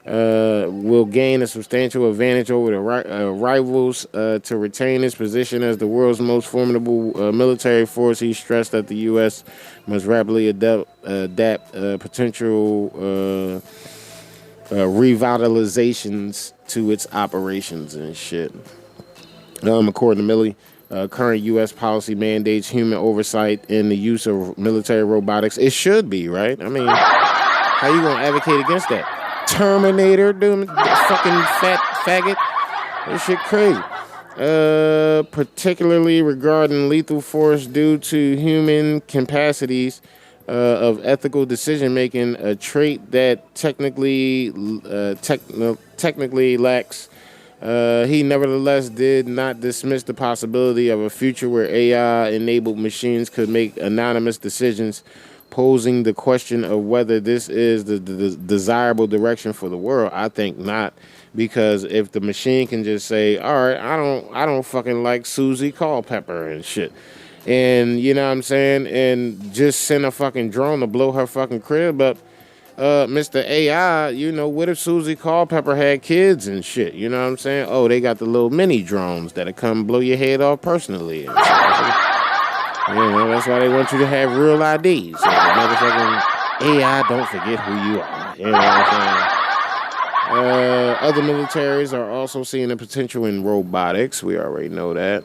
a substantial advantage over the rivals to retain its position as the world's most formidable military force. He stressed that the U.S. must rapidly adapt potential revitalizations to its operations and shit. According to Milley, current U.S. policy mandates human oversight in the use of military robotics. It should be, right? I mean, how you gonna advocate against that? Terminator, dude, fucking fat faggot. This shit crazy. Particularly regarding lethal force due to human capacities of ethical decision making, a trait that technically lacks. He nevertheless did not dismiss the possibility of a future where AI-enabled machines could make anonymous decisions, posing the question of whether this is the desirable direction for the world. I think not, because if the machine can just say, all right, I don't fucking like Susie Culpepper and shit, and you know what I'm saying, and just send a fucking drone to blow her fucking crib up, Mr. AI, you know, what if Susie Culpepper had kids and shit? You know what I'm saying? Oh, they got the little mini drones that'll come blow your head off personally. And shit. You know, that's why they want you to have real IDs. So the motherfucking AI don't forget who you are. You know what I'm saying? Other militaries are also seeing the potential in robotics. We already know that.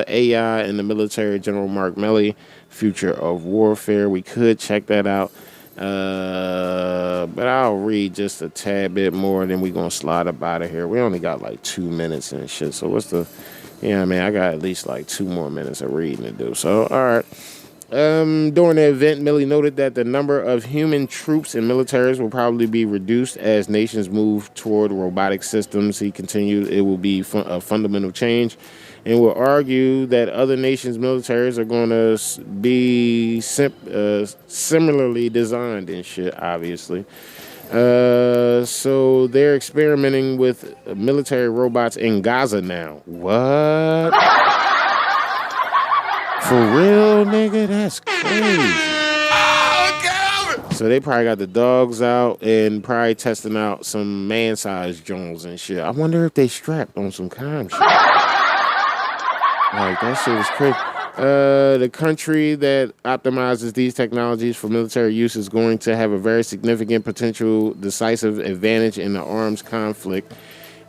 AI in the military, General Mark Milley, Future of Warfare. We could check that out. But I'll read just a tad bit more, and then we're going to slide up out of here. We only got like 2 minutes and shit. So what's the... Yeah, I mean, I got at least like 2 more minutes of reading to do. So, all right. During the event, Milley noted that the number of human troops and militaries will probably be reduced as nations move toward robotic systems. He continued, it will be a fundamental change and will argue that other nations' militaries are going to be similarly designed and shit, obviously. So they're experimenting with military robots in Gaza now. What? For real, nigga? That's crazy. So they probably got the dogs out and probably testing out some man-sized drones and shit. I wonder if they strapped on some calm shit. Like, that shit is crazy. The country that optimizes these technologies for military use is going to have a very significant potential decisive advantage in the arms conflict.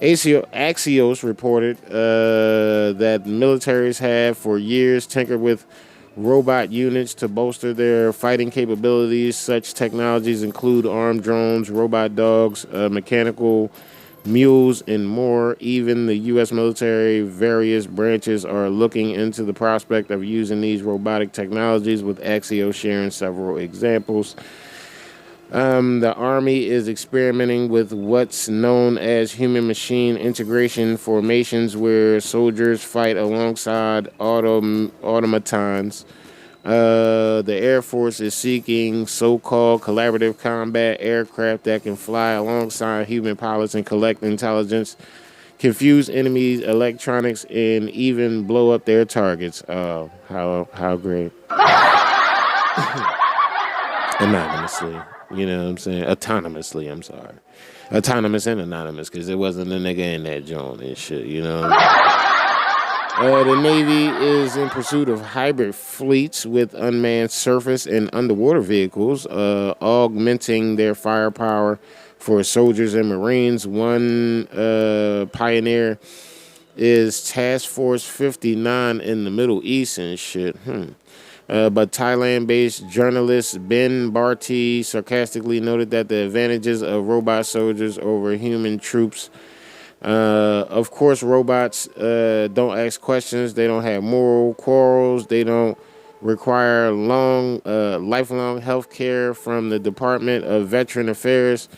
Axios reported that militaries have for years tinkered with robot units to bolster their fighting capabilities. Such technologies include armed drones, robot dogs, mechanical mules, and more. Even the U.S. military, various branches are looking into the prospect of using these robotic technologies, with Axios sharing several examples. The Army is experimenting with what's known as human-machine integration formations, where soldiers fight alongside automatons. The Air Force is seeking so-called collaborative combat aircraft that can fly alongside human pilots and collect intelligence, confuse enemies' electronics, and even blow up their targets. Oh, how great. Anonymously. You know what I'm saying? Autonomously, I'm sorry. Autonomous and anonymous, because there wasn't a nigga in that joint and shit, you know? The Navy is in pursuit of hybrid fleets with unmanned surface and underwater vehicles, augmenting their firepower for soldiers and Marines. One pioneer is Task Force 59 in the Middle East and shit. But Thailand-based journalist Ben Barty sarcastically noted that the advantages of robot soldiers over human troops. Of course, robots don't ask questions. They don't have moral quarrels. They don't require lifelong health care from the Department of Veteran Affairs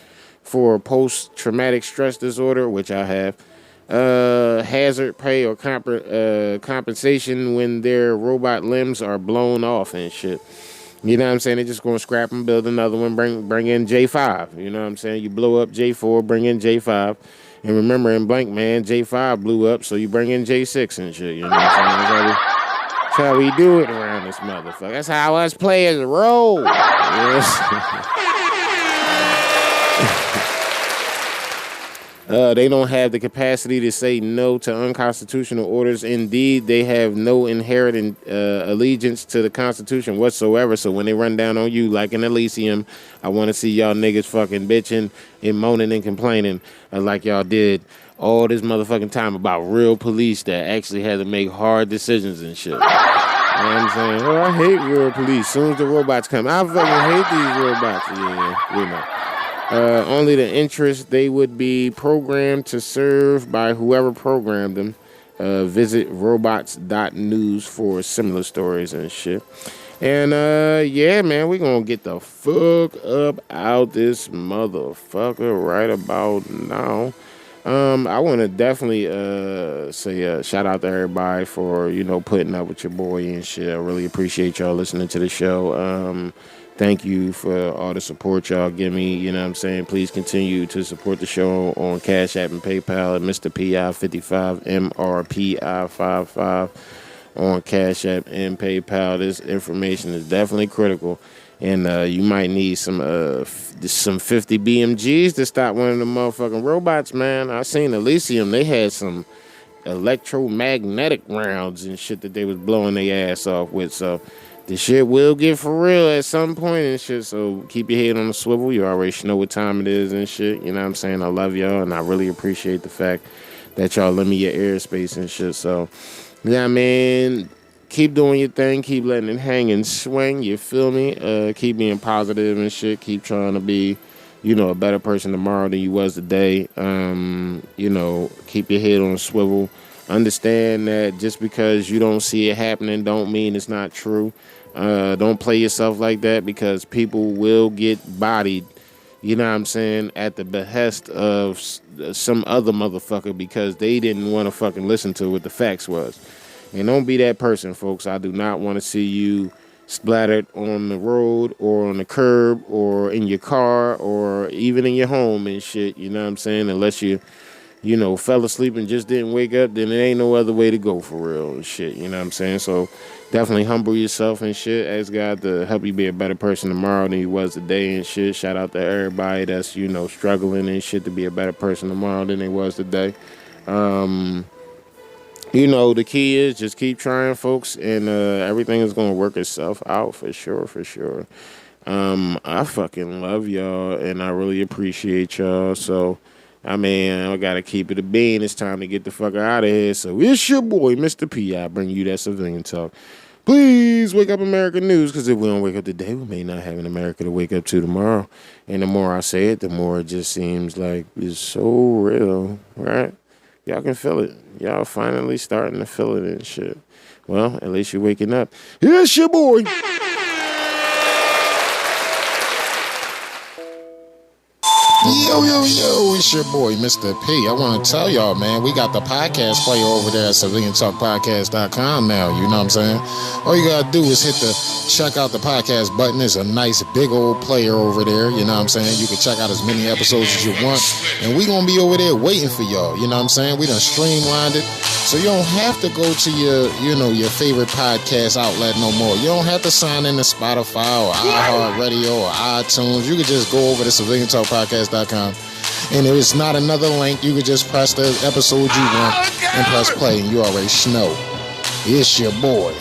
for post-traumatic stress disorder, which I have. Hazard pay or compensation when their robot limbs are blown off and shit. You know what I'm saying? They're just going to scrap and build another one, bring in J5. You know what I'm saying? You blow up J4, bring in J5. And remember, in Blank Man, J5 blew up, so you bring in J6 and shit. You know what I'm saying? That's how we do it around this motherfucker. That's how us players roll. You know what I'm saying? They don't have the capacity to say no to unconstitutional orders. Indeed, they have no inherent allegiance to the Constitution whatsoever. So when they run down on you like an Elysium, I want to see y'all niggas fucking bitching and moaning and complaining like y'all did all this motherfucking time about real police that actually had to make hard decisions and shit. You know what I'm saying? Oh, I hate real police. Soon as the robots come, I fucking hate these robots. Yeah, we know. Only the interest they would be programmed to serve by whoever programmed them. Visit robots.news for similar stories and shit. And yeah, man, we're going to get the fuck up out this motherfucker right about now. I want to definitely say shout out to everybody for, you know, putting up with your boy and shit. I really appreciate y'all listening to the show. Thank you for all the support y'all give me. You know what I'm saying? Please continue to support the show on Cash App and PayPal at Mr. PI55, MRPI55 on Cash App and PayPal. This information is definitely critical. And you might need some 50 BMGs to stop one of the motherfucking robots, man. I seen Elysium. They had some electromagnetic rounds and shit that they was blowing their ass off with. So the shit will get for real at some point and shit. So keep your head on the swivel. You already know what time it is and shit. You know what I'm saying? I love y'all, and I really appreciate the fact that y'all lend me your airspace and shit. So, yeah, man, keep doing your thing. Keep letting it hang and swing. You feel me? Keep being positive and shit. Keep trying to be, you know, a better person tomorrow than you was today. You know, keep your head on a swivel. Understand that just because you don't see it happening don't mean it's not true. Don't play yourself like that, because people will get bodied, you know what I'm saying, at the behest of some other motherfucker because they didn't want to fucking listen to what the facts was. And don't be that person, folks. I do not want to see you splattered on the road or on the curb or in your car or even in your home and shit, you know what I'm saying? Unless you know, fell asleep and just didn't wake up, then there ain't no other way to go for real and shit, you know what I'm saying? So definitely humble yourself and shit. Ask God to help you be a better person tomorrow than you was today and shit. Shout out to everybody that's, you know, struggling and shit to be a better person tomorrow than they was today. You know, the key is just keep trying, folks, and everything is going to work itself out for sure, for sure. I fucking love y'all, and I really appreciate y'all. So, I mean, I got to keep it a bean. It's time to get the fuck out of here. So, it's your boy, Mr. P. I bring you that civilian talk. Please wake up American news, because if we don't wake up today, we may not have an America to wake up to tomorrow. And the more I say it, the more it just seems like it's so real, right? Y'all can feel it. Y'all finally starting to feel it and shit. Well, at least you're waking up. It's your boy. Yo, it's your boy, Mr. P. I want to tell y'all, man, we got the podcast player over there at civiliantalkpodcast.com now, you know what I'm saying? All you got to do is hit the check out the podcast button. It's a nice big old player over there, you know what I'm saying? You can check out as many episodes as you want, and we going to be over there waiting for y'all, you know what I'm saying? We done streamlined it, so you don't have to go to your, you know, your favorite podcast outlet no more. You don't have to sign in to Spotify or iHeartRadio or iTunes. You can just go over to civiliantalkpodcast.com, and there is not another link. You can just press the episode you want and press play, and you already know. It's your boy.